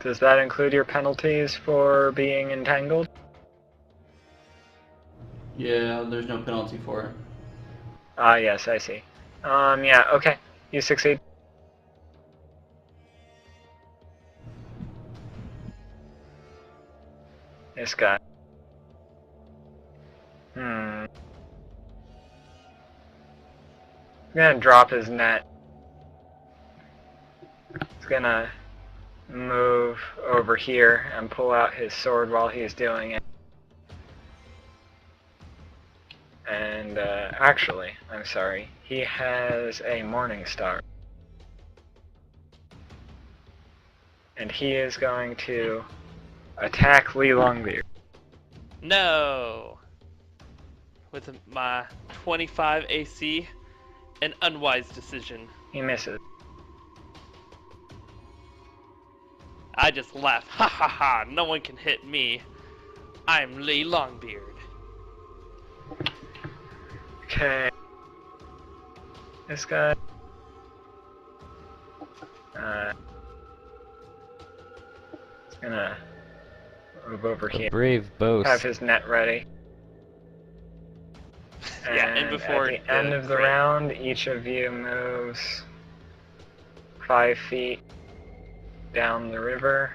Speaker 2: Does that include your penalties for being entangled?
Speaker 5: Yeah, there's no penalty for it.
Speaker 2: Ah, yes, I see. Yeah, okay. You succeed. This guy. I'm gonna drop his net. He's gonna move over here and pull out his sword while he's doing it. And actually, I'm sorry, he has a Morning Star. And he is going to attack Lee Longbeard.
Speaker 3: No! With my 25 AC, an unwise decision.
Speaker 2: He misses.
Speaker 3: I just laughed. Ha ha ha! No one can hit me. I'm Lee Longbeard.
Speaker 2: Okay. This guy. He's gonna move over
Speaker 4: The
Speaker 2: here.
Speaker 4: brave boast.
Speaker 2: Have his net ready.
Speaker 3: Yeah, and before
Speaker 2: at the end of the
Speaker 3: crit.
Speaker 2: round, each of you moves 5 feet down the river.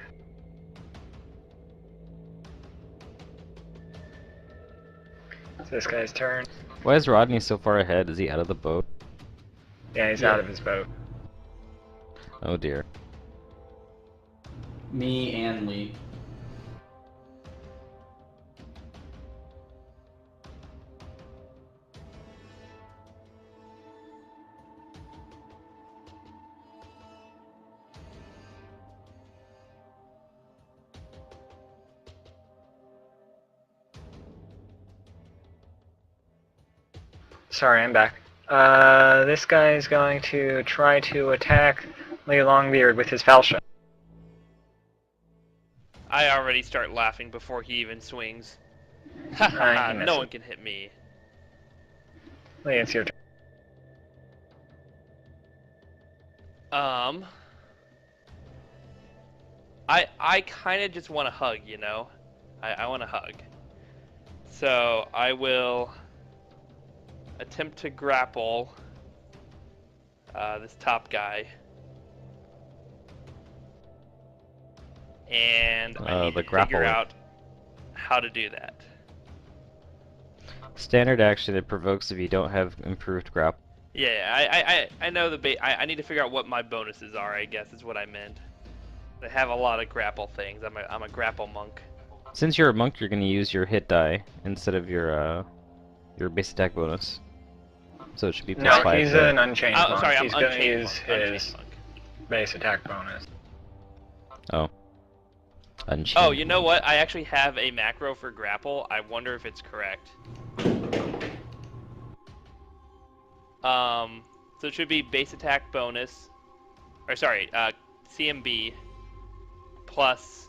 Speaker 2: It's this guy's turn.
Speaker 4: Why is Rodney so far ahead? Is he out of the boat?
Speaker 2: Yeah, he's
Speaker 5: Yeah.
Speaker 2: out of his boat.
Speaker 4: Oh dear.
Speaker 5: Me and Lee.
Speaker 2: Sorry, I'm back. This guy is going to try to attack Lee Longbeard with his falchion.
Speaker 3: I already start laughing before he even swings. Ha ha ha!
Speaker 2: he
Speaker 3: No
Speaker 2: misses.
Speaker 3: one can hit me.
Speaker 2: Lee, it's your turn.
Speaker 3: I kind of just want to hug, you know? I want to hug. So I will attempt to grapple this top guy. And I need
Speaker 4: the
Speaker 3: to figure
Speaker 4: grappler.
Speaker 3: out how to do that.
Speaker 4: Standard action, it provokes if you don't have improved grapple.
Speaker 3: Yeah, I know the I need to figure out what my bonuses are, I guess is what I meant. I have a lot of grapple things. I'm a grapple monk.
Speaker 4: Since you're a monk, you're going to use your hit die instead of your base attack bonus. So it should be
Speaker 2: No,
Speaker 4: +5.
Speaker 2: he's
Speaker 4: hit.
Speaker 2: an unchanged
Speaker 3: Oh,
Speaker 2: monk.
Speaker 3: sorry, I'm
Speaker 2: He's gonna
Speaker 3: unchained
Speaker 2: use
Speaker 3: monk.
Speaker 2: his.
Speaker 3: Unchained monk.
Speaker 2: base attack bonus.
Speaker 4: Oh. Unchained.
Speaker 3: Oh, you know what? I actually have a macro for grapple. I wonder if it's correct. So it should be base attack bonus, or sorry, CMB plus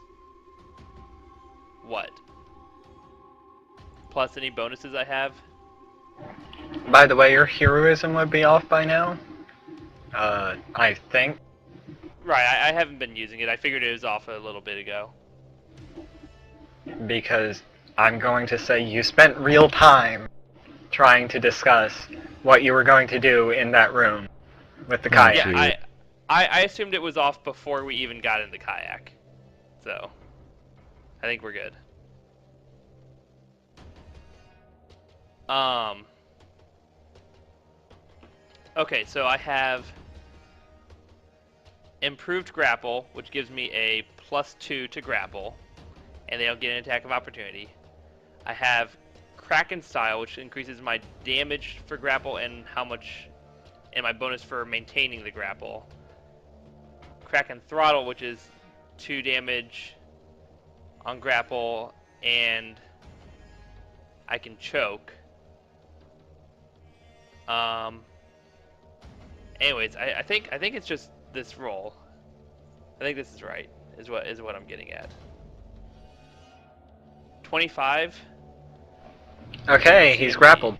Speaker 3: what? Plus any bonuses I have?
Speaker 2: By the way, your heroism would be off by now. I think.
Speaker 3: Right, I haven't been using it. I figured it was off a little bit ago.
Speaker 2: Because I'm going to say you spent real time trying to discuss what you were going to do in that room with the kayak.
Speaker 3: Yeah, I assumed it was off before we even got in the kayak. So, I think we're good. Okay, so I have improved grapple, which gives me a +2 to grapple, and they'll get an attack of opportunity. I have Kraken style, which increases my damage for grapple and my bonus for maintaining the grapple. Kraken throttle, which is 2 damage on grapple, and I can choke. Anyways, I think it's just this roll. I think this is right. Is what I'm getting at. 25.
Speaker 2: Okay, he's grappled.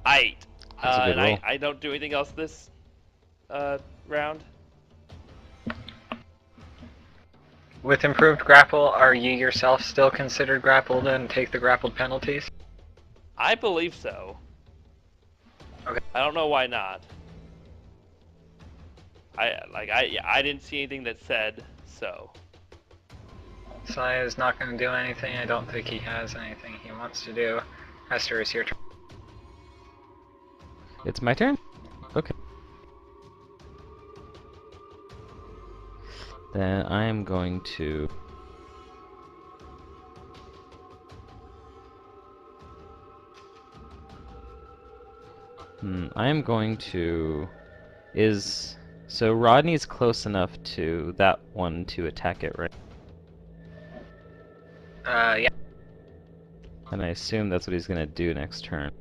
Speaker 3: Aight.
Speaker 4: That's a good roll.
Speaker 3: I don't do anything else this round.
Speaker 2: With improved grapple, are you yourself still considered grappled and take the grappled penalties?
Speaker 3: I believe so.
Speaker 2: Okay.
Speaker 3: I don't know why not. I didn't see anything that said so.
Speaker 2: Saya's not going to do anything. I don't think he has anything he wants to do. Hester, it's your turn.
Speaker 4: It's my turn? Okay. Then I am going to... I am going to... So Rodney's close enough to that one to attack it, right?
Speaker 2: Yeah.
Speaker 4: And I assume that's what he's gonna do next turn.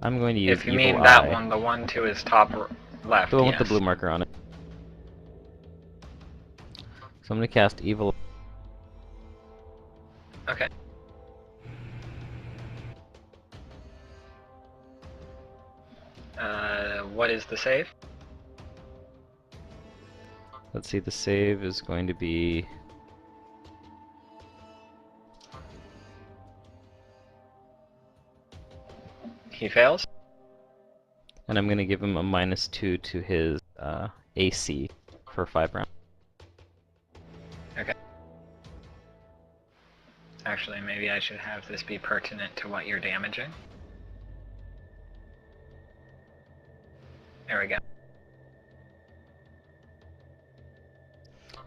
Speaker 4: I'm going to use
Speaker 2: If you
Speaker 4: Evil
Speaker 2: mean that
Speaker 4: Eye.
Speaker 2: one, the one to his top left,
Speaker 4: The one
Speaker 2: yes.
Speaker 4: with the blue marker on it. So I'm gonna cast Evil.
Speaker 2: Okay. What is the save?
Speaker 4: Let's see, the save is going to be...
Speaker 2: He fails?
Speaker 4: And I'm gonna give him a -2 to his AC for 5 rounds.
Speaker 2: Okay. Actually, maybe I should have this be pertinent to what you're damaging. There we go.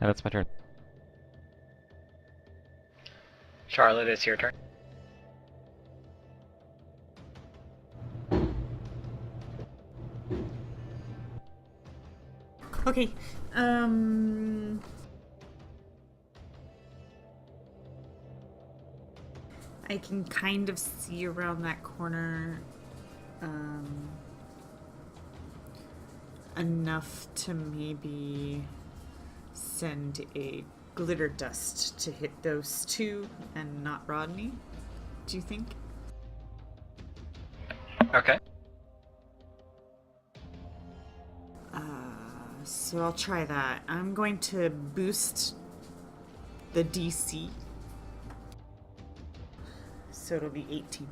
Speaker 4: And that's my turn.
Speaker 2: Charlotte, it's your turn.
Speaker 1: Okay. I can kind of see around that corner enough to maybe send a glitter dust to hit those two and not Rodney. Do you think?
Speaker 2: Okay.
Speaker 1: So I'll try that. I'm going to boost the DC. So it'll be 18.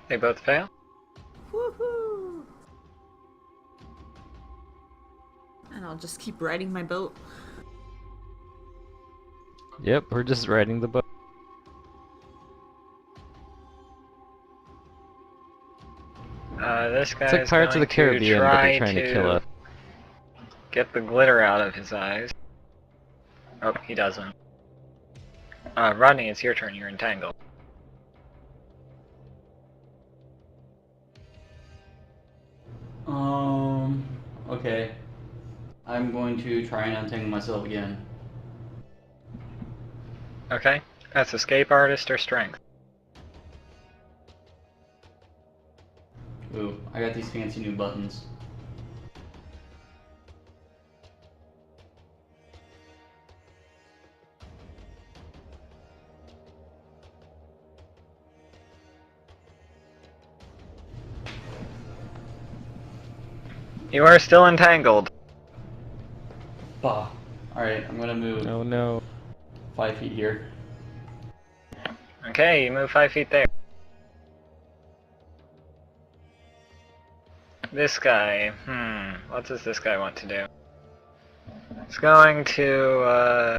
Speaker 2: They both fail?
Speaker 1: Woohoo! And I'll just keep riding my boat.
Speaker 4: Yep, we're just riding the boat.
Speaker 2: This guy
Speaker 4: It's like
Speaker 2: is
Speaker 4: Pirates of
Speaker 2: going
Speaker 4: the Caribbean,
Speaker 2: to
Speaker 4: but
Speaker 2: try
Speaker 4: they're trying to kill us.
Speaker 2: get the glitter out of his eyes. Oh, he doesn't. Rodney, it's your turn. You're entangled.
Speaker 5: Okay. I'm going to try and untangle myself again.
Speaker 2: Okay. That's escape artist or strength.
Speaker 5: Ooh, I got these fancy new buttons.
Speaker 2: You are still entangled.
Speaker 5: Bah. Alright, I'm gonna move
Speaker 4: Oh no.
Speaker 5: 5 feet here.
Speaker 2: Okay, you move 5 feet there. This guy, what does this guy want to do? He's going to,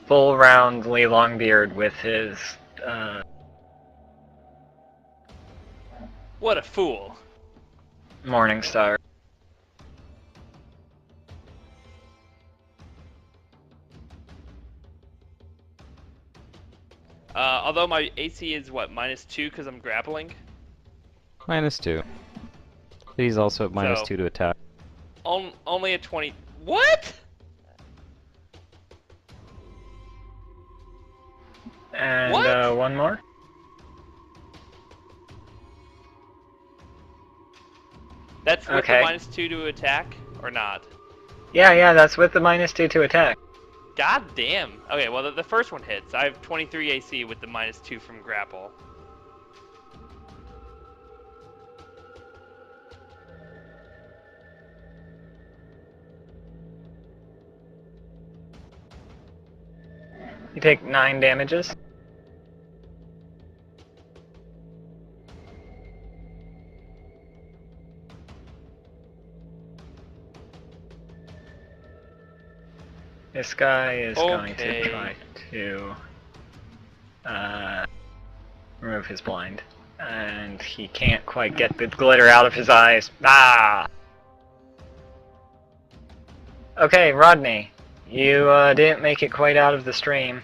Speaker 2: full round Lee Longbeard with his,
Speaker 3: What a fool.
Speaker 2: Morning Star.
Speaker 3: Although my AC is what, -2 because I'm grappling?
Speaker 4: -2. He's also at
Speaker 3: So-
Speaker 4: -2 to attack.
Speaker 3: Only a 20. What?
Speaker 2: And,
Speaker 3: What?
Speaker 2: one more.
Speaker 3: That's with
Speaker 2: Okay.
Speaker 3: the -2 to attack, or not?
Speaker 2: Yeah, that's with the -2 to attack.
Speaker 3: God damn. Okay, well the first one hits. I have 23 AC with the -2 from grapple.
Speaker 2: You take 9 damages. This guy is going to
Speaker 3: Okay.
Speaker 2: try to remove his blind. And he can't quite get the glitter out of his eyes. Ah! Okay, Rodney. You didn't make it quite out of the stream.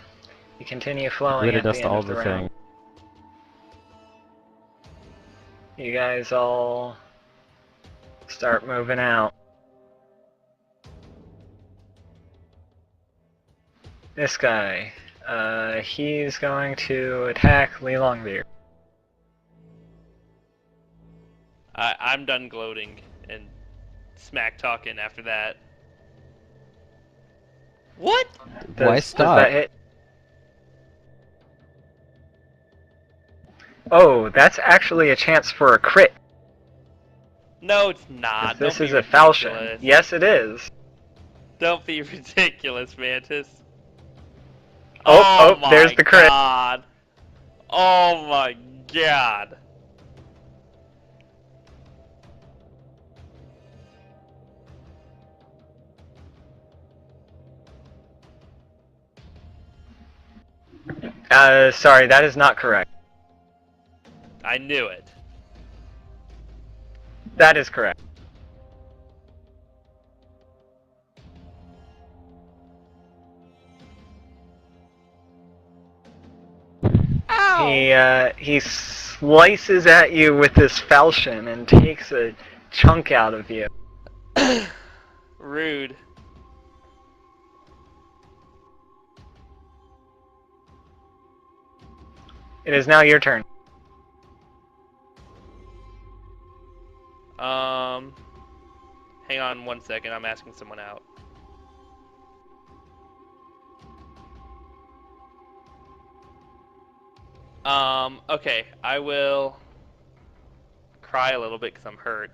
Speaker 2: You continue flowing
Speaker 4: Glitter
Speaker 2: at the
Speaker 4: dust
Speaker 2: end
Speaker 4: all
Speaker 2: of the
Speaker 4: the
Speaker 2: round.
Speaker 4: thing.
Speaker 2: You guys all start moving out. This guy, he's going to attack Lee Longbeard.
Speaker 3: I'm done gloating and smack talking after that. What?
Speaker 4: Why
Speaker 2: Does
Speaker 4: stop?
Speaker 2: that hit? Oh, that's actually a chance for a crit.
Speaker 3: No, it's not.
Speaker 2: 'Cause this
Speaker 3: Don't
Speaker 2: is
Speaker 3: be
Speaker 2: a falchion.
Speaker 3: ridiculous.
Speaker 2: Yes, it is.
Speaker 3: Don't be ridiculous, Mantis.
Speaker 2: Oh,
Speaker 3: my
Speaker 2: there's the crit.
Speaker 3: God. Oh my god.
Speaker 2: Sorry, that is not correct.
Speaker 3: I knew it.
Speaker 2: That is correct. He slices at you with this falchion and takes a chunk out of you.
Speaker 3: Rude.
Speaker 2: It is now your turn.
Speaker 3: Hang on 1 second. I'm asking someone out. Okay. I will cry a little bit because I'm hurt.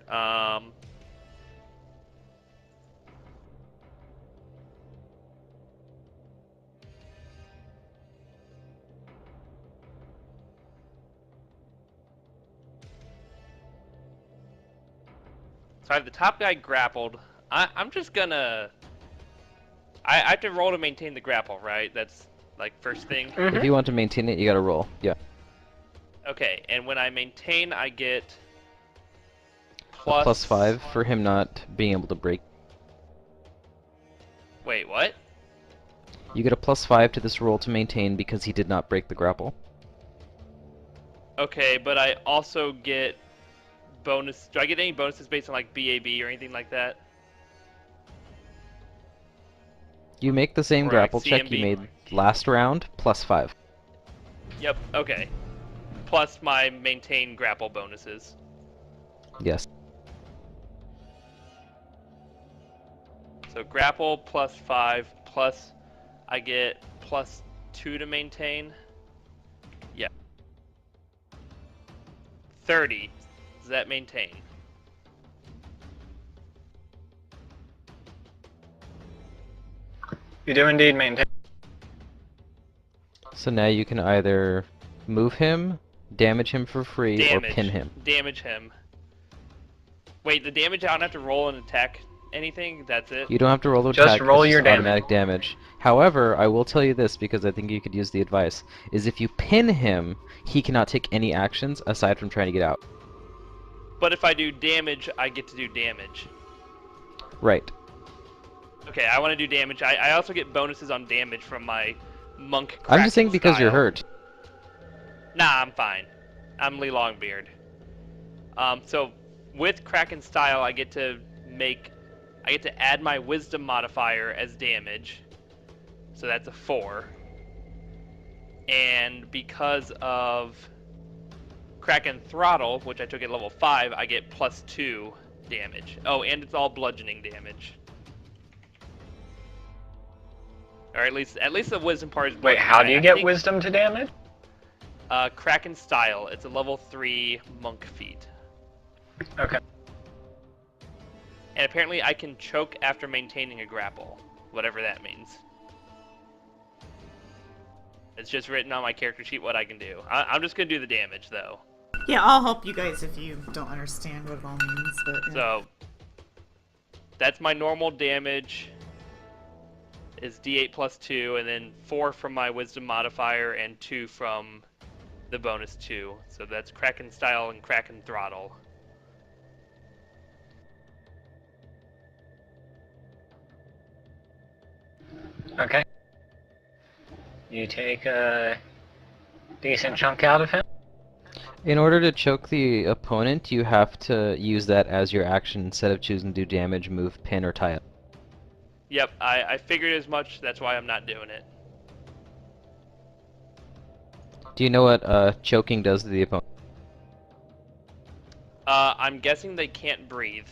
Speaker 3: So I have the top guy grappled. I'm just gonna... I have to roll to maintain the grapple, right? That's, like, first thing?
Speaker 4: If you want to maintain it, you gotta roll. Yeah.
Speaker 3: Okay, and when I maintain, I get...
Speaker 4: +5 for him not being able to break.
Speaker 3: Wait, what?
Speaker 4: You get a +5 to this roll to maintain because he did not break the grapple.
Speaker 3: Okay, but I also get bonus. Do I get any bonuses based on like BAB or anything like that?
Speaker 4: You make the same
Speaker 3: Or like
Speaker 4: grapple check you
Speaker 3: CMB?
Speaker 4: made last round, +5.
Speaker 3: Yep. Okay. Plus my maintain grapple bonuses.
Speaker 4: Yes.
Speaker 3: So grapple +5 plus I get +2 to maintain. Yeah. 30. Does that maintain?
Speaker 2: You do indeed maintain.
Speaker 4: So now you can either move him, damage him for free, or
Speaker 3: Damage.
Speaker 4: pin him.
Speaker 3: Damage him. Wait, the damage I don't have to roll and attack anything? That's it?
Speaker 4: You don't have to roll the
Speaker 2: Just
Speaker 4: attack,
Speaker 2: roll
Speaker 4: it's
Speaker 2: your
Speaker 4: just automatic damage. However, I will tell you this because I think you could use the advice, is if you pin him, he cannot take any actions aside from trying to get out.
Speaker 3: But if I do damage, I get to do damage.
Speaker 4: Right.
Speaker 3: Okay, I want to do damage. I also get bonuses on damage from my monk.
Speaker 4: I'm just saying
Speaker 3: Kraken
Speaker 4: because you're
Speaker 3: style.
Speaker 4: hurt.
Speaker 3: Nah, I'm fine. I'm Lee Longbeard. So with Kraken style, I get to add my wisdom modifier as damage. So that's a 4. And because of Kraken throttle, which I took at level 5, I get +2 damage. Oh, and it's all bludgeoning damage. Or at least the wisdom part is
Speaker 2: Wait,
Speaker 3: bludgeoning.
Speaker 2: how do you
Speaker 3: I
Speaker 2: get
Speaker 3: think,
Speaker 2: wisdom to damage?
Speaker 3: Kraken style. It's a level 3 monk feat.
Speaker 2: Okay.
Speaker 3: And apparently I can choke after maintaining a grapple, whatever that means. It's just written on my character sheet what I can do. I'm just going to do the damage, though.
Speaker 1: Yeah, I'll help you guys if you don't understand what it all means. But yeah.
Speaker 3: So, that's my normal damage is D8 plus 2, and then 4 from my wisdom modifier, and 2 from the bonus 2. So that's Kraken style and Kraken throttle.
Speaker 2: Okay. You take a decent chunk out of him.
Speaker 4: In order to choke the opponent, you have to use that as your action instead of choosing to do damage, move, pin, or tie up.
Speaker 3: Yep, I figured as much, that's why I'm not doing it.
Speaker 4: Do you know what choking does to the opponent?
Speaker 3: I'm guessing they can't breathe.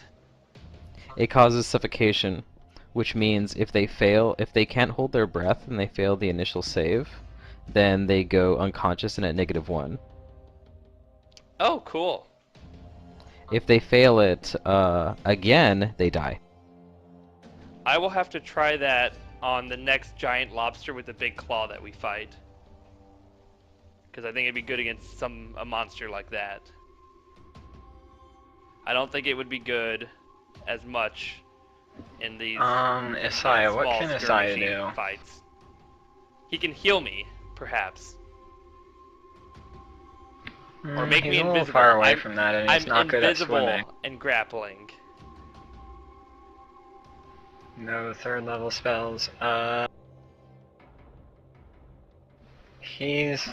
Speaker 4: It causes suffocation, which means if they can't hold their breath and they fail the initial save, then they go unconscious and at -1.
Speaker 3: Oh, cool.
Speaker 4: If they fail it again, they die.
Speaker 3: I will have to try that on the next giant lobster with the big claw that we fight. Because I think it'd be good against a monster like that. I don't think it would be good as much in these
Speaker 2: Isaiah, what
Speaker 3: small
Speaker 2: can Isaiah
Speaker 3: skirmishy
Speaker 2: do?
Speaker 3: fights. He can heal me, perhaps. Or make
Speaker 2: he's
Speaker 3: me
Speaker 2: a little
Speaker 3: invisible.
Speaker 2: far away
Speaker 3: I'm,
Speaker 2: from that, and he's
Speaker 3: I'm
Speaker 2: not good at
Speaker 3: invisible
Speaker 2: swimming.
Speaker 3: and grappling.
Speaker 2: No third level spells. He's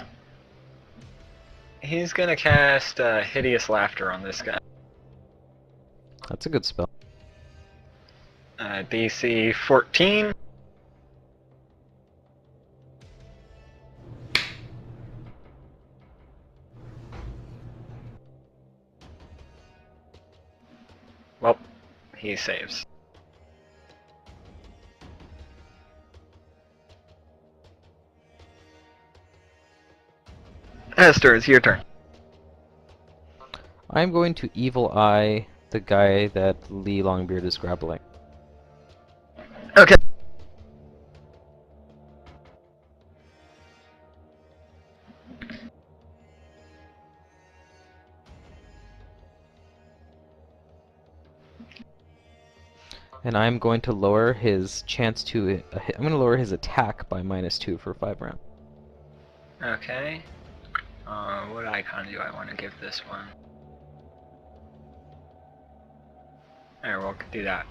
Speaker 2: gonna cast Hideous Laughter on this guy.
Speaker 4: That's a good spell.
Speaker 2: DC 14. Well, he saves. Esther, it's your turn.
Speaker 4: I'm going to Evil Eye the guy that Lee Longbeard is grappling.
Speaker 2: Okay.
Speaker 4: And I'm going to lower his chance to I'm going to lower his attack by -2 for 5 rounds.
Speaker 2: Okay. What icon do I want to give this one? Alright, we'll do that.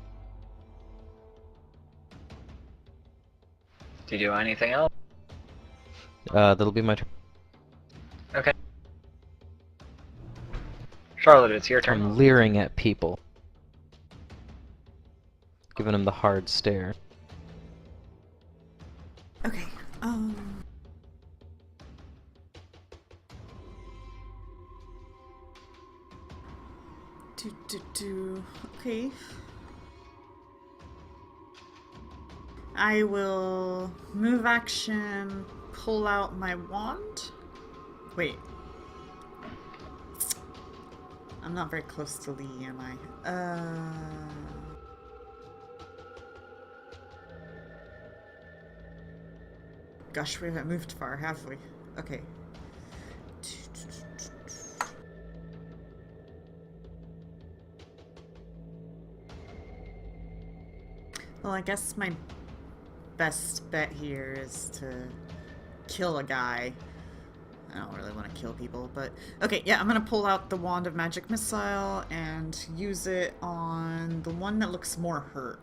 Speaker 2: Do you do anything else?
Speaker 4: That'll be my turn.
Speaker 2: Okay. Charlotte, it's your turn.
Speaker 4: I'm leering at people. Giving them the hard stare.
Speaker 1: Okay. Okay. I will move action, pull out my wand. Wait. I'm not very close to Lee, am I? Gosh, we haven't moved far, have we? Okay. Well, I guess my best bet here is to kill a guy. I don't really want to kill people, but... Okay, yeah, I'm gonna pull out the Wand of Magic Missile and use it on the one that looks more hurt.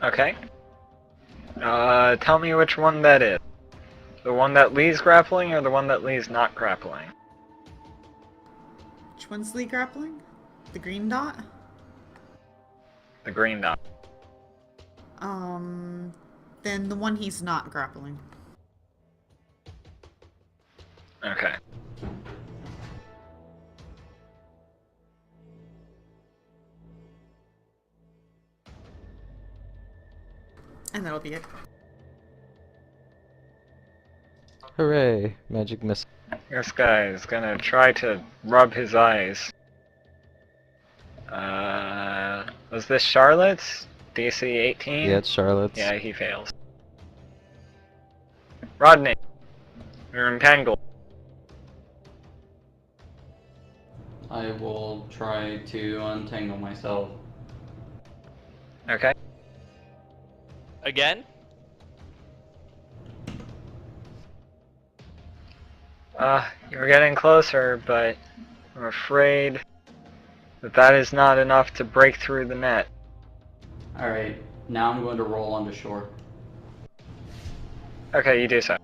Speaker 2: Okay. Tell me which one that is. The one that Lee's grappling or the one that Lee's not grappling?
Speaker 1: Which one's Lee grappling? The green dot?
Speaker 2: The green dot.
Speaker 1: Then the one he's not grappling.
Speaker 2: Okay.
Speaker 1: And that'll be it.
Speaker 4: Hooray! Magic missile.
Speaker 2: This guy is gonna try to rub his eyes. Was this Charlotte's? DC 18?
Speaker 4: Yeah, it's Charlotte's.
Speaker 2: Yeah, he fails. Rodney, you're entangled.
Speaker 5: I will try to untangle myself.
Speaker 2: Okay.
Speaker 3: Again?
Speaker 2: You're getting closer, but I'm afraid that is not enough to break through the net.
Speaker 5: Alright, now I'm going to roll onto shore.
Speaker 2: Okay, you do so.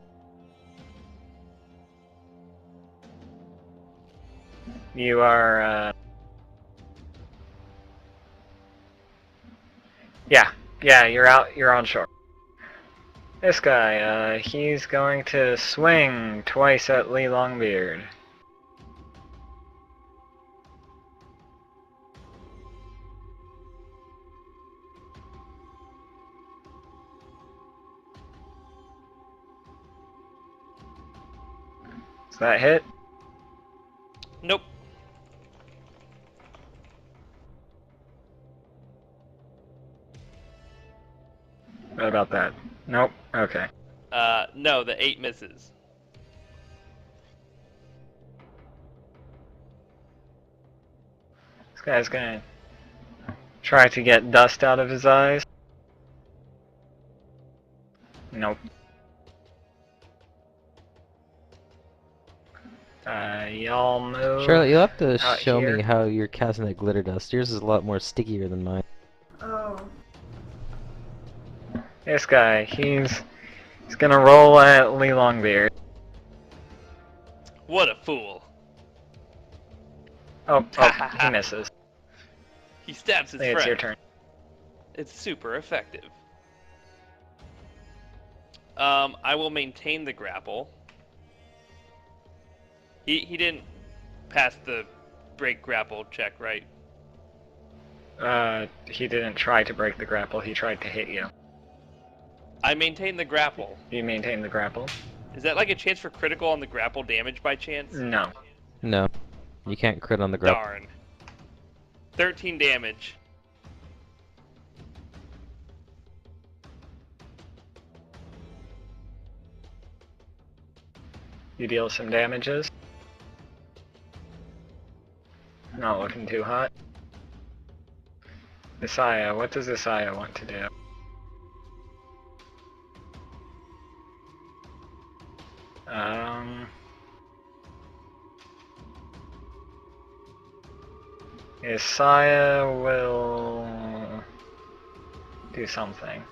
Speaker 2: You are, Yeah, you're on shore. This guy, he's going to swing twice at Lee Longbeard. Does that hit?
Speaker 3: Nope.
Speaker 2: What about that? Nope. Okay.
Speaker 3: No, the 8 misses.
Speaker 2: This guy's gonna try to get dust out of his eyes. Nope. Y'all move.
Speaker 4: Charlotte, you'll have to
Speaker 2: out
Speaker 4: show
Speaker 2: here.
Speaker 4: me how you're casting that glitter dust. Yours is a lot more stickier than mine.
Speaker 1: Oh.
Speaker 2: This guy, he's gonna roll at Lee Longbeard.
Speaker 3: What a fool.
Speaker 2: Oh, he misses.
Speaker 3: He stabs his
Speaker 2: Lee,
Speaker 3: friend.
Speaker 2: it's your turn.
Speaker 3: It's super effective. I will maintain the grapple. He didn't pass the break grapple check, right?
Speaker 2: He didn't try to break the grapple, he tried to hit you.
Speaker 3: I maintain the grapple.
Speaker 2: You maintain the grapple?
Speaker 3: Is that like a chance for critical on the grapple damage by chance?
Speaker 2: No.
Speaker 4: No. You can't crit on the grapple.
Speaker 3: Darn. 13 damage.
Speaker 2: You deal some damages. Not looking too hot. Isaiah, what does Isaiah want to do? Isaiah will do something.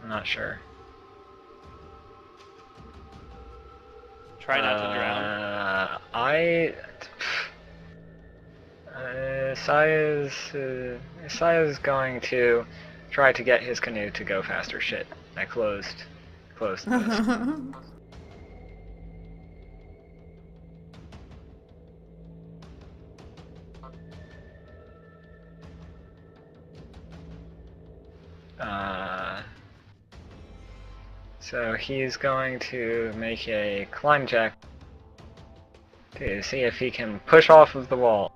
Speaker 2: I'm not sure.
Speaker 3: Try not to drown.
Speaker 2: Saya's going to try to get his canoe to go faster. Shit, I closed this. So he's going to make a climb check to see if he can push off of the wall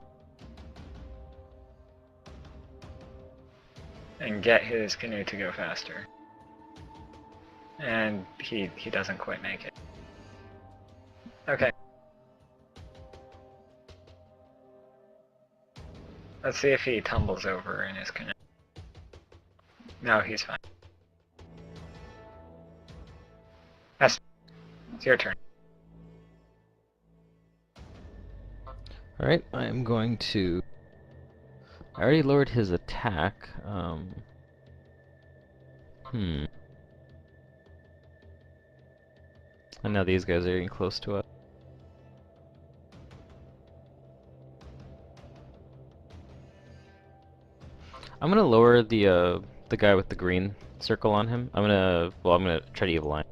Speaker 2: and get his canoe to go faster. And he doesn't quite make it. Okay. Let's see if he tumbles over in his canoe. No, he's fine. Yes. It's your turn.
Speaker 4: Alright, I'm going to... I already lowered his attack. And now these guys are getting close to us. I'm gonna lower the guy with the green circle on him. I'm gonna try to evil line.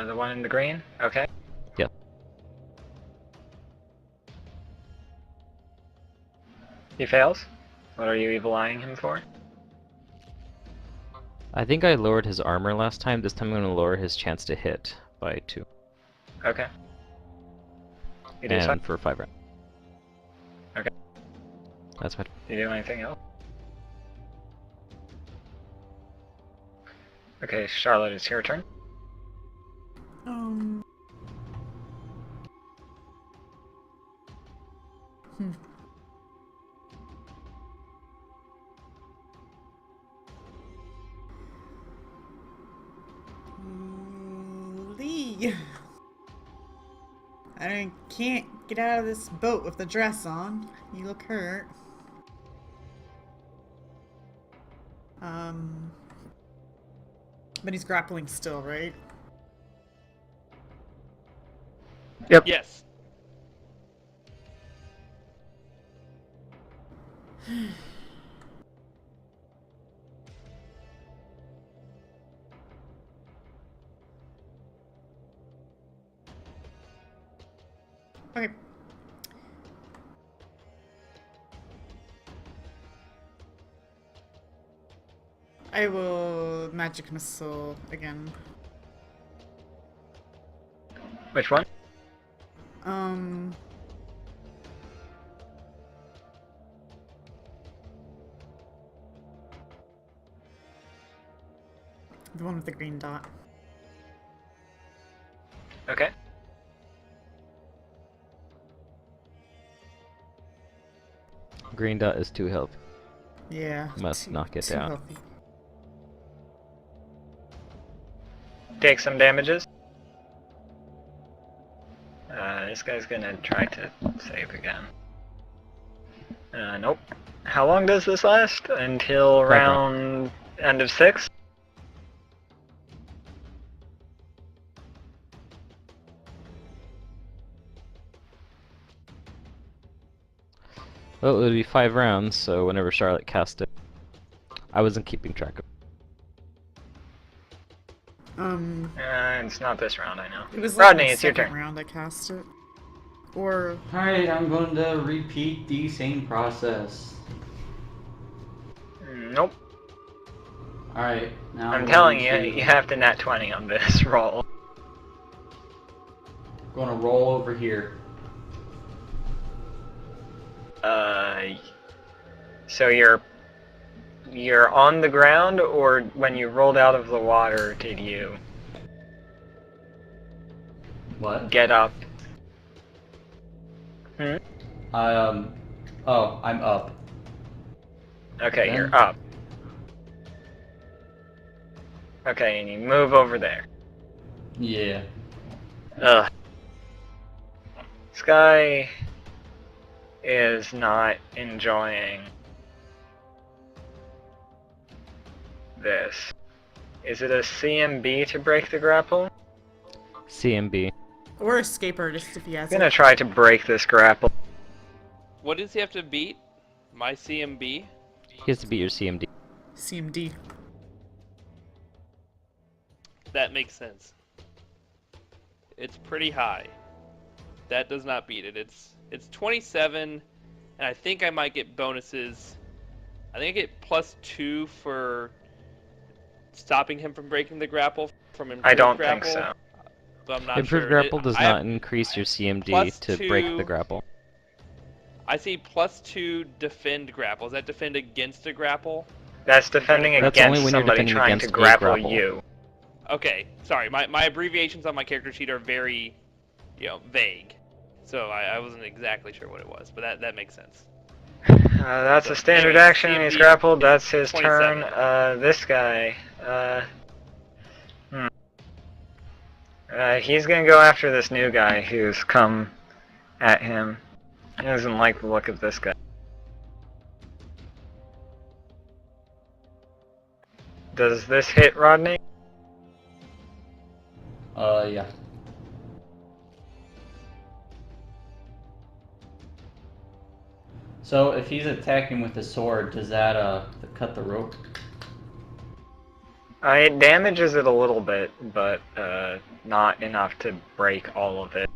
Speaker 2: The one in the green? Okay.
Speaker 4: Yep.
Speaker 2: He fails? What are you evil-eyeing him for?
Speaker 4: I think I lowered his armor last time. This time I'm gonna lower his chance to hit by 2.
Speaker 2: Okay. You do
Speaker 4: And for 5 rounds.
Speaker 2: Okay.
Speaker 4: That's my...
Speaker 2: Do you do anything else? Okay, Charlotte, it's your turn.
Speaker 1: Um. Lee. I can't get out of this boat with the dress on. You look hurt. But he's grappling still, right?
Speaker 2: Yep.
Speaker 3: Yes.
Speaker 1: Okay. I will magic missile again.
Speaker 2: Which one?
Speaker 1: The one with the green dot.
Speaker 2: Okay.
Speaker 4: Green dot is 2 health.
Speaker 1: Yeah.
Speaker 4: Must knock it down.
Speaker 1: Healthy.
Speaker 2: Take some damages. This guy's gonna try to save again. Nope. How long does this last? Until around end of 6?
Speaker 4: Well, it would be 5 rounds, so whenever Charlotte cast it. I wasn't keeping track of.
Speaker 2: It's not this round, I know.
Speaker 1: It was like
Speaker 2: Rodney,
Speaker 1: the
Speaker 2: it's your
Speaker 1: second
Speaker 2: turn.
Speaker 1: round I cast it. Or
Speaker 5: Alright, I'm going to repeat the same process.
Speaker 2: Nope.
Speaker 5: Alright, now
Speaker 2: I'm telling you,
Speaker 5: going to-
Speaker 2: you have to nat 20 on this roll.
Speaker 5: Gonna roll over here.
Speaker 2: So you're on the ground, or when you rolled out of the water, did you
Speaker 5: What?
Speaker 2: get up?
Speaker 5: Oh, I'm up.
Speaker 2: Okay,
Speaker 5: Then?
Speaker 2: you're up. Okay, and you move over there.
Speaker 5: Yeah.
Speaker 2: Ugh. This guy is not enjoying this. Is it a CMB to break the grapple?
Speaker 4: CMB.
Speaker 1: Or escape artist if he has
Speaker 2: I'm gonna
Speaker 1: it.
Speaker 2: try to break this grapple.
Speaker 3: What does he have to beat? My CMB?
Speaker 4: He has to beat your CMD.
Speaker 1: CMD.
Speaker 3: That makes sense. It's pretty high. That does not beat it. It's 27, and I think I might get bonuses. I think I get +2 for stopping him from breaking the grapple from improved
Speaker 2: I don't
Speaker 3: grapple,
Speaker 2: think so.
Speaker 3: but I'm not
Speaker 4: Improved
Speaker 3: sure.
Speaker 4: grapple does
Speaker 3: I have
Speaker 4: not increase your CMD
Speaker 3: plus
Speaker 4: to break the
Speaker 3: 2
Speaker 4: grapple.
Speaker 3: I see +2 defend grapple. Is that defend against a grapple?
Speaker 2: That's defending
Speaker 4: That's only
Speaker 2: against
Speaker 4: when you're
Speaker 2: somebody
Speaker 4: defending
Speaker 2: trying to
Speaker 4: against a
Speaker 2: grapple
Speaker 4: grapple.
Speaker 2: you.
Speaker 3: Okay, sorry. My abbreviations on my character sheet are very, vague. So I wasn't exactly sure what it was, but that makes sense.
Speaker 2: That's
Speaker 3: So,
Speaker 2: a standard
Speaker 3: anyways,
Speaker 2: action. He's
Speaker 3: CMD
Speaker 2: grappled. That's his
Speaker 3: 27.
Speaker 2: turn. This guy. He's gonna go after this new guy who's come at him. He doesn't like the look of this guy. Does this hit Rodney?
Speaker 5: Yeah. So if he's attacking with a sword, does that cut the rope?
Speaker 2: It damages it a little bit, but not enough to break all of it.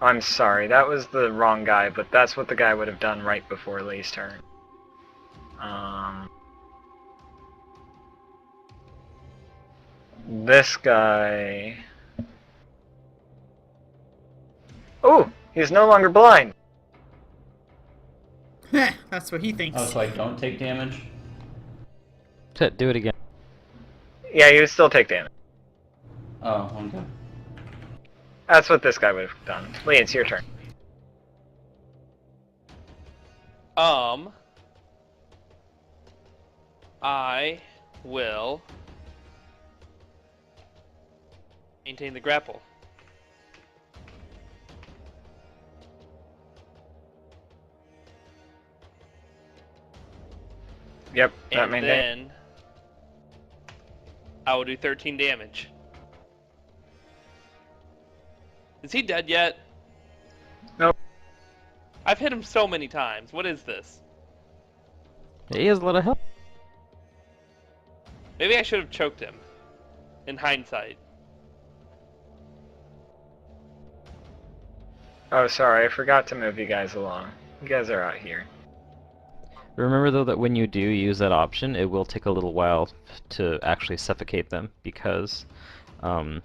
Speaker 2: I'm sorry, that was the wrong guy, but that's what the guy would have done right before Lee's turn. This guy... Oh! He's no longer blind!
Speaker 1: That's what he thinks.
Speaker 5: Oh, so I don't take damage?
Speaker 4: Do it again.
Speaker 2: Yeah, you would still take damage.
Speaker 5: Oh, okay.
Speaker 2: That's what this guy would have done. Lee, it's your turn.
Speaker 3: I will maintain the grapple.
Speaker 2: Yep, that
Speaker 3: And
Speaker 2: maintained.
Speaker 3: then I will do 13 damage. Is he dead yet?
Speaker 2: Nope.
Speaker 3: I've hit him so many times. What is this?
Speaker 4: He has a lot of health.
Speaker 3: Maybe I should have choked him. In hindsight.
Speaker 2: Oh, sorry, I forgot to move you guys along. You guys are out here.
Speaker 4: Remember though that when you do use that option, it will take a little while to actually suffocate them because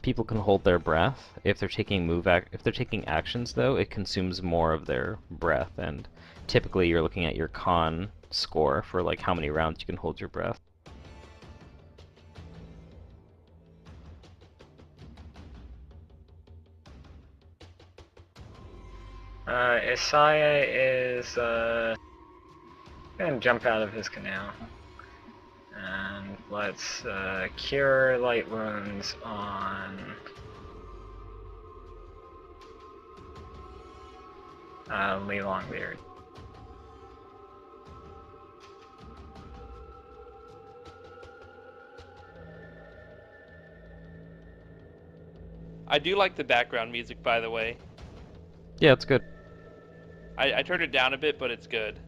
Speaker 4: people can hold their breath. If they're taking if they're taking actions though, it consumes more of their breath, and typically you're looking at your con score for like how many rounds you can hold your breath.
Speaker 2: Isaiah is gonna jump out of his canal. And let's cure light wounds on Lee Longbeard.
Speaker 3: I do like the background music, by the way.
Speaker 4: Yeah, it's good.
Speaker 3: I turned it down a bit, but it's good.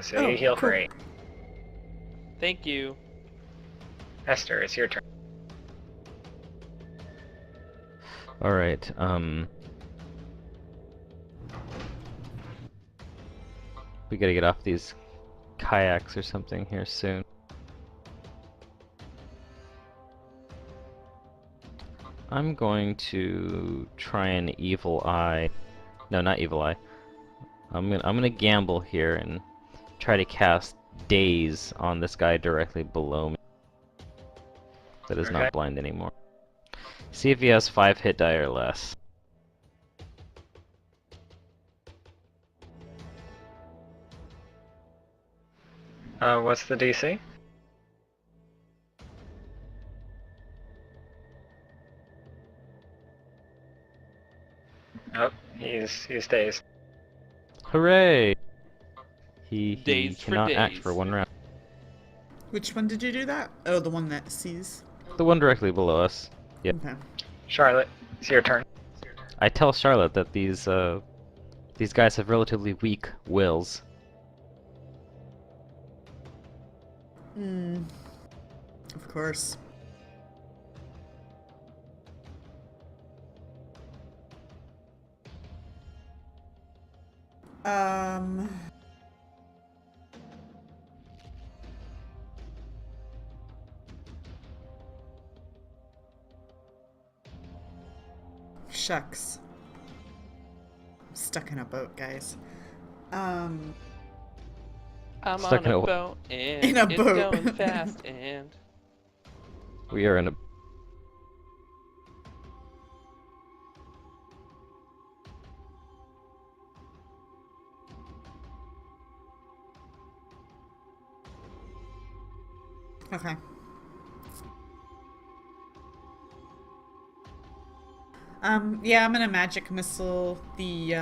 Speaker 2: So
Speaker 1: Oh,
Speaker 2: you heal for
Speaker 1: cool.
Speaker 2: 8.
Speaker 3: Thank you.
Speaker 2: Esther, it's your turn.
Speaker 4: Alright, we gotta get off these kayaks or something here soon. I'm going to try an evil eye. No, not evil eye. I'm gonna gamble here and try to cast Daze on this guy directly below me that is
Speaker 2: Okay.
Speaker 4: not blind anymore. See if he has 5 hit die or less.
Speaker 2: What's the DC? he stays.
Speaker 4: Hooray! He
Speaker 3: Days for
Speaker 4: cannot act for
Speaker 3: days.
Speaker 4: 1 round.
Speaker 1: Which one did you do that? Oh, the one that sees.
Speaker 4: The one directly below us. Yep.
Speaker 1: Okay.
Speaker 2: Charlotte, it's your turn.
Speaker 4: I tell Charlotte that these guys have relatively weak wills.
Speaker 1: Of course. Shucks. I'm stuck in a boat, guys.
Speaker 3: I'm
Speaker 4: Stuck
Speaker 3: on
Speaker 4: in
Speaker 3: a
Speaker 4: a-
Speaker 3: boat and
Speaker 1: In a
Speaker 3: it's
Speaker 1: boat.
Speaker 3: going fast and
Speaker 4: We are in a...
Speaker 1: Okay. Yeah, I'm gonna magic missile the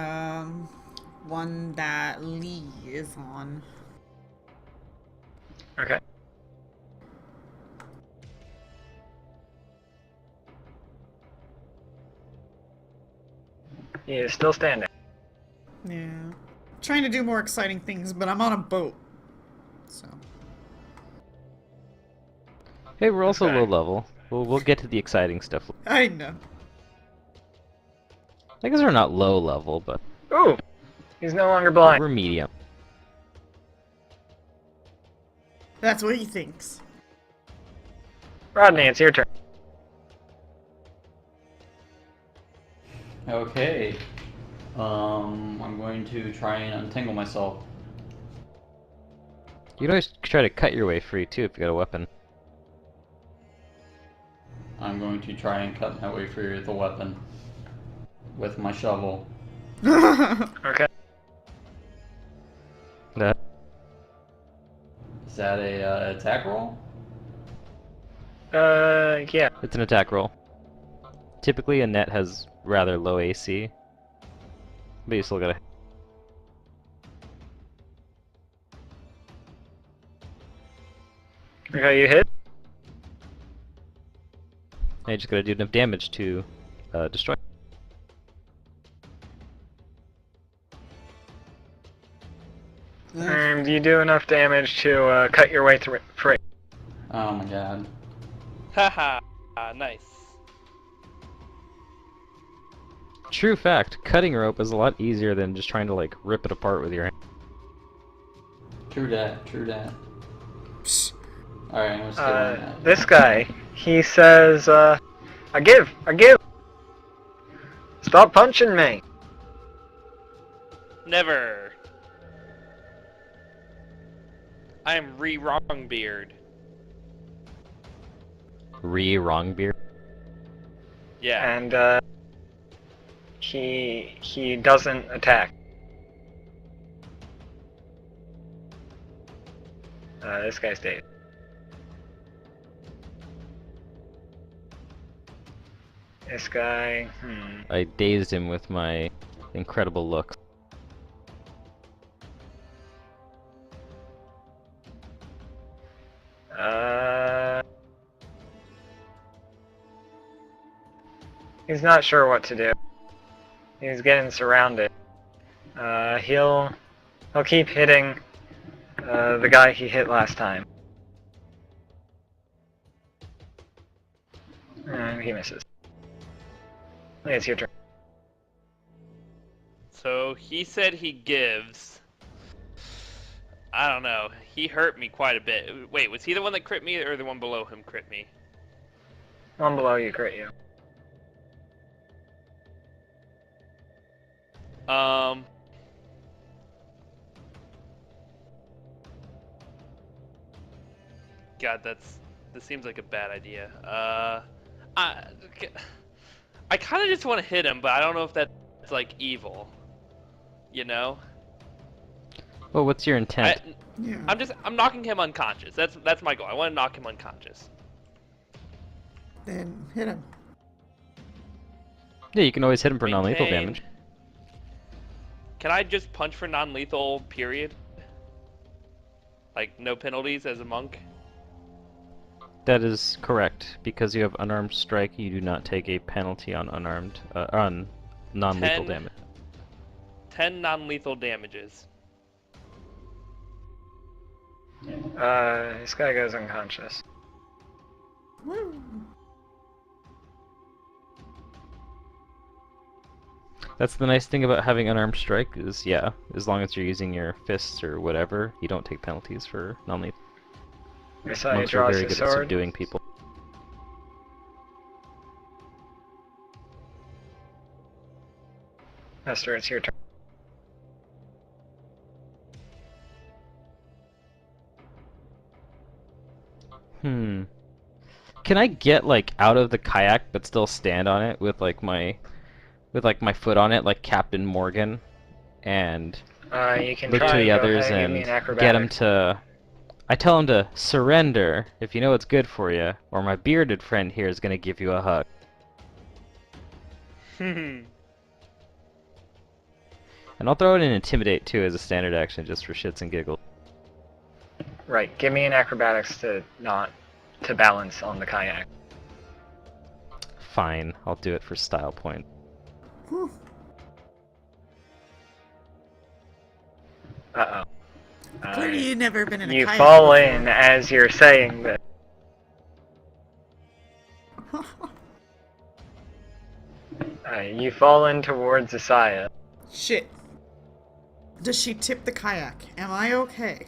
Speaker 1: one that Lee is on.
Speaker 2: Okay. He is still standing.
Speaker 1: Yeah. Trying to do more exciting things, but I'm on a boat. So.
Speaker 4: Hey, we're also
Speaker 2: Okay.
Speaker 4: low level. We'll get to the exciting stuff.
Speaker 1: I know.
Speaker 4: I guess we're not low level, but
Speaker 2: Ooh! He's no longer blind.
Speaker 4: we're medium.
Speaker 1: That's what he thinks.
Speaker 2: Rodney, it's your turn.
Speaker 5: Okay. I'm going to try and untangle myself.
Speaker 4: You can always try to cut your way free too if you got a weapon.
Speaker 5: I'm going to try and cut my way free with a weapon. With my shovel.
Speaker 2: Okay.
Speaker 4: That
Speaker 5: Is that a attack roll?
Speaker 2: Yeah.
Speaker 4: it's an attack roll. Typically, a net has rather low AC, but you still gotta.
Speaker 2: Okay, you hit.
Speaker 4: You just gotta do enough damage to destroy.
Speaker 2: And you do enough damage to cut your way through free.
Speaker 5: Oh my god.
Speaker 3: haha, nice.
Speaker 4: True fact: cutting rope is a lot easier than just trying to like rip it apart with your hand.
Speaker 5: True that, true that.
Speaker 1: Psh.
Speaker 5: Alright, I'm gonna skip on that.
Speaker 2: This guy, he says, I give! Stop punching me!
Speaker 3: Never. I am Wrongbeard.
Speaker 4: Wrongbeard.
Speaker 3: Yeah.
Speaker 2: And, he doesn't attack. This guy's dead. This guy,
Speaker 4: I dazed him with my incredible looks.
Speaker 2: He's not sure what to do. He's getting surrounded. He'll keep hitting the guy he hit last time. And he misses. Okay, it's your turn.
Speaker 3: So he said he gives. I don't know. He hurt me quite a bit. Wait, was he the one that crit me or the one below him crit me?
Speaker 2: One below you crit you.
Speaker 3: God, this seems like a bad idea. I kind of just want to hit him, but I don't know if that's like evil. You know?
Speaker 4: Well, what's your intent?
Speaker 1: Yeah.
Speaker 3: I'm knocking him unconscious. That's my goal. I want to knock him unconscious.
Speaker 1: Then hit him.
Speaker 4: Yeah, you can always hit him for non-lethal
Speaker 3: Maintain.
Speaker 4: damage.
Speaker 3: Can I just punch for non-lethal, period? Like, no penalties as a monk?
Speaker 4: That is correct. Because you have unarmed strike, you do not take a penalty on on non-lethal
Speaker 3: 10
Speaker 4: damage.
Speaker 3: 10 non-lethal damages.
Speaker 2: This guy goes unconscious.
Speaker 1: Woo.
Speaker 4: That's the nice thing about having unarmed strike is, yeah, as long as you're using your fists or whatever, you don't take penalties for non-lethal.
Speaker 2: I saw he
Speaker 4: Monks are
Speaker 2: draws
Speaker 4: very
Speaker 2: his
Speaker 4: good at
Speaker 2: sword.
Speaker 4: subduing people.
Speaker 2: Esther, it's your turn.
Speaker 4: Can I get like out of the kayak but still stand on it with like my foot on it like Captain Morgan and
Speaker 2: You can
Speaker 4: look to
Speaker 2: try.
Speaker 4: the
Speaker 2: Go
Speaker 4: others
Speaker 2: ahead and give me
Speaker 4: and
Speaker 2: an
Speaker 4: get them
Speaker 2: acrobatics.
Speaker 4: to I tell them to surrender if you know what's good for you, or my bearded friend here is gonna give you a hug.
Speaker 3: Hmm.
Speaker 4: And I'll throw in an intimidate too as a standard action just for shits and giggles.
Speaker 2: Right, give me an acrobatics to balance on the kayak.
Speaker 4: Fine, I'll do it for style point.
Speaker 1: Whew.
Speaker 2: Uh-oh.
Speaker 1: Clearly, you've never been in a
Speaker 2: You
Speaker 1: kayak
Speaker 2: fall
Speaker 1: before.
Speaker 2: in as you're saying that. You fall in towards Isaiah.
Speaker 1: Shit. Does she tip the kayak? Am I okay?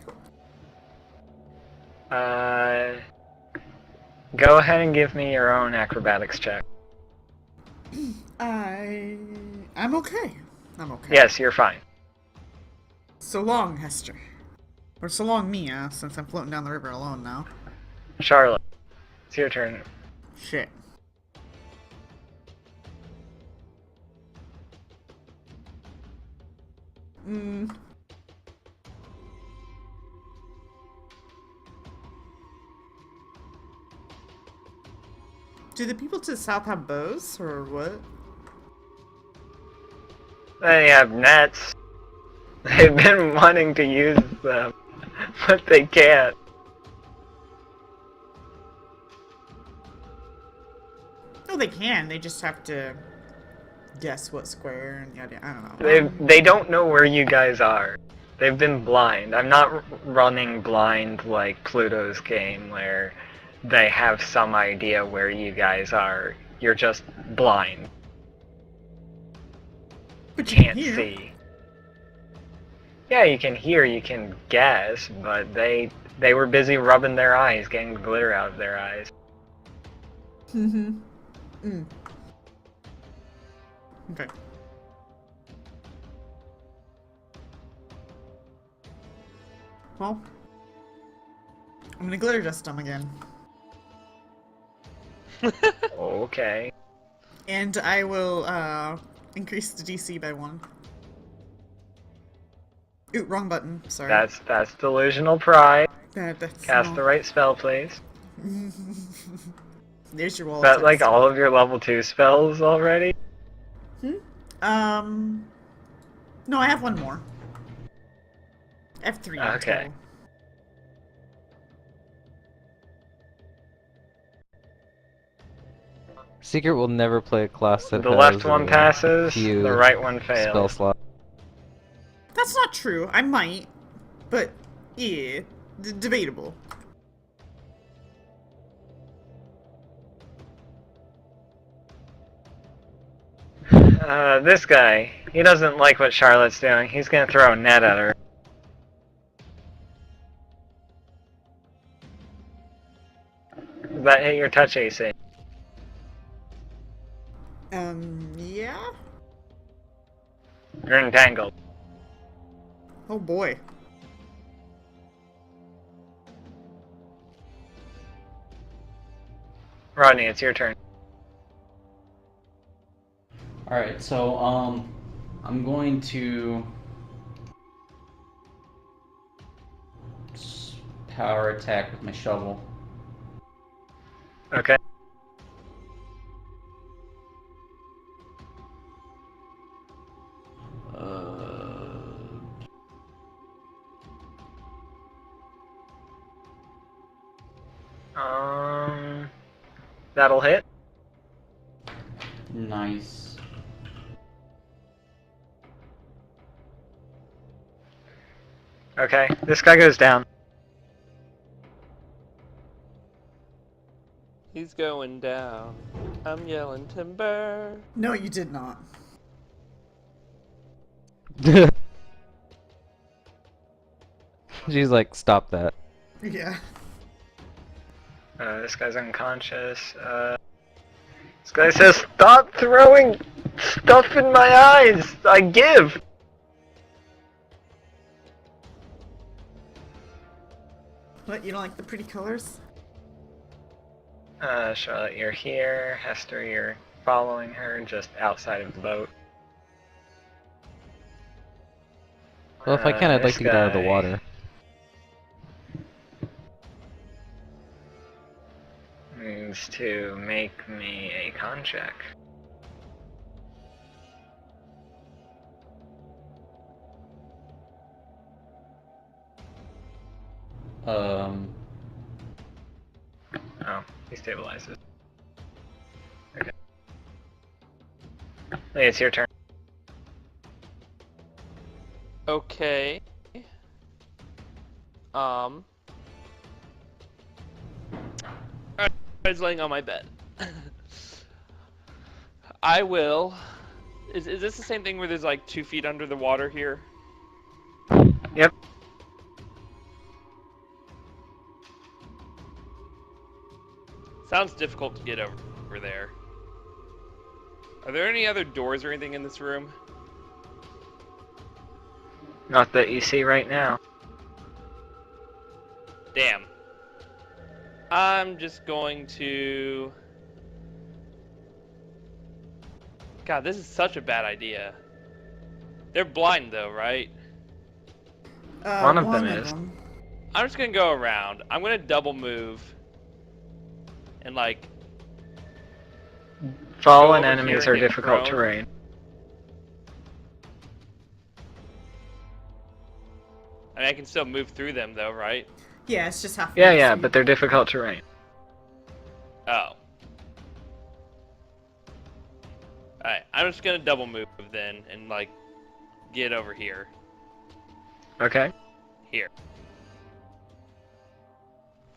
Speaker 2: Go ahead and give me your own acrobatics check.
Speaker 1: I'm okay. I'm okay.
Speaker 2: Yes, you're fine.
Speaker 1: So long, Hester. Or so long, Mia, since I'm floating down the river alone now.
Speaker 2: Charlotte, it's your turn.
Speaker 1: Shit. Do the people to the south have bows, or what?
Speaker 2: They have nets. They've been wanting to use them, but they can't.
Speaker 1: Oh, they can. They just have to guess what square and yada. I don't know.
Speaker 2: They don't know where you guys are. They've been blind. I'm not running blind like Pluto's game where they have some idea where you guys are. You're just blind.
Speaker 1: But you can
Speaker 2: Can't
Speaker 1: hear.
Speaker 2: see. Yeah, you can hear, you can guess, but they were busy rubbing their eyes, getting the glitter out of their eyes.
Speaker 1: Mm-hmm. Okay. Well, I'm gonna glitter dust them again.
Speaker 2: Okay.
Speaker 1: And I will, increase the DC by 1. Ooh, wrong button. Sorry.
Speaker 2: That's delusional pride.
Speaker 1: That's
Speaker 2: Cast
Speaker 1: no.
Speaker 2: the right spell, please.
Speaker 1: There's your wall.
Speaker 2: Is that
Speaker 1: of
Speaker 2: like
Speaker 1: text.
Speaker 2: all of your level 2 spells already?
Speaker 1: No, I have one more. I have 3 in
Speaker 2: Okay.
Speaker 1: total.
Speaker 4: Secret will never play a class that
Speaker 2: The
Speaker 4: has
Speaker 2: left one
Speaker 4: a
Speaker 2: passes,
Speaker 4: few
Speaker 2: the right one
Speaker 4: spell
Speaker 2: fails.
Speaker 4: slots.
Speaker 1: That's not true. I might, but yeah, debatable.
Speaker 2: This guy, he doesn't like what Charlotte's doing. He's gonna throw a net at her. Does that hit your touch AC?
Speaker 1: Yeah.
Speaker 2: You're entangled.
Speaker 1: Oh boy.
Speaker 2: Rodney, it's your turn.
Speaker 5: Alright, so, I'm going to power attack with my shovel.
Speaker 2: Okay. That'll hit.
Speaker 5: Nice.
Speaker 2: Okay, this guy goes down.
Speaker 3: He's going down. I'm yelling timber.
Speaker 1: No, you did not.
Speaker 4: She's like, stop that.
Speaker 1: Yeah.
Speaker 2: This guy's unconscious. This guy says, "Stop throwing stuff in my eyes! I give!"
Speaker 1: What, you don't like the pretty colors?
Speaker 2: Charlotte, you're here. Hester, you're following her just outside of the boat.
Speaker 4: Well, if I can, I'd like
Speaker 2: This
Speaker 4: to get out of the
Speaker 2: guy
Speaker 4: water.
Speaker 2: Needs to make me a con check. Oh, he stabilizes. Okay. Hey, it's your turn.
Speaker 3: Okay. I was laying on my bed. I will. Is this the same thing where there's like 2 feet under the water here?
Speaker 2: Yep.
Speaker 3: Sounds difficult to get over there. Are there any other doors or anything in this room?
Speaker 2: Not that you see right now.
Speaker 3: Damn. I'm just going to... God, this is such a bad idea. They're blind though, right?
Speaker 2: One of them is.
Speaker 3: I'm just gonna go around. I'm gonna double move. And like...
Speaker 2: Fallen
Speaker 3: Go over
Speaker 2: enemies
Speaker 3: here
Speaker 2: are
Speaker 3: and get
Speaker 2: difficult
Speaker 3: prone.
Speaker 2: terrain.
Speaker 3: I mean, I can still move through them though, right?
Speaker 1: Yeah, it's just half.
Speaker 2: Yeah, but they're difficult terrain.
Speaker 3: Oh. Alright, I'm just gonna double move then and like get over here.
Speaker 2: Okay.
Speaker 3: Here.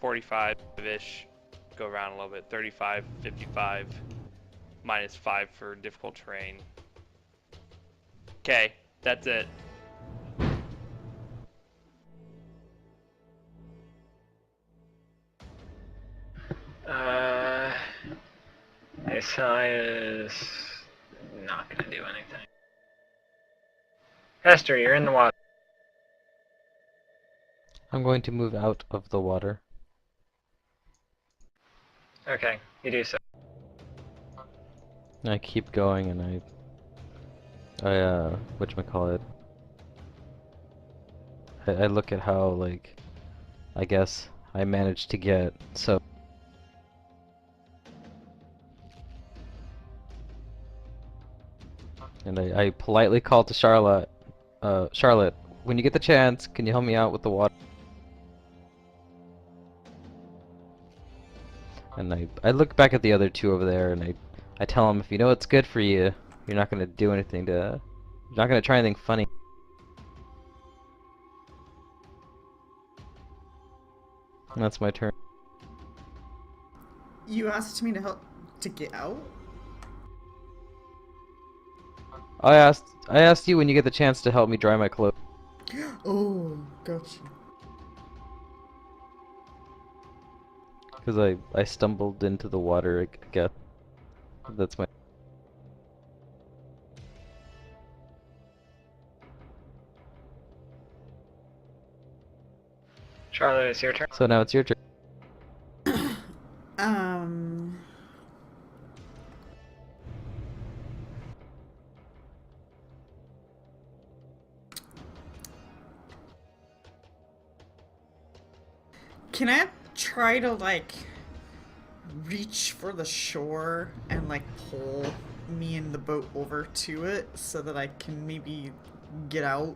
Speaker 3: 45-ish. Go around a little bit. 35, 55. -5 for difficult terrain. Okay, that's it.
Speaker 2: Isaiah is not gonna do anything. Hester, you're in the water.
Speaker 4: I'm going to move out of the water.
Speaker 2: Okay, you do so.
Speaker 4: I keep going and I whatchamacallit? I look at how, like, I guess I managed to get so. And I politely call to Charlotte, Charlotte, when you get the chance, can you help me out with the water? And I look back at the other two over there and I tell them, if you know what's good for you, you're not gonna do anything to, you're not gonna try anything funny. And that's my turn.
Speaker 1: You asked me to help to get out?
Speaker 4: I asked you when you get the chance to help me dry my clothes.
Speaker 1: Oh, gotcha.
Speaker 4: Because I stumbled into the water, I guess. That's my...
Speaker 2: Charlotte, it's your turn.
Speaker 4: So now it's your turn.
Speaker 1: Um. Can I try to, like, reach for the shore and, like, pull me and the boat over to it so that I can maybe get out?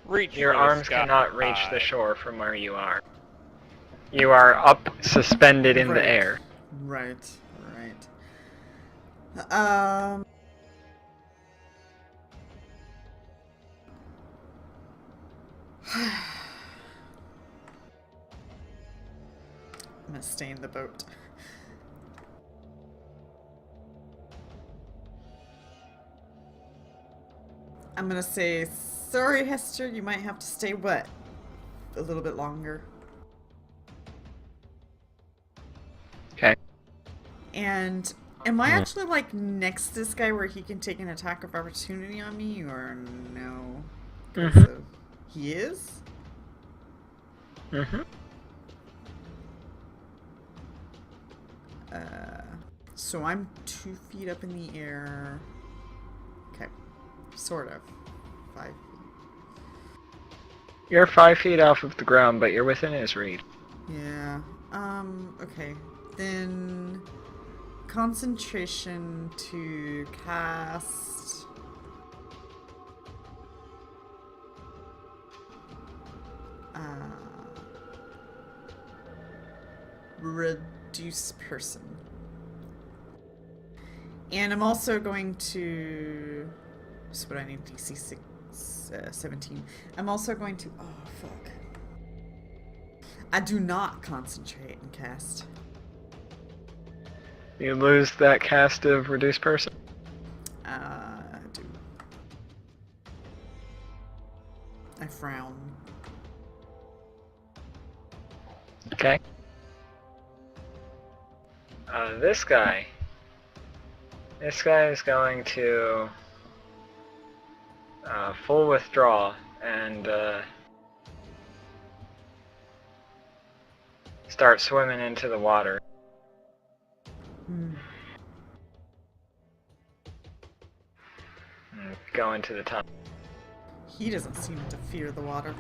Speaker 3: Reach
Speaker 2: Your
Speaker 3: for the
Speaker 2: arms
Speaker 3: sky.
Speaker 2: cannot reach the shore from where you are. You are up, suspended in
Speaker 1: Right.
Speaker 2: the air.
Speaker 1: Right. Um. I'm gonna stay in the boat. I'm gonna say, sorry, Hester, you might have to stay wet a little bit longer.
Speaker 2: Okay.
Speaker 1: And am I
Speaker 4: Yeah.
Speaker 1: actually like next to this guy where he can take an attack of opportunity on me, or no? 'Cause
Speaker 2: Mhm.
Speaker 1: of- he is?
Speaker 2: Mhm.
Speaker 1: So I'm 2 feet up in the air. Okay. Sort of. 5 feet.
Speaker 2: You're 5 feet off of the ground, but you're within his reach.
Speaker 1: Yeah. Okay. Then concentration to cast reduce person. And I'm also going to. So what I need DC 17. I'm also going to. Oh fuck. I do not concentrate and cast.
Speaker 2: You lose that cast of reduced person.
Speaker 1: I do. I frown.
Speaker 2: Okay. This guy. This guy is going to full withdraw and start swimming into the water. And go into the tunnel.
Speaker 1: He doesn't seem to fear the water.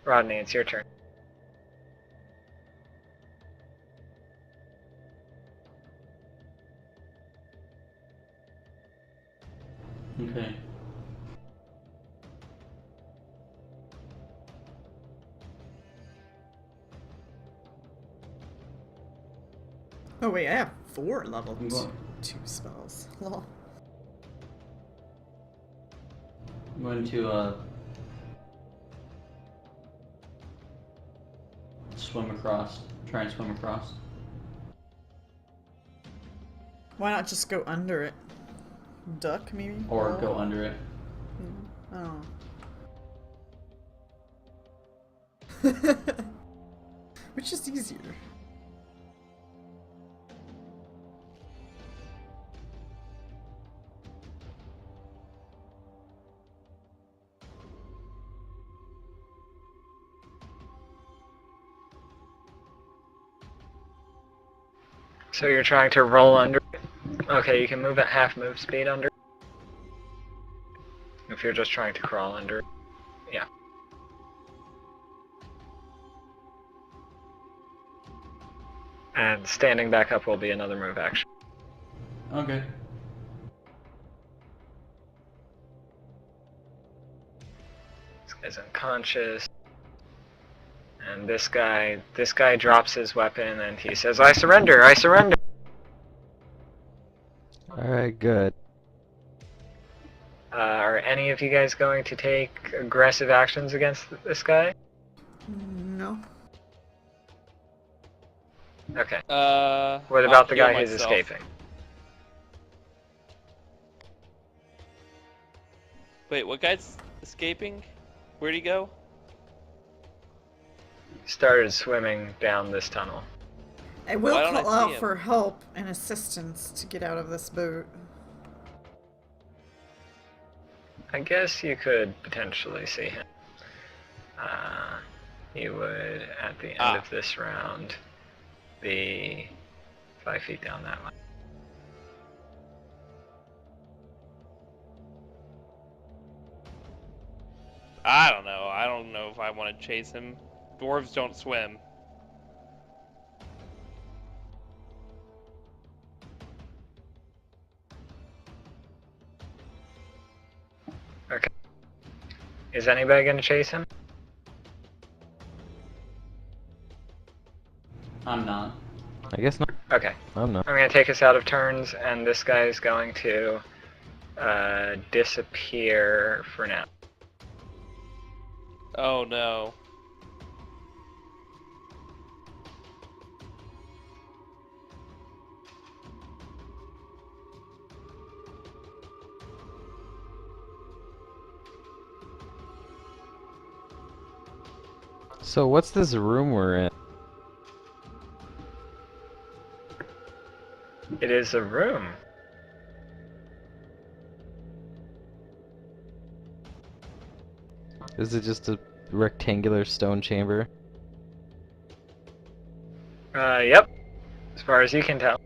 Speaker 2: Rodney, it's your turn.
Speaker 5: Okay.
Speaker 1: Oh wait, I have 4 level
Speaker 5: I'm going.
Speaker 1: 2 spells. Lol.
Speaker 5: I'm going to swim across. Try and swim across.
Speaker 1: Why not just go under it? Duck, maybe?
Speaker 5: Or
Speaker 1: Roll?
Speaker 5: go under it.
Speaker 1: Oh. Which is easier?
Speaker 2: So you're trying to roll under it? Okay, you can move at half move speed under. If you're just trying to crawl under. Yeah. And standing back up will be another move action.
Speaker 5: Okay.
Speaker 2: This guy's unconscious. And this guy drops his weapon and he says, I surrender, I surrender!
Speaker 4: Alright, good.
Speaker 2: Are any of you guys going to take aggressive actions against this guy?
Speaker 1: No.
Speaker 2: Okay.
Speaker 3: What
Speaker 2: What about the guy who's escaping?
Speaker 3: Wait, what guy's escaping? Where'd he go?
Speaker 2: Started swimming down this tunnel.
Speaker 1: I will
Speaker 3: Why don't I
Speaker 1: call
Speaker 3: see
Speaker 1: out
Speaker 3: him?
Speaker 1: for help and assistance to get out of this boat.
Speaker 2: I guess you could potentially see him. He would, at the end of this round, be 5 feet down that line.
Speaker 3: I don't know. I don't know if I want to chase him. Dwarves don't swim.
Speaker 2: Okay. Is anybody gonna chase him?
Speaker 5: I'm not.
Speaker 4: I guess not.
Speaker 2: Okay.
Speaker 4: I'm not.
Speaker 2: I'm gonna take us out of turns, and this guy is going to disappear for now.
Speaker 3: Oh no.
Speaker 4: So what's this room we're in?
Speaker 2: It is a room.
Speaker 4: Is it just a rectangular stone chamber?
Speaker 2: Yep. As far as you can tell.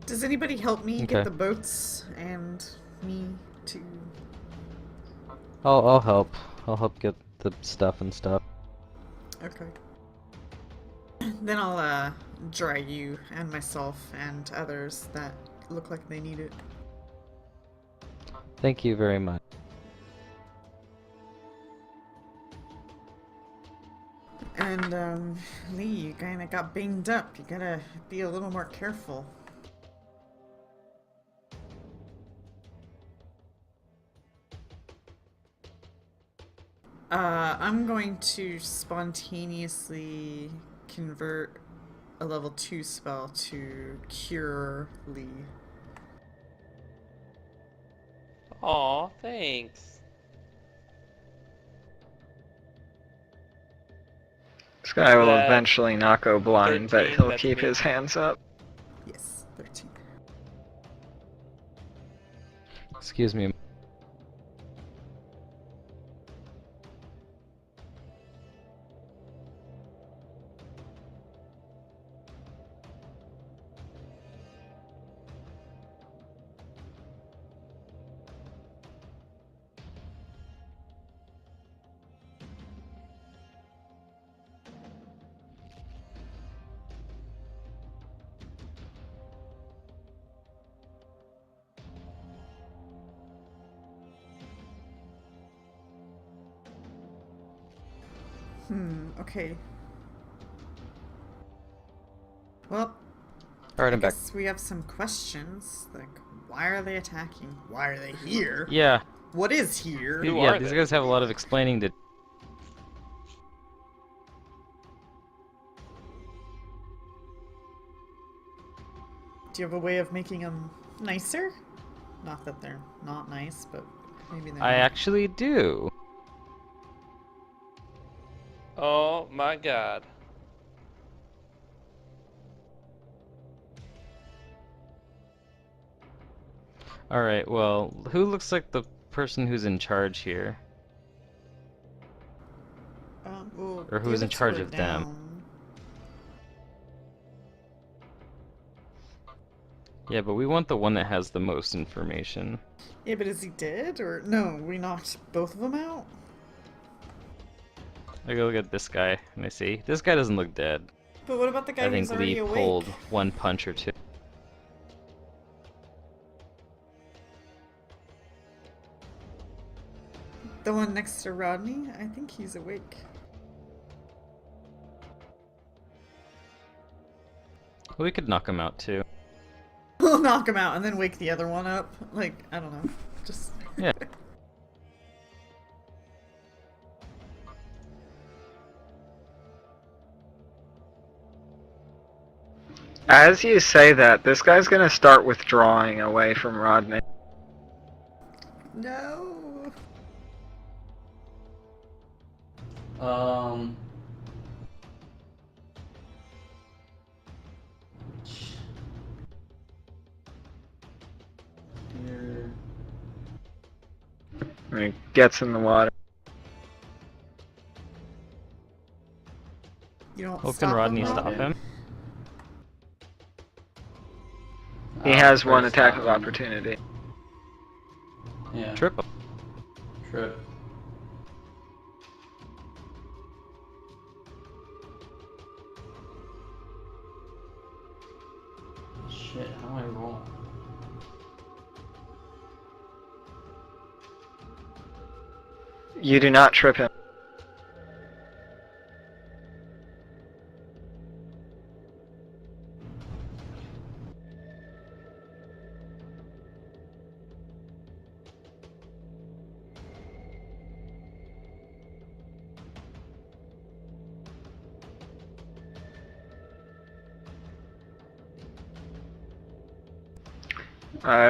Speaker 1: Does anybody help me
Speaker 4: Okay.
Speaker 1: get the boats and me to...
Speaker 4: I'll help. I'll help get the stuff and stuff.
Speaker 1: Okay. Then I'll drag you and myself and others that look like they need it.
Speaker 4: Thank you very much.
Speaker 1: And Lee, you kinda got banged up. You gotta be a little more careful. I'm going to spontaneously convert a level 2 spell to Cure Lee.
Speaker 3: Aw, thanks.
Speaker 2: This guy will
Speaker 3: That
Speaker 2: eventually not go blind, but
Speaker 3: 13,
Speaker 2: he'll
Speaker 3: that's
Speaker 2: keep
Speaker 3: me.
Speaker 2: his hands up.
Speaker 1: Yes, 13.
Speaker 4: Excuse me.
Speaker 1: Okay. Well,
Speaker 4: Alright,
Speaker 1: I
Speaker 4: I'm back.
Speaker 1: guess we have some questions. Like, why are they attacking? Why are they here?
Speaker 4: Yeah.
Speaker 1: What is here?
Speaker 3: Who
Speaker 4: Yeah,
Speaker 3: are
Speaker 4: these
Speaker 3: they?
Speaker 4: guys have a lot of explaining to.
Speaker 1: Do you have a way of making them nicer? Not that they're not nice, but maybe they're
Speaker 4: I
Speaker 1: not.
Speaker 4: actually do.
Speaker 3: Oh my god.
Speaker 4: Alright, well, who looks like the person who's in charge here?
Speaker 1: Well,
Speaker 4: Or
Speaker 1: the
Speaker 4: who's in
Speaker 1: other two
Speaker 4: charge
Speaker 1: are
Speaker 4: of them?
Speaker 1: down.
Speaker 4: Yeah, but we want the one that has the most information.
Speaker 1: Yeah, but is he dead? Or no, we knocked both of them out?
Speaker 4: I go look at this guy, and I see this guy doesn't look dead.
Speaker 1: But what about the guy
Speaker 4: I
Speaker 1: who's
Speaker 4: think Lee
Speaker 1: already awake?
Speaker 4: pulled one punch or two.
Speaker 1: The one next to Rodney? I think he's awake.
Speaker 4: We could knock him out too.
Speaker 1: We'll knock him out and then wake the other one up. Like, I don't know. Just...
Speaker 4: Yeah.
Speaker 2: As you say that, this guy's gonna start withdrawing away from Rodney.
Speaker 1: No!
Speaker 5: Um. Here.
Speaker 2: And he gets in the water.
Speaker 1: You don't
Speaker 4: Well,
Speaker 1: stop
Speaker 4: can Rodney
Speaker 1: him,
Speaker 4: stop
Speaker 1: Rodney?
Speaker 4: him?
Speaker 2: He has
Speaker 5: Try
Speaker 2: one
Speaker 5: to
Speaker 2: attack
Speaker 5: stop
Speaker 2: of
Speaker 5: him.
Speaker 2: opportunity.
Speaker 5: Yeah.
Speaker 4: Triple.
Speaker 5: Trip. Shit, how do I roll?
Speaker 2: You do not trip him.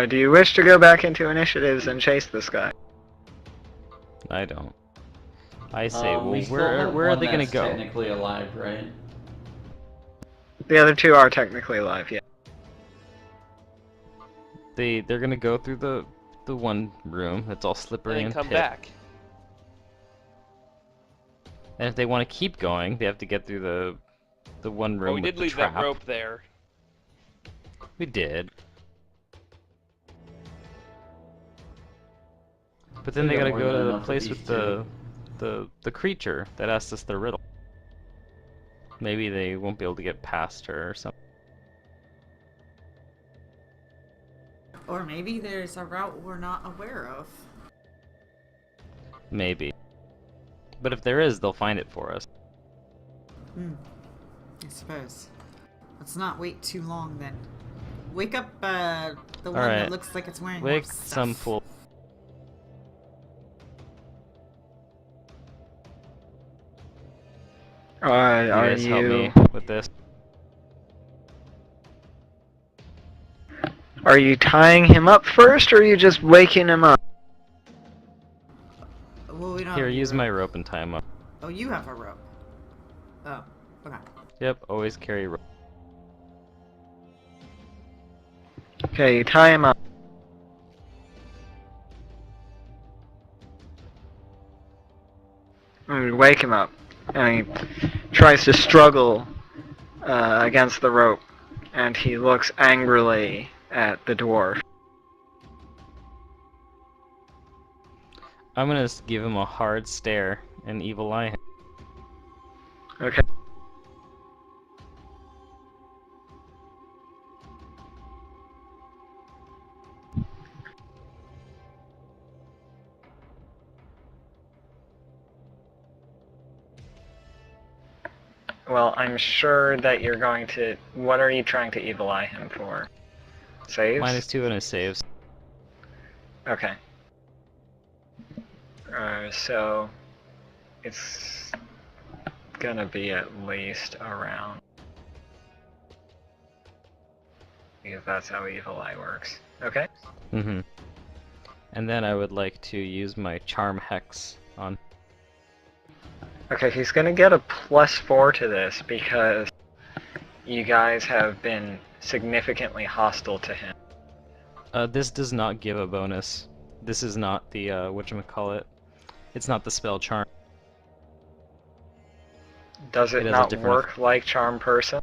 Speaker 2: Do you wish to go back into initiatives and chase this guy?
Speaker 4: I don't. I say, well,
Speaker 5: we still
Speaker 4: where
Speaker 5: have
Speaker 4: are
Speaker 5: one
Speaker 4: they gonna
Speaker 5: that's
Speaker 4: go?
Speaker 5: technically alive, right?
Speaker 2: The other two are technically alive, yeah.
Speaker 4: They're gonna go through the one room that's all slippery
Speaker 3: And
Speaker 4: and
Speaker 3: come
Speaker 4: pit.
Speaker 3: back.
Speaker 4: And if they want to keep going, they have to get through the one room
Speaker 3: Well, we
Speaker 4: with
Speaker 3: did
Speaker 4: the
Speaker 3: leave
Speaker 4: trap.
Speaker 3: that rope there.
Speaker 4: We did. But then
Speaker 5: We
Speaker 4: they
Speaker 5: got
Speaker 4: gotta
Speaker 5: more
Speaker 4: go
Speaker 5: than
Speaker 4: to the
Speaker 5: enough of
Speaker 4: place
Speaker 5: these
Speaker 4: with
Speaker 5: two.
Speaker 4: the creature that asked us the riddle. Maybe they won't be able to get past her or something.
Speaker 1: Or maybe there's a route we're not aware of.
Speaker 4: Maybe. But if there is, they'll find it for us.
Speaker 1: I suppose. Let's not wait too long then. Wake up the one
Speaker 4: Alright.
Speaker 1: that looks like it's wearing
Speaker 4: Wake
Speaker 1: more stuff.
Speaker 4: some fool. You
Speaker 2: Are
Speaker 4: guys help
Speaker 2: you
Speaker 4: me with this.
Speaker 2: are you tying him up first, or are you just waking him up?
Speaker 1: Well, we don't
Speaker 4: Here,
Speaker 1: have any
Speaker 4: use
Speaker 1: rope.
Speaker 4: my rope and tie him up.
Speaker 1: Oh, you have a rope. Oh, okay.
Speaker 4: Yep, always carry rope.
Speaker 2: Okay, you tie him up. And you wake him up, and he tries to struggle against the rope, and he looks angrily at the dwarf.
Speaker 4: I'm gonna give him a hard stare and evil eye him.
Speaker 2: Okay. Well, I'm sure that you're going to... What are you trying to evil eye him for? Saves?
Speaker 4: -2 on his saves.
Speaker 2: Okay. So... It's... gonna be at least around... Because that's how evil eye works. Okay?
Speaker 4: Mm-hmm. And then I would like to use my charm hex on.
Speaker 2: Okay, he's gonna get a +4 to this because you guys have been significantly hostile to him.
Speaker 4: This does not give a bonus. This is not the whatchamacallit. It's not the spell charm.
Speaker 2: Does it
Speaker 4: It has a
Speaker 2: not
Speaker 4: different
Speaker 2: work like Charm Person?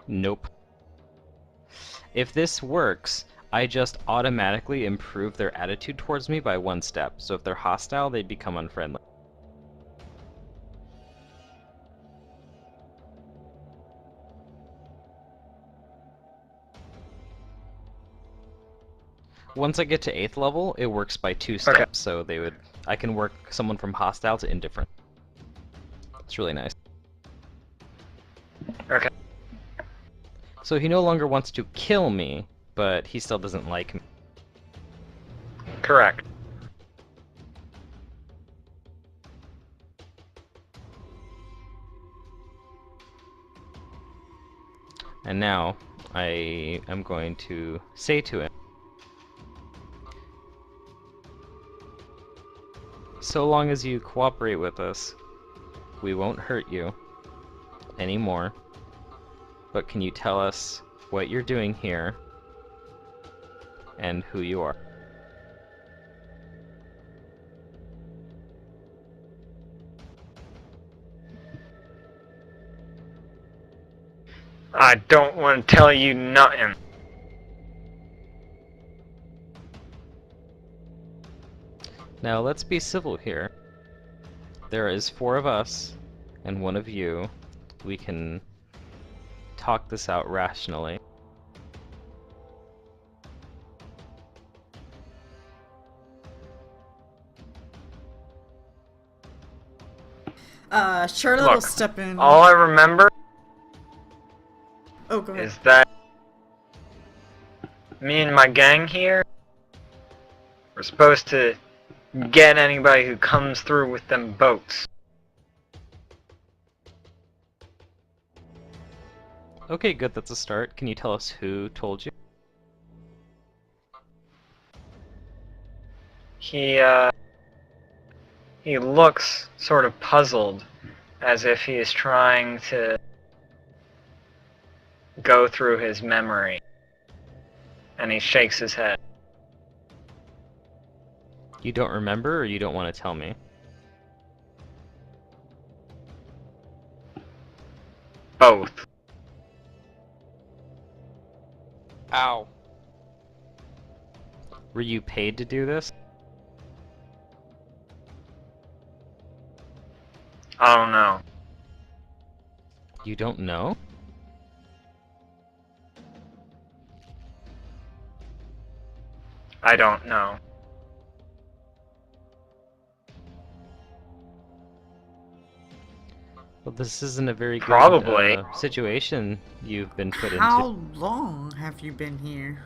Speaker 4: Nope. If this works, I just automatically improve their attitude towards me by 1 step. So if they're hostile, they become unfriendly. Once I get to 8th level, it works by 2 steps.
Speaker 2: Okay.
Speaker 4: So I can work someone from hostile to indifferent. It's really nice.
Speaker 2: Okay.
Speaker 4: So he no longer wants to kill me, but he still doesn't like me.
Speaker 2: Correct.
Speaker 4: And now, I am going to say to him, so long as you cooperate with us, we won't hurt you anymore. But can you tell us what you're doing here and who you are?
Speaker 2: I don't want to tell you nothing.
Speaker 4: Now let's be civil here. There is 4 of us and 1 of you. We can talk this out rationally.
Speaker 1: Charlotte will
Speaker 2: Look,
Speaker 1: step in.
Speaker 2: all I remember
Speaker 1: Oh, go ahead.
Speaker 2: is that me and my gang here were supposed to get anybody who comes through with them boats.
Speaker 4: Okay, good, that's a start. Can you tell us who told you?
Speaker 2: He looks sort of puzzled, as if he is trying to go through his memory. And he shakes his head.
Speaker 4: You don't remember, or you don't want to tell me?
Speaker 2: Both.
Speaker 3: Ow.
Speaker 4: Were you paid to do this?
Speaker 2: I don't know.
Speaker 4: You don't know?
Speaker 2: I don't know.
Speaker 4: Well, this isn't a very good
Speaker 2: Probably.
Speaker 4: situation you've been put
Speaker 1: How
Speaker 4: into.
Speaker 1: long have you been here?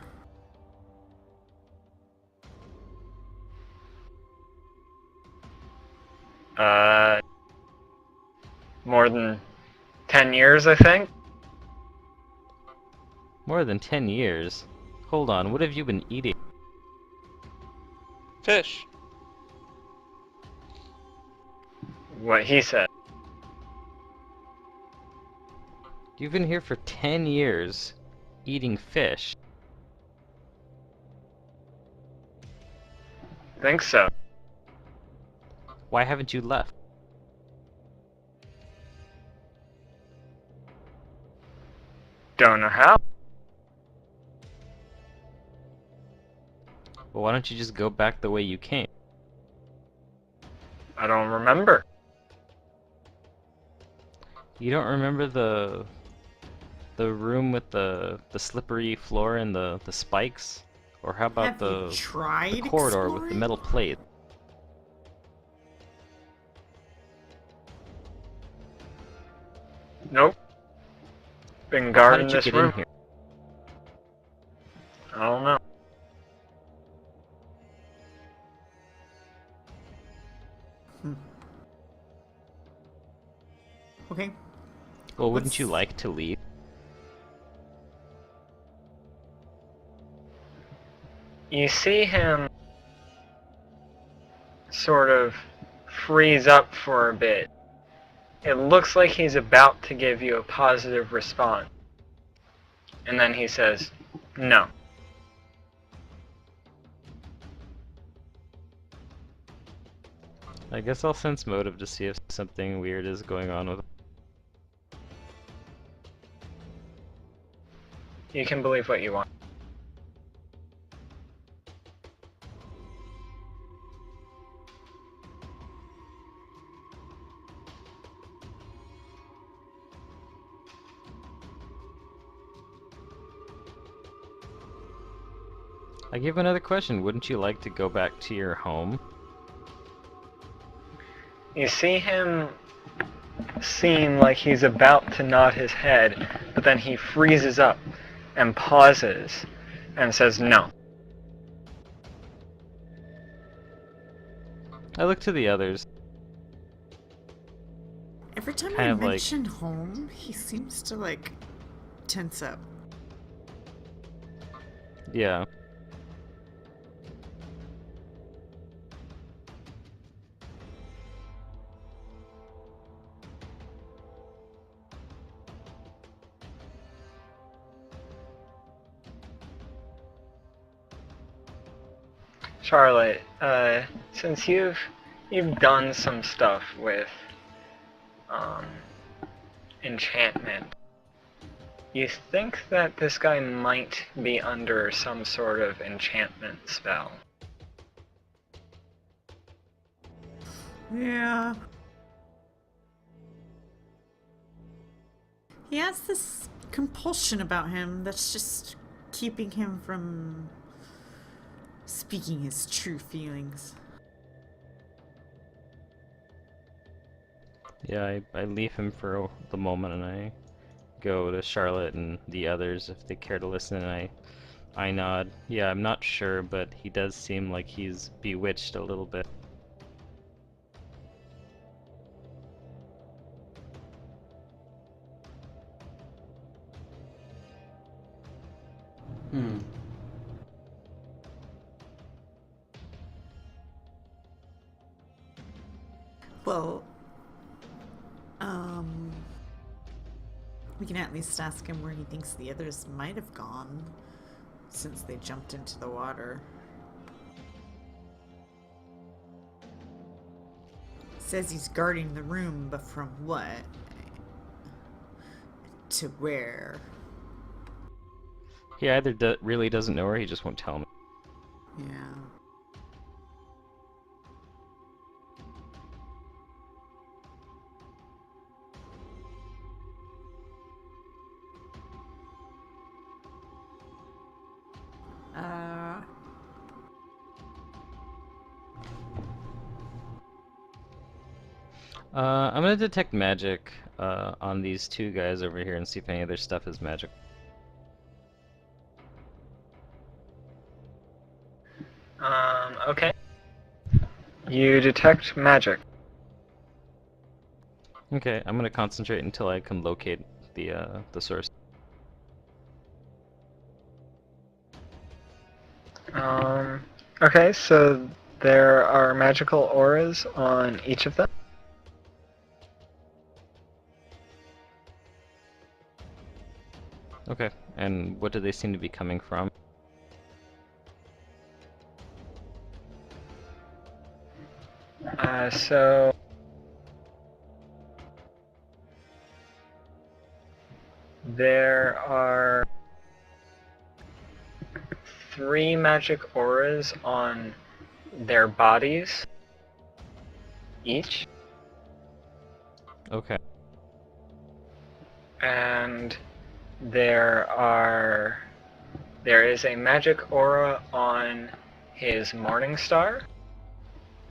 Speaker 2: More than 10 years, I think?
Speaker 4: More than 10 years. Hold on, what have you been eating?
Speaker 3: Fish.
Speaker 2: What he said.
Speaker 4: You've been here for 10 years, eating fish.
Speaker 2: Think so.
Speaker 4: Why haven't you left?
Speaker 2: Don't know how.
Speaker 4: Well, why don't you just go back the way you came?
Speaker 2: I don't remember.
Speaker 4: You don't remember the room with the slippery floor and the spikes? Or how about
Speaker 1: Have you
Speaker 4: the
Speaker 1: tried
Speaker 4: corridor with the
Speaker 1: exploring?
Speaker 4: metal plate?
Speaker 2: Nope. Been
Speaker 4: How
Speaker 2: guarding
Speaker 4: did you
Speaker 2: this
Speaker 4: get
Speaker 2: room.
Speaker 4: in here?
Speaker 2: I don't know.
Speaker 1: Okay.
Speaker 4: Well, wouldn't you
Speaker 1: What's-
Speaker 4: like to leave?
Speaker 2: You see him sort of freeze up for a bit. It looks like he's about to give you a positive response. And then he says, no.
Speaker 4: I guess I'll sense motive to see if something weird is going on with.
Speaker 2: You can believe what you want.
Speaker 4: I give another question. Wouldn't you like to go back to your home?
Speaker 2: You see him seem like he's about to nod his head, but then he freezes up and pauses and says no.
Speaker 4: I look to the others.
Speaker 1: Every time
Speaker 4: Kind
Speaker 1: I
Speaker 4: of like-
Speaker 1: mention home, he seems to like tense up.
Speaker 4: Yeah.
Speaker 2: Charlotte, since you've done some stuff with enchantment, you think that this guy might be under some sort of enchantment spell?
Speaker 1: Yeah. He has this compulsion about him that's just keeping him from speaking his true feelings.
Speaker 4: Yeah, I leave him for the moment and I go to Charlotte and the others if they care to listen, and I nod. Yeah, I'm not sure, but he does seem like he's bewitched a little bit.
Speaker 5: Hmm.
Speaker 1: Well, we can at least ask him where he thinks the others might have gone since they jumped into the water. Says he's guarding the room, but from what? To where?
Speaker 4: He either really doesn't know or he just won't tell me.
Speaker 1: Yeah. Uh,
Speaker 4: I'm gonna detect magic on these two guys over here and see if any of their stuff is magic.
Speaker 2: Okay. You detect magic.
Speaker 4: Okay, I'm gonna concentrate until I can locate the source.
Speaker 2: Okay, so there are magical auras on each of them.
Speaker 4: Okay, and what do they seem to be coming from?
Speaker 2: So there are 3 magic auras on their bodies each,
Speaker 4: Okay.
Speaker 2: and there is a magic aura on his morning star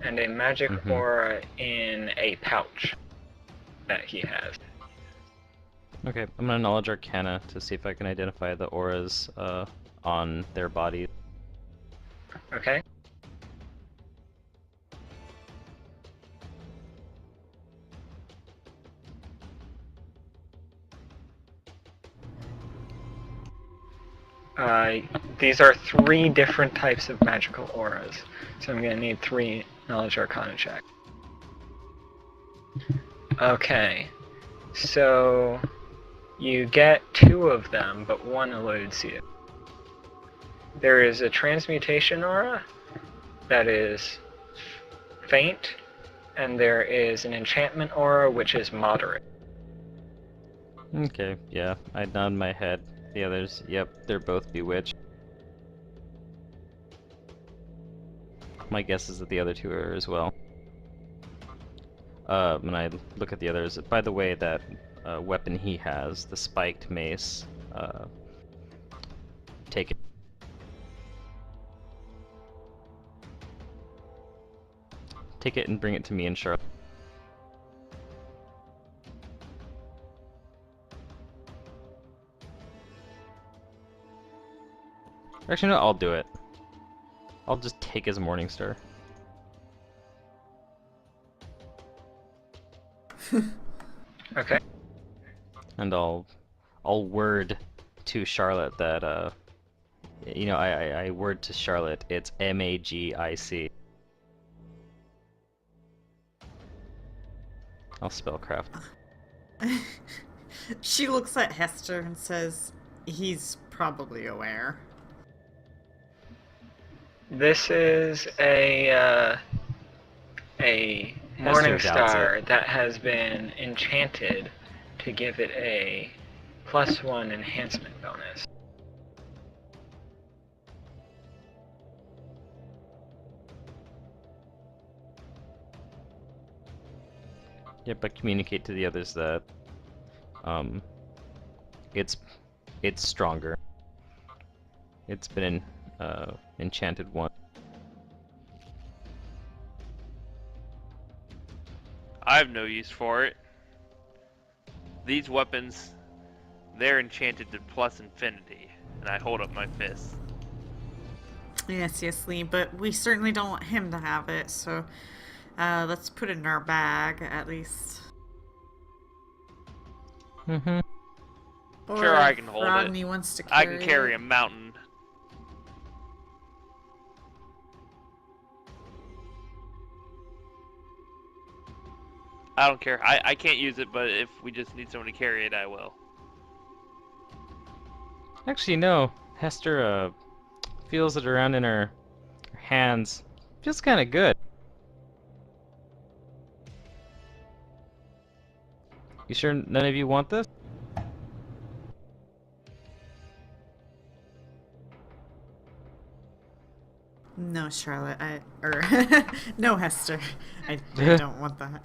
Speaker 2: and a magic
Speaker 4: Mhm.
Speaker 2: aura in a pouch that he has.
Speaker 4: Okay, I'm gonna knowledge arcana to see if I can identify the auras on their body.
Speaker 2: Okay? These are 3 different types of magical auras, so I'm going to need 3 knowledge arcana check. Okay, so you get 2 of them, but 1 eludes you. There is a transmutation aura that is faint, and there is an enchantment aura which is moderate.
Speaker 4: Okay, yeah, I nod my head. The others, yep, they're both bewitched. My guess is that the other two are as well. When I look at the others, by the way, that weapon he has, the spiked mace, take it. Take it and bring it to me and Charlotte. Actually, no, I'll do it. I'll just take his morning star.
Speaker 2: Okay?
Speaker 4: And I'll word to Charlotte that I word to Charlotte it's MAGIC. I'll spellcraft.
Speaker 1: she looks at Hester and says, he's probably aware.
Speaker 2: This is a morning
Speaker 4: doubts
Speaker 2: star
Speaker 4: it.
Speaker 2: that has been enchanted to give it a +1 enhancement bonus.
Speaker 4: Yep, but communicate to the others that it's stronger. It's been enchanted once.
Speaker 3: I have no use for it. These weapons, they're enchanted to plus infinity. And I hold up my fist.
Speaker 1: Yes, yes, Lee, but we certainly don't want him to have it, so let's put it in our bag, at least.
Speaker 4: Mm-hmm.
Speaker 1: Or
Speaker 3: Sure, I
Speaker 1: if
Speaker 3: can hold
Speaker 1: Rodney
Speaker 3: it.
Speaker 1: wants to
Speaker 3: I can carry
Speaker 1: it.
Speaker 3: a mountain. I don't care. I can't use it, but if we just need someone to carry it, I will.
Speaker 4: Actually, no. Hester feels it around in her hands. Feels kind of good. You sure none of you want this?
Speaker 1: No, Charlotte, no, Hester. I don't want that.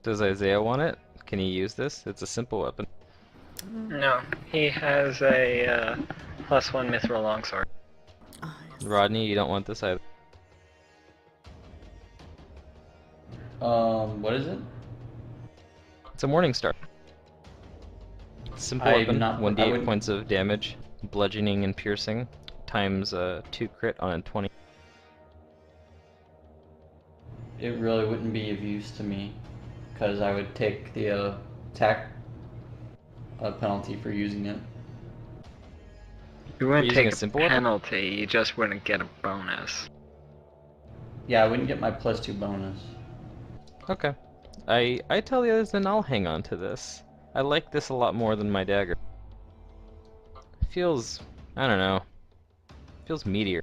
Speaker 4: Does Isaiah want it? Can he use this? It's a simple weapon.
Speaker 2: No, he has a +1 mithril longsword.
Speaker 1: Oh, yes.
Speaker 4: Rodney, you don't want this either.
Speaker 5: What is it?
Speaker 4: It's a Morning Star. Simple
Speaker 5: I
Speaker 4: weapon,
Speaker 5: not- I
Speaker 4: 1d8
Speaker 5: wouldn't-
Speaker 4: points of damage, bludgeoning and piercing, times 2 crit on a 20.
Speaker 5: It really wouldn't be of use to me, because I would take the attack penalty for using it.
Speaker 2: You wouldn't
Speaker 4: using
Speaker 2: take
Speaker 4: a
Speaker 2: a
Speaker 4: simple weapon?
Speaker 2: penalty, you just wouldn't get a bonus.
Speaker 5: Yeah, I wouldn't get my +2 bonus.
Speaker 4: Okay. I tell the others then I'll hang on to this. I like this a lot more than my dagger. Feels, I don't know, feels meatier.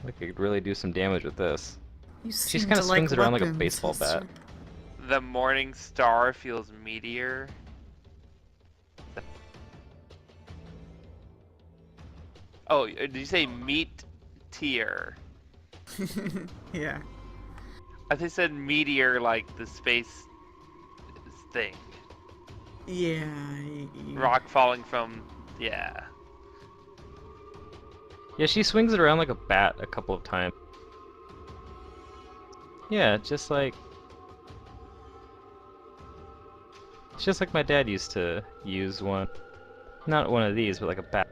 Speaker 4: Like I could really do some damage with this.
Speaker 1: You
Speaker 4: She
Speaker 1: seem
Speaker 4: kind
Speaker 1: to
Speaker 4: of swings
Speaker 1: like
Speaker 4: it around like a
Speaker 1: weapons,
Speaker 4: baseball
Speaker 1: Hester.
Speaker 4: bat.
Speaker 3: The morning star feels meteor. Oh, did you say meat tier?
Speaker 1: Yeah.
Speaker 3: I think it said meteor like the space thing.
Speaker 1: Yeah.
Speaker 3: Rock falling from, yeah.
Speaker 4: Yeah, she swings it around like a bat a couple of times. Yeah, just like... It's just like my dad used to use one. Not one of these, but like a bat.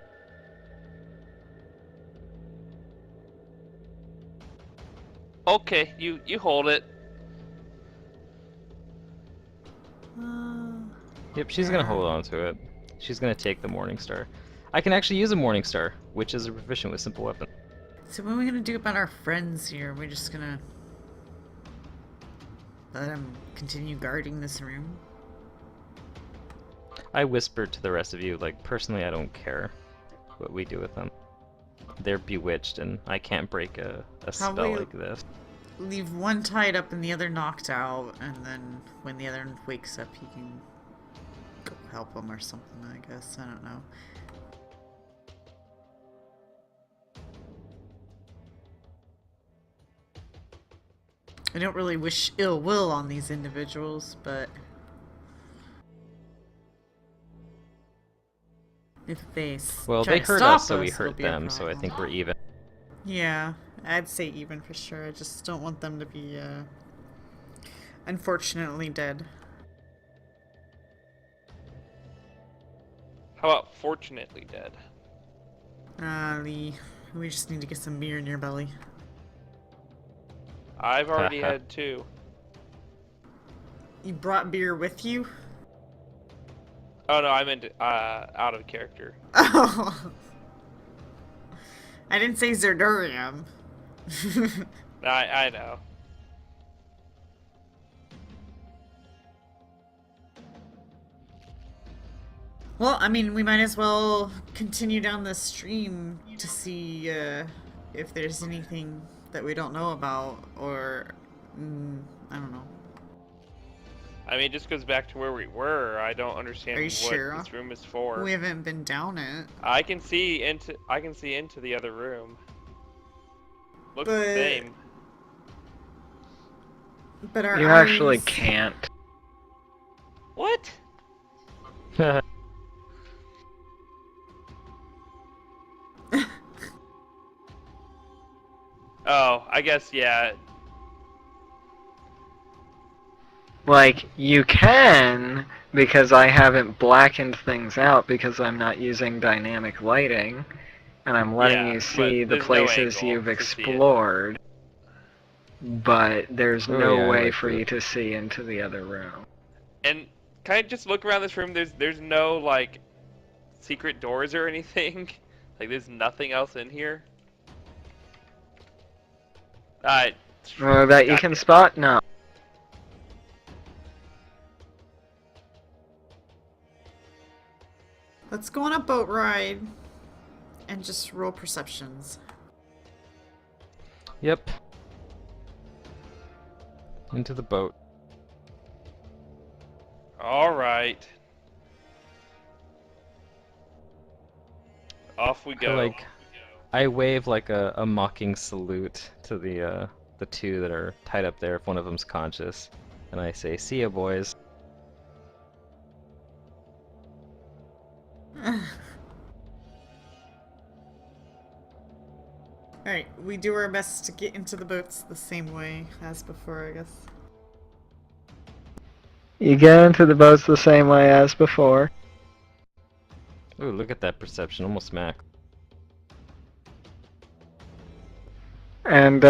Speaker 3: Okay, you hold it.
Speaker 4: Yep, she's gonna hold on to it. She's gonna take the Morning Star. I can actually use a Morning Star, which is proficient with simple weapon.
Speaker 1: So what are we gonna do about our friends here? We're just gonna let them continue guarding this room?
Speaker 4: I whispered to the rest of you, like, personally I don't care what we do with them. They're bewitched, and I can't break a spell
Speaker 1: Probably-
Speaker 4: like this.
Speaker 1: Leave one tied up and the other knocked out, and then when the other wakes up, he can go help him or something, I guess. I don't know. I don't really wish ill will on these individuals, but if they
Speaker 4: Well,
Speaker 1: try
Speaker 4: they
Speaker 1: to
Speaker 4: hurt
Speaker 1: stop
Speaker 4: us, so we
Speaker 1: it'll
Speaker 4: hurt
Speaker 1: be a
Speaker 4: them, so I
Speaker 1: problem.
Speaker 4: think we're even.
Speaker 1: Yeah, I'd say even for sure. I just don't want them to be, unfortunately dead.
Speaker 3: How about fortunately dead?
Speaker 1: Lee, we just need to get some beer in your belly.
Speaker 3: I've already had 2.
Speaker 1: You brought beer with you?
Speaker 3: Oh no, I meant out of character.
Speaker 1: Oh! I didn't say Zerdurium.
Speaker 3: I know.
Speaker 1: Well, I mean, we might as well continue down the stream to see if there's anything that we don't know about, or I don't know.
Speaker 3: I mean, it just goes back to where we were. I don't understand
Speaker 1: Are you
Speaker 3: what
Speaker 1: sure?
Speaker 3: this room is for.
Speaker 1: We haven't been down it.
Speaker 3: I can see into the other room. Looks
Speaker 1: But-
Speaker 3: the same.
Speaker 1: But our
Speaker 2: You actually
Speaker 1: eyes-
Speaker 2: can't.
Speaker 3: What? Oh, I guess yeah.
Speaker 2: Like, you can, because I haven't blackened things out because I'm not using dynamic lighting, and I'm letting
Speaker 3: Yeah,
Speaker 2: you
Speaker 3: but
Speaker 2: see the
Speaker 3: there's no
Speaker 2: places
Speaker 3: angle
Speaker 2: you've
Speaker 3: to see it.
Speaker 2: explored, but there's
Speaker 4: Oh,
Speaker 2: no
Speaker 4: yeah, I
Speaker 2: way
Speaker 4: like
Speaker 2: for
Speaker 4: that.
Speaker 2: you to see into the other room.
Speaker 3: And can I just look around this room? There's no like secret doors or anything. Like there's nothing else in here. Alright.
Speaker 2: That you can spot? No.
Speaker 1: Let's go on a boat ride and just roll perceptions.
Speaker 4: Yep. Into the boat.
Speaker 3: Alright. Off we go.
Speaker 4: I wave like a mocking salute to the two that are tied up there if one of them's conscious, and I say, "See ya, boys."
Speaker 1: Alright, we do our best to get into the boats the same way as before, I guess.
Speaker 2: You get into the boats the same way as before.
Speaker 4: Ooh, look at that perception, almost max.
Speaker 2: And,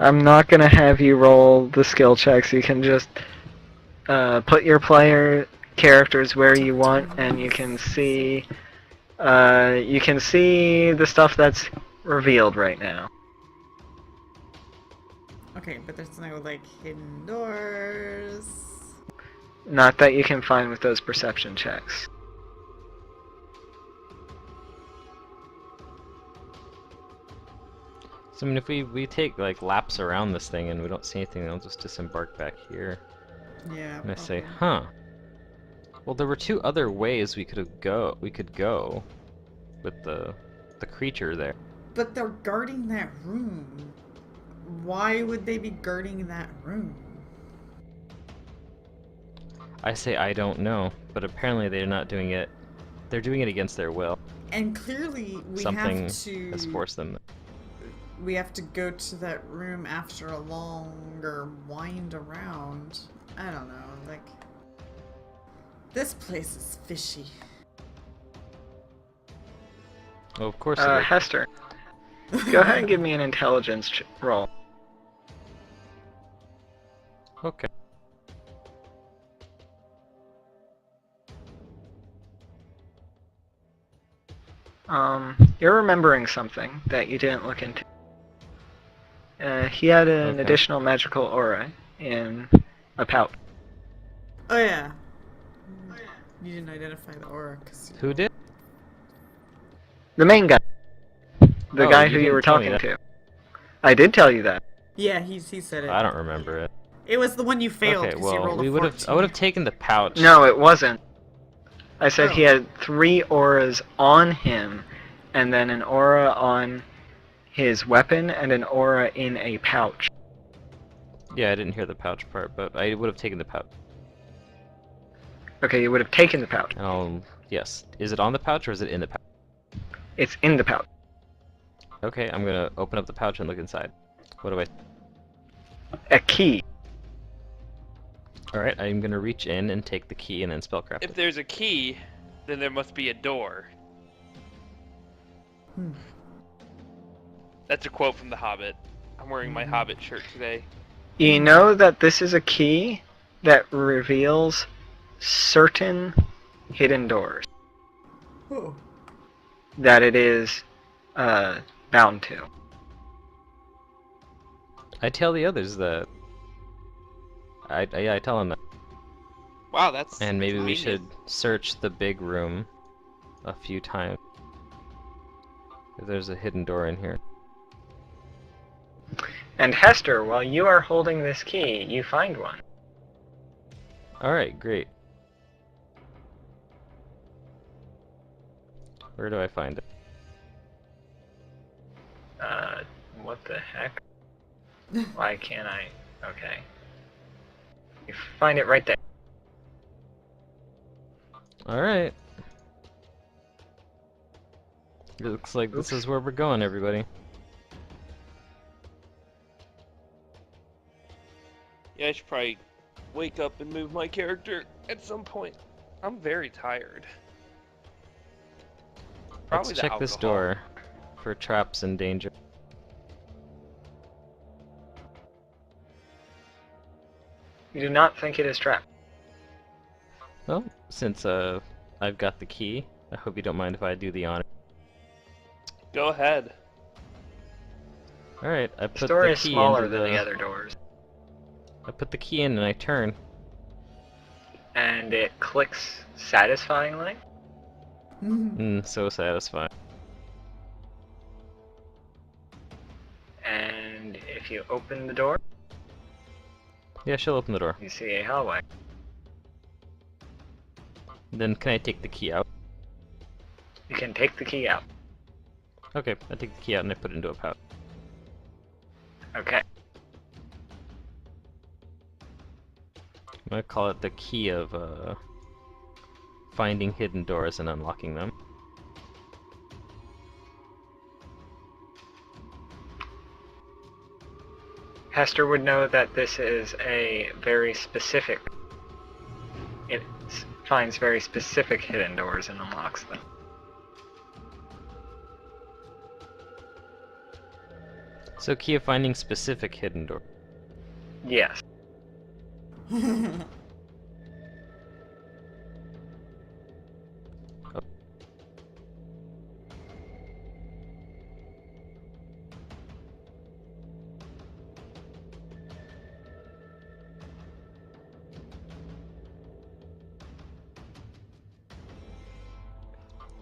Speaker 2: I'm not gonna have you roll the skill checks. You can just, put your player characters where you want, and you can see the stuff that's revealed right now.
Speaker 1: Okay, but there's no, like, hidden doors.
Speaker 2: Not that you can find with those perception checks.
Speaker 4: So I mean, if we take like laps around this thing and we don't see anything, then I'll just disembark back here.
Speaker 1: Yeah.
Speaker 4: And I say,
Speaker 1: probably.
Speaker 4: huh. Well, there were two other ways we could go with the creature there.
Speaker 1: But they're guarding that room. Why would they be guarding that room?
Speaker 4: I say I don't know, but apparently they're not doing it. They're doing it against their will.
Speaker 1: And clearly we
Speaker 4: Something
Speaker 1: have to
Speaker 4: has forced them.
Speaker 1: we have to go to that room after a longer wind around. I don't know, like this place is fishy.
Speaker 4: Well, of course. it is.
Speaker 2: Hester, go ahead and give me an intelligence roll.
Speaker 4: Okay.
Speaker 2: You're remembering something that you didn't look into. He had an
Speaker 4: Okay.
Speaker 2: additional magical aura in a pouch.
Speaker 1: Oh yeah. You didn't identify the aura because
Speaker 4: Who did?
Speaker 2: The main guy. The
Speaker 4: Oh,
Speaker 2: guy
Speaker 4: you
Speaker 2: who you
Speaker 4: didn't
Speaker 2: were
Speaker 4: tell me
Speaker 2: talking
Speaker 4: that.
Speaker 2: to. I did tell you that.
Speaker 1: yeah, he said it.
Speaker 4: I don't remember it.
Speaker 1: It was the one you failed
Speaker 4: Okay,
Speaker 1: because you
Speaker 4: well,
Speaker 1: rolled a
Speaker 4: we would have.
Speaker 1: 14.
Speaker 4: I would have taken the pouch.
Speaker 2: No, it wasn't. I said he
Speaker 1: Oh.
Speaker 2: had 3 auras on him, and then an aura on his weapon, and an aura in a pouch.
Speaker 4: Yeah, I didn't hear the pouch part, but I would have taken the pouch.
Speaker 2: Okay, you would have taken the pouch.
Speaker 4: Yes. Is it on the pouch or is it in the pouch?
Speaker 2: It's in the pouch.
Speaker 4: Okay, I'm gonna open up the pouch and look inside. What do I?
Speaker 2: A key.
Speaker 4: All right, I'm gonna reach in and take the key and then spellcraft
Speaker 3: If
Speaker 4: it.
Speaker 3: there's a key, then there must be a door.
Speaker 1: Hmm.
Speaker 3: That's a quote from The Hobbit. I'm wearing my Hobbit shirt today.
Speaker 2: You know that this is a key that reveals certain hidden doors
Speaker 1: Oh.
Speaker 2: that it is bound to.
Speaker 4: I tell the others that. I tell them that.
Speaker 3: Wow, that's.
Speaker 4: And maybe we
Speaker 3: convenient.
Speaker 4: should search the big room a few times. If there's a hidden door in here.
Speaker 2: And Hester, while you are holding this key, you find one.
Speaker 4: All right, great. Where do I find it?
Speaker 2: What the heck? Why can't I? Okay. You find it right there.
Speaker 4: All right. It looks like this is where we're going, everybody.
Speaker 3: Yeah, I should probably wake up and move my character at some point. I'm very tired. Probably
Speaker 4: Let's
Speaker 3: the
Speaker 4: check this
Speaker 3: alcohol.
Speaker 4: door for traps and danger.
Speaker 2: You do not think it is trapped.
Speaker 4: Well, since I've got the key, I hope you don't mind if I do the honor.
Speaker 3: Go ahead.
Speaker 4: Alright, I
Speaker 2: The
Speaker 4: put
Speaker 2: door
Speaker 4: the
Speaker 2: is
Speaker 4: key
Speaker 2: smaller
Speaker 4: into
Speaker 2: than the other doors,
Speaker 4: I put the key in and I turn.
Speaker 2: and it clicks satisfyingly.
Speaker 4: So satisfying.
Speaker 2: And if you open the door,
Speaker 4: Yeah, she'll open the door.
Speaker 2: you see a hallway.
Speaker 4: Then can I take the key out?
Speaker 2: You can take the key out.
Speaker 4: Okay, I take the key out and I put it into a pouch.
Speaker 2: Okay.
Speaker 4: I'm gonna call it the key of finding hidden doors and unlocking them.
Speaker 2: Hester would know that this is a very specific. It finds very specific hidden doors and unlocks them.
Speaker 4: So key of finding specific hidden door.
Speaker 2: Yes.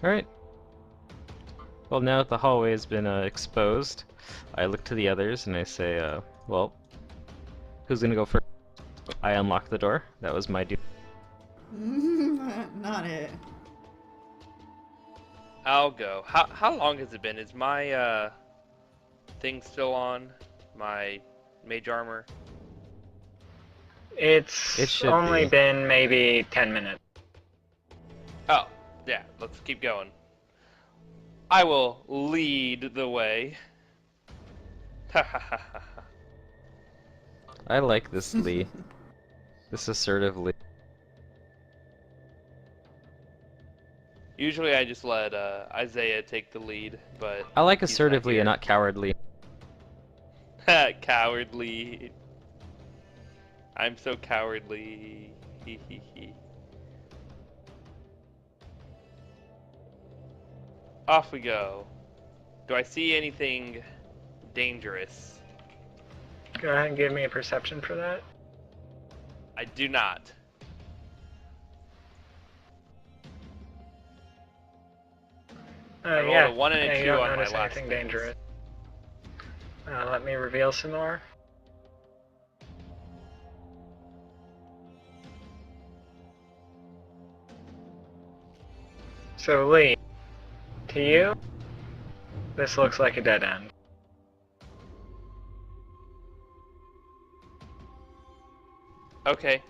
Speaker 4: Alright. Well, now that the hallway has been exposed, I look to the others and I say, well, who's gonna go first? I unlock the door. That was my duty.
Speaker 1: Not it.
Speaker 3: I'll go. How long has it been? Is my thing still on? My mage armor?
Speaker 4: It
Speaker 2: It's
Speaker 4: should
Speaker 2: only
Speaker 4: be.
Speaker 2: been maybe 10 minutes.
Speaker 3: Oh, yeah. Let's keep going. I will lead the way. Ha ha ha ha.
Speaker 4: I like this Lee. This assertive Lee.
Speaker 3: Usually I just let Isaiah take the lead, but
Speaker 4: I like
Speaker 3: he's not
Speaker 4: assertively and
Speaker 3: here.
Speaker 4: not cowardly.
Speaker 3: Cowardly. I'm so cowardly. Hee hee hee. Off we go. Do I see anything dangerous?
Speaker 2: Go ahead and give me a perception for that.
Speaker 3: I do not. I rolled
Speaker 2: Yeah.
Speaker 3: a 1 and a
Speaker 2: Yeah,
Speaker 3: 2
Speaker 2: you don't
Speaker 3: on my
Speaker 2: notice
Speaker 3: last
Speaker 2: anything
Speaker 3: things.
Speaker 2: dangerous. Let me reveal some more. So Lee, to you, this looks like a dead end.
Speaker 3: Okay.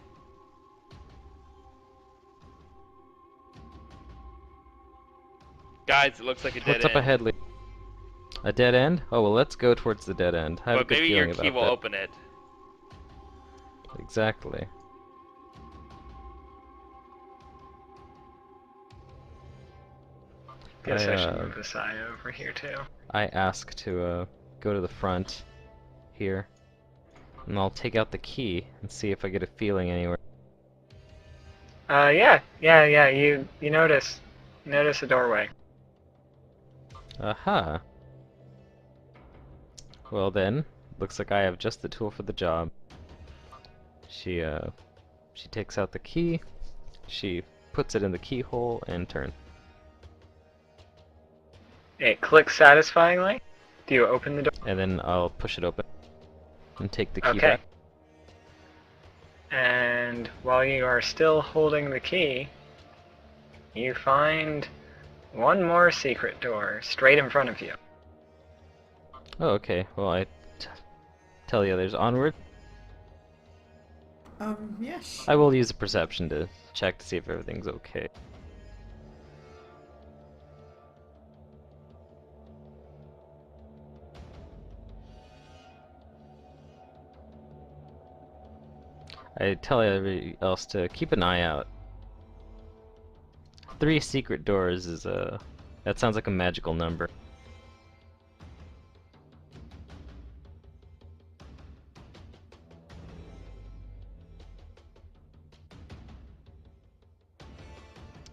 Speaker 3: Guys, it looks like a dead
Speaker 4: What's up
Speaker 3: end.
Speaker 4: ahead, Lee? A dead end? Oh well, let's go towards the dead end. I have a
Speaker 3: But
Speaker 4: good
Speaker 3: maybe
Speaker 4: feeling
Speaker 3: your key
Speaker 4: about
Speaker 3: will
Speaker 4: that.
Speaker 3: open it.
Speaker 4: Exactly.
Speaker 2: Guess I should
Speaker 4: I
Speaker 2: move this eye over here too.
Speaker 4: ask to go to the front here, and I'll take out the key and see if I get a feeling anywhere.
Speaker 2: Yeah. You notice a doorway.
Speaker 4: Aha. Well then, looks like I have just the tool for the job. She takes out the key, she puts it in the keyhole and turns.
Speaker 2: It clicks satisfyingly. Do you open the door?
Speaker 4: And then I'll push it open and take the key
Speaker 2: Okay.
Speaker 4: back.
Speaker 2: And while you are still holding the key, you find one more secret door straight in front of you.
Speaker 4: Oh, okay. Well, tell the others onward.
Speaker 1: Yes.
Speaker 4: I will use a perception to check to see if everything's okay. I tell everybody else to keep an eye out. 3 secret doors is a... That sounds like a magical number.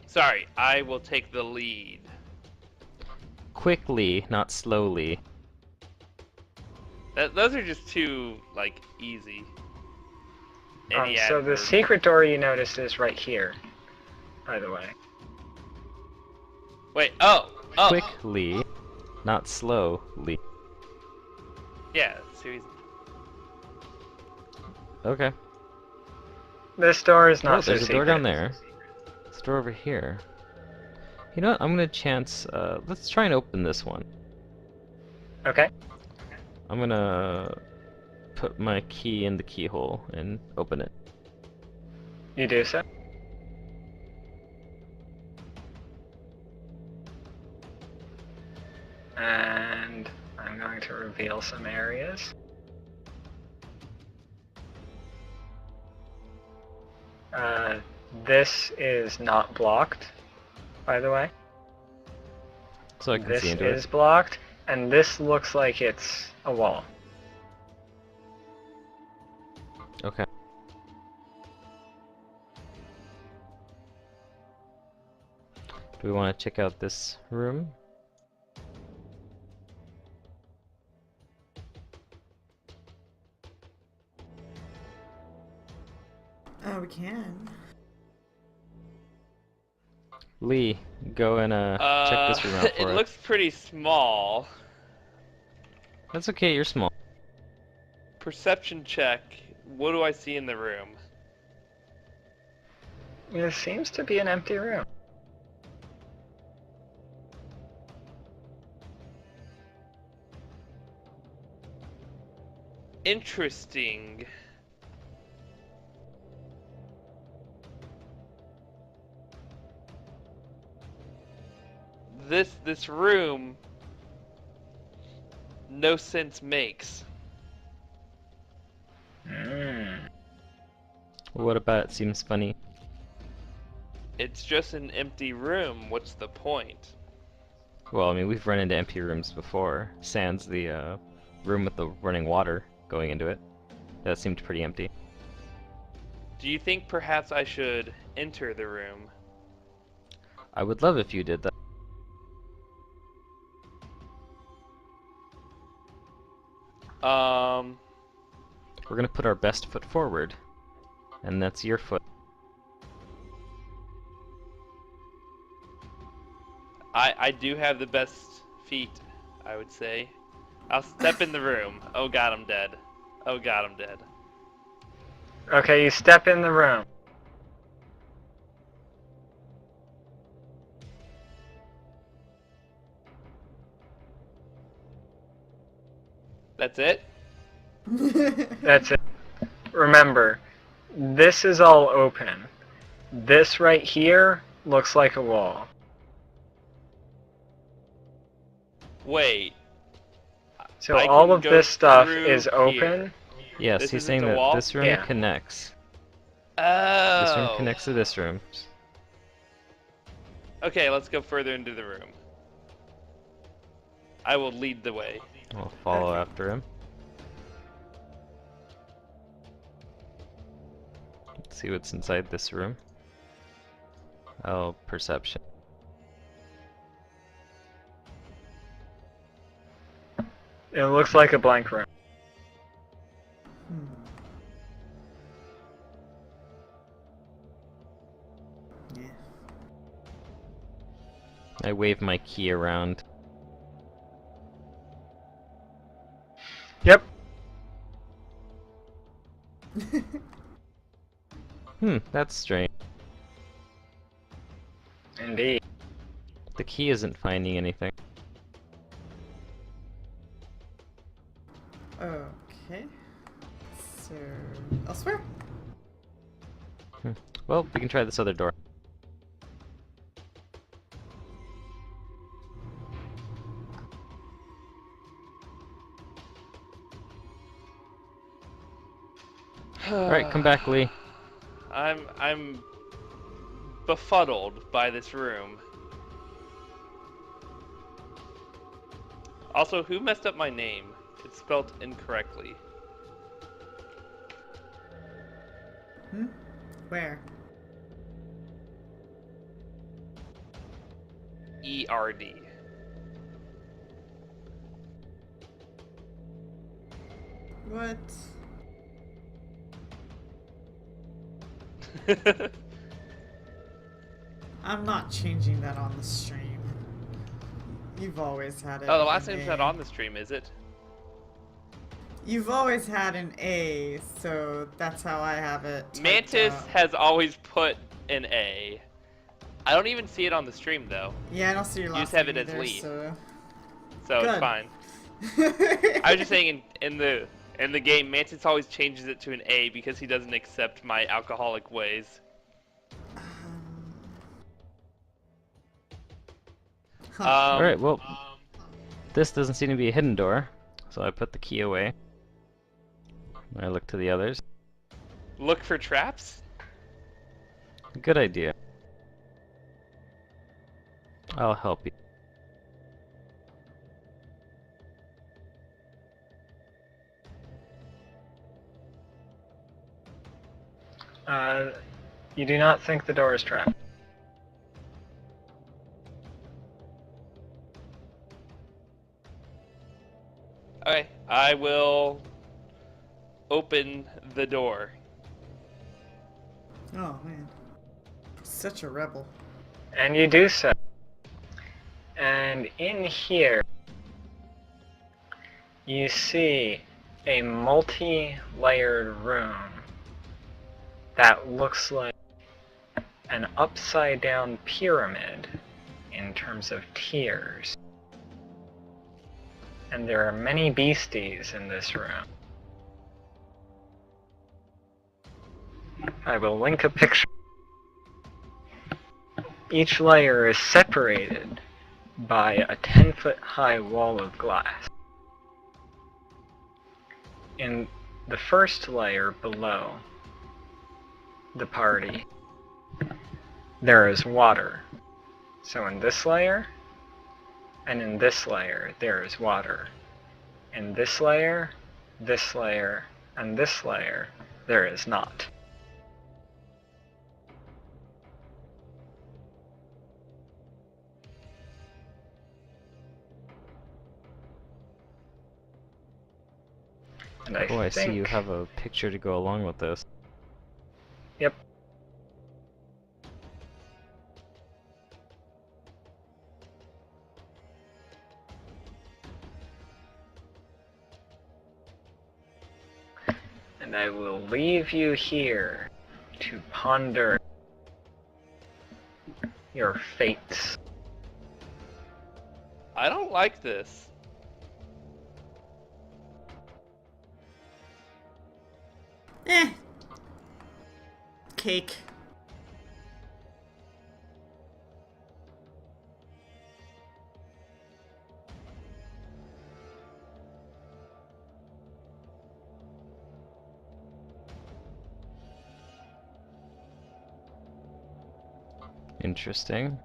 Speaker 3: Sorry, I will take the lead.
Speaker 4: Quickly, not slowly.
Speaker 3: Those are just too, like, easy. Any
Speaker 2: So the
Speaker 3: adverb.
Speaker 2: secret door you noticed is right here, by the way.
Speaker 3: Wait, oh!
Speaker 4: Quickly, not slowly.
Speaker 3: Yeah, it's too easy.
Speaker 4: Okay.
Speaker 2: This door is
Speaker 4: Oh,
Speaker 2: not so
Speaker 4: there's a door
Speaker 2: secret.
Speaker 4: down there. There's a door over here. You know what? I'm gonna chance. Let's try and open this one.
Speaker 2: Okay.
Speaker 4: I'm gonna put my key in the keyhole and open it.
Speaker 2: You do so. And I'm going to reveal some areas. This is not blocked, by the way.
Speaker 4: So I can
Speaker 2: This
Speaker 4: see into
Speaker 2: is
Speaker 4: it.
Speaker 2: blocked, and this looks like it's a wall.
Speaker 4: Okay. Do we want to check out this room?
Speaker 1: Oh, we can.
Speaker 4: Lee, go and check this room out
Speaker 3: It
Speaker 4: for us.
Speaker 3: looks pretty small.
Speaker 4: That's okay, you're small.
Speaker 3: Perception check. What do I see in the room?
Speaker 2: It seems to be an empty room.
Speaker 3: Interesting. This room no sense makes.
Speaker 4: What about it seems funny?
Speaker 3: It's just an empty room. What's the point?
Speaker 4: Well, I mean, we've run into empty rooms before. Sans the room with the running water going into it. That seemed pretty empty.
Speaker 3: Do you think perhaps I should enter the room?
Speaker 4: I would love if you did that. We're gonna put our best foot forward. And that's your foot.
Speaker 3: I do have the best feet, I would say. I'll step in the room. Oh god, I'm dead. Oh god, I'm dead.
Speaker 2: Okay, you step in the room.
Speaker 3: That's it?
Speaker 2: That's it. Remember, this is all open. This right here looks like a wall.
Speaker 3: Wait.
Speaker 2: So
Speaker 3: I
Speaker 2: all
Speaker 3: can
Speaker 2: of
Speaker 3: go
Speaker 2: this stuff
Speaker 3: through
Speaker 2: is
Speaker 3: here.
Speaker 2: open.
Speaker 4: Yes,
Speaker 3: This
Speaker 4: he's
Speaker 3: isn't
Speaker 4: saying
Speaker 3: the
Speaker 4: that
Speaker 3: wall?
Speaker 4: this room
Speaker 2: Yeah.
Speaker 4: connects.
Speaker 3: Oh.
Speaker 4: This room connects to this room.
Speaker 3: Okay, let's go further into the room. I will lead the way.
Speaker 4: We'll follow after him. Let's see what's inside this room. Oh, perception.
Speaker 2: It looks like a blank room.
Speaker 1: Hmm. Yeah.
Speaker 4: I wave my key around.
Speaker 2: Yep.
Speaker 4: That's strange.
Speaker 2: Indeed.
Speaker 4: The key isn't finding anything.
Speaker 1: Okay. So, elsewhere?
Speaker 4: Well, we can try this other door. Alright, come back, Lee.
Speaker 3: I'm befuddled by this room. Also, who messed up my name? It's spelled incorrectly.
Speaker 1: Hmm? Where?
Speaker 3: ERD.
Speaker 1: What? I'm not changing that on the stream. You've always had it.
Speaker 3: Oh, the last
Speaker 1: an
Speaker 3: name's
Speaker 1: A.
Speaker 3: not on the stream, is it?
Speaker 1: You've always had an A, so that's how I have it. typed
Speaker 3: Mantis
Speaker 1: out.
Speaker 3: has always put an A. I don't even see it on the stream though,
Speaker 1: Yeah, I don't see your
Speaker 3: You
Speaker 1: last
Speaker 3: just have
Speaker 1: name
Speaker 3: it as
Speaker 1: either,
Speaker 3: Lee.
Speaker 1: so.
Speaker 3: so it's
Speaker 1: Good.
Speaker 3: fine. I was just saying in the game, Mantis always changes it to an A because he doesn't accept my alcoholic ways.
Speaker 1: Huh.
Speaker 4: Alright, well, this doesn't seem to be a hidden door, so I put the key away. I look to the others.
Speaker 3: Look for traps?
Speaker 4: Good idea. I'll help you.
Speaker 2: You do not think the door is trapped.
Speaker 3: Okay, I will open the door.
Speaker 1: Oh man, such a rebel.
Speaker 2: And you do so. And in here, you see a multi-layered room that looks like an upside-down pyramid in terms of tiers. And there are many beasties in this room. I will link a picture. Each layer is separated by a 10-foot high wall of glass. In the first layer below the party, there is water. So in this layer, and in this layer, there is water. In this layer, and this layer, there is not. And
Speaker 4: Oh, I see you
Speaker 2: think-
Speaker 4: have a picture to go along with this.
Speaker 2: Yep. And I will leave you here to ponder your fates.
Speaker 3: I don't like this.
Speaker 1: Eh. Cake.
Speaker 4: Interesting.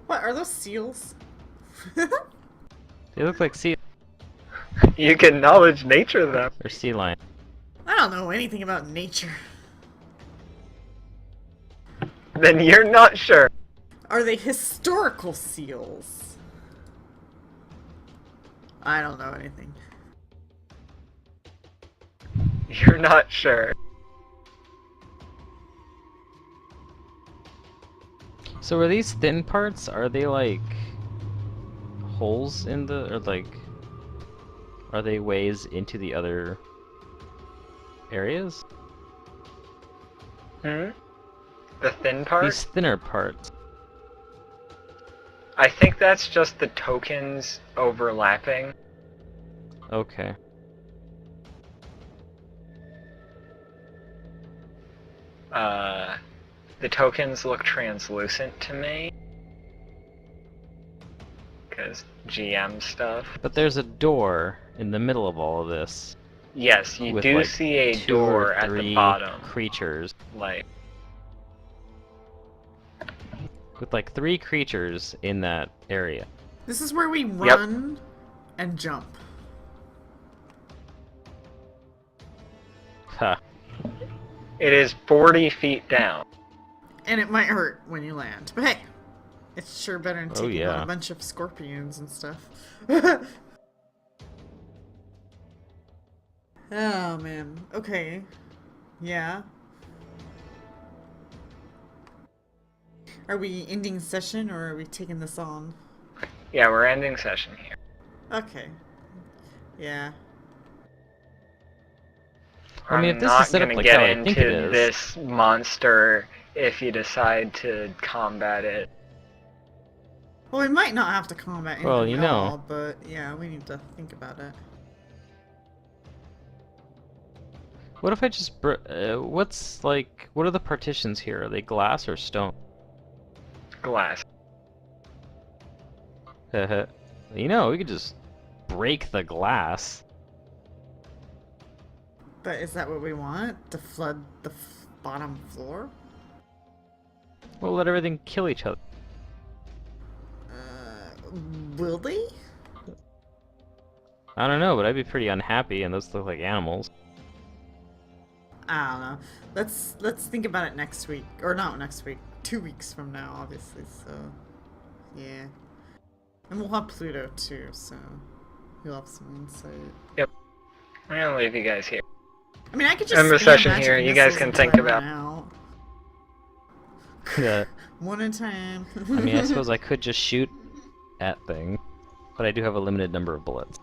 Speaker 1: What are those seals?
Speaker 4: They look like sea
Speaker 2: You can acknowledge nature though.
Speaker 4: or sea lion.
Speaker 1: I don't know anything about nature.
Speaker 2: Then you're not sure.
Speaker 1: Are they historical seals? I don't know anything.
Speaker 2: You're not sure.
Speaker 4: So are these thin parts? Are they like holes in the, or like, are they ways into the other areas?
Speaker 2: Hmm? The thin part?
Speaker 4: These thinner parts.
Speaker 2: I think that's just the tokens overlapping.
Speaker 4: Okay.
Speaker 2: The tokens look translucent to me. Because GM stuff.
Speaker 4: But there's a door in the middle of all of this.
Speaker 2: Yes, you
Speaker 4: with
Speaker 2: do
Speaker 4: like
Speaker 2: see a
Speaker 4: 2
Speaker 2: door
Speaker 4: or
Speaker 2: at the
Speaker 4: 3
Speaker 2: bottom.
Speaker 4: creatures.
Speaker 2: Like,
Speaker 4: With like 3 creatures in that area.
Speaker 1: This is where we run and jump.
Speaker 4: Ha.
Speaker 2: it is 40 feet down.
Speaker 1: And it might hurt when you land. But hey, it's sure better than
Speaker 4: Oh,
Speaker 1: taking on
Speaker 4: yeah.
Speaker 1: a bunch of scorpions and stuff. Oh, man. Okay. Yeah. Are we ending session or are we taking this on?
Speaker 2: Yeah, we're ending session here.
Speaker 1: Okay. Yeah.
Speaker 4: I mean, if
Speaker 2: I'm
Speaker 4: this is
Speaker 2: not
Speaker 4: set up
Speaker 2: gonna
Speaker 4: like
Speaker 2: get
Speaker 4: how I think it
Speaker 2: into
Speaker 4: is.
Speaker 2: this monster if you decide to combat it.
Speaker 1: Well, we might not have to combat anything
Speaker 4: Well, you
Speaker 1: at
Speaker 4: know.
Speaker 1: all, but yeah, we need to think about it.
Speaker 4: What if I just what's like, what are the partitions here? Are they glass or stone?
Speaker 2: Glass.
Speaker 4: You know, we could just break the glass.
Speaker 1: But is that what we want? To flood the bottom floor?
Speaker 4: We'll let everything kill each other.
Speaker 1: Will they?
Speaker 4: I don't know, but I'd be pretty unhappy, and those look like animals.
Speaker 1: I don't know. Let's think about it next week, or not next week. 2 weeks from now, obviously. So, yeah. And we'll have Pluto too, so he'll have some insight.
Speaker 2: Yep. I'm gonna leave you guys here.
Speaker 1: I mean, I could just
Speaker 2: End the
Speaker 1: spam
Speaker 2: session
Speaker 1: magic
Speaker 2: here. You guys
Speaker 1: missiles
Speaker 2: can
Speaker 1: until
Speaker 2: think
Speaker 1: I
Speaker 2: about-
Speaker 1: run out.
Speaker 4: Yeah.
Speaker 1: One at a time.
Speaker 4: I mean, I suppose I could just shoot at things, but I do have a limited number of bullets.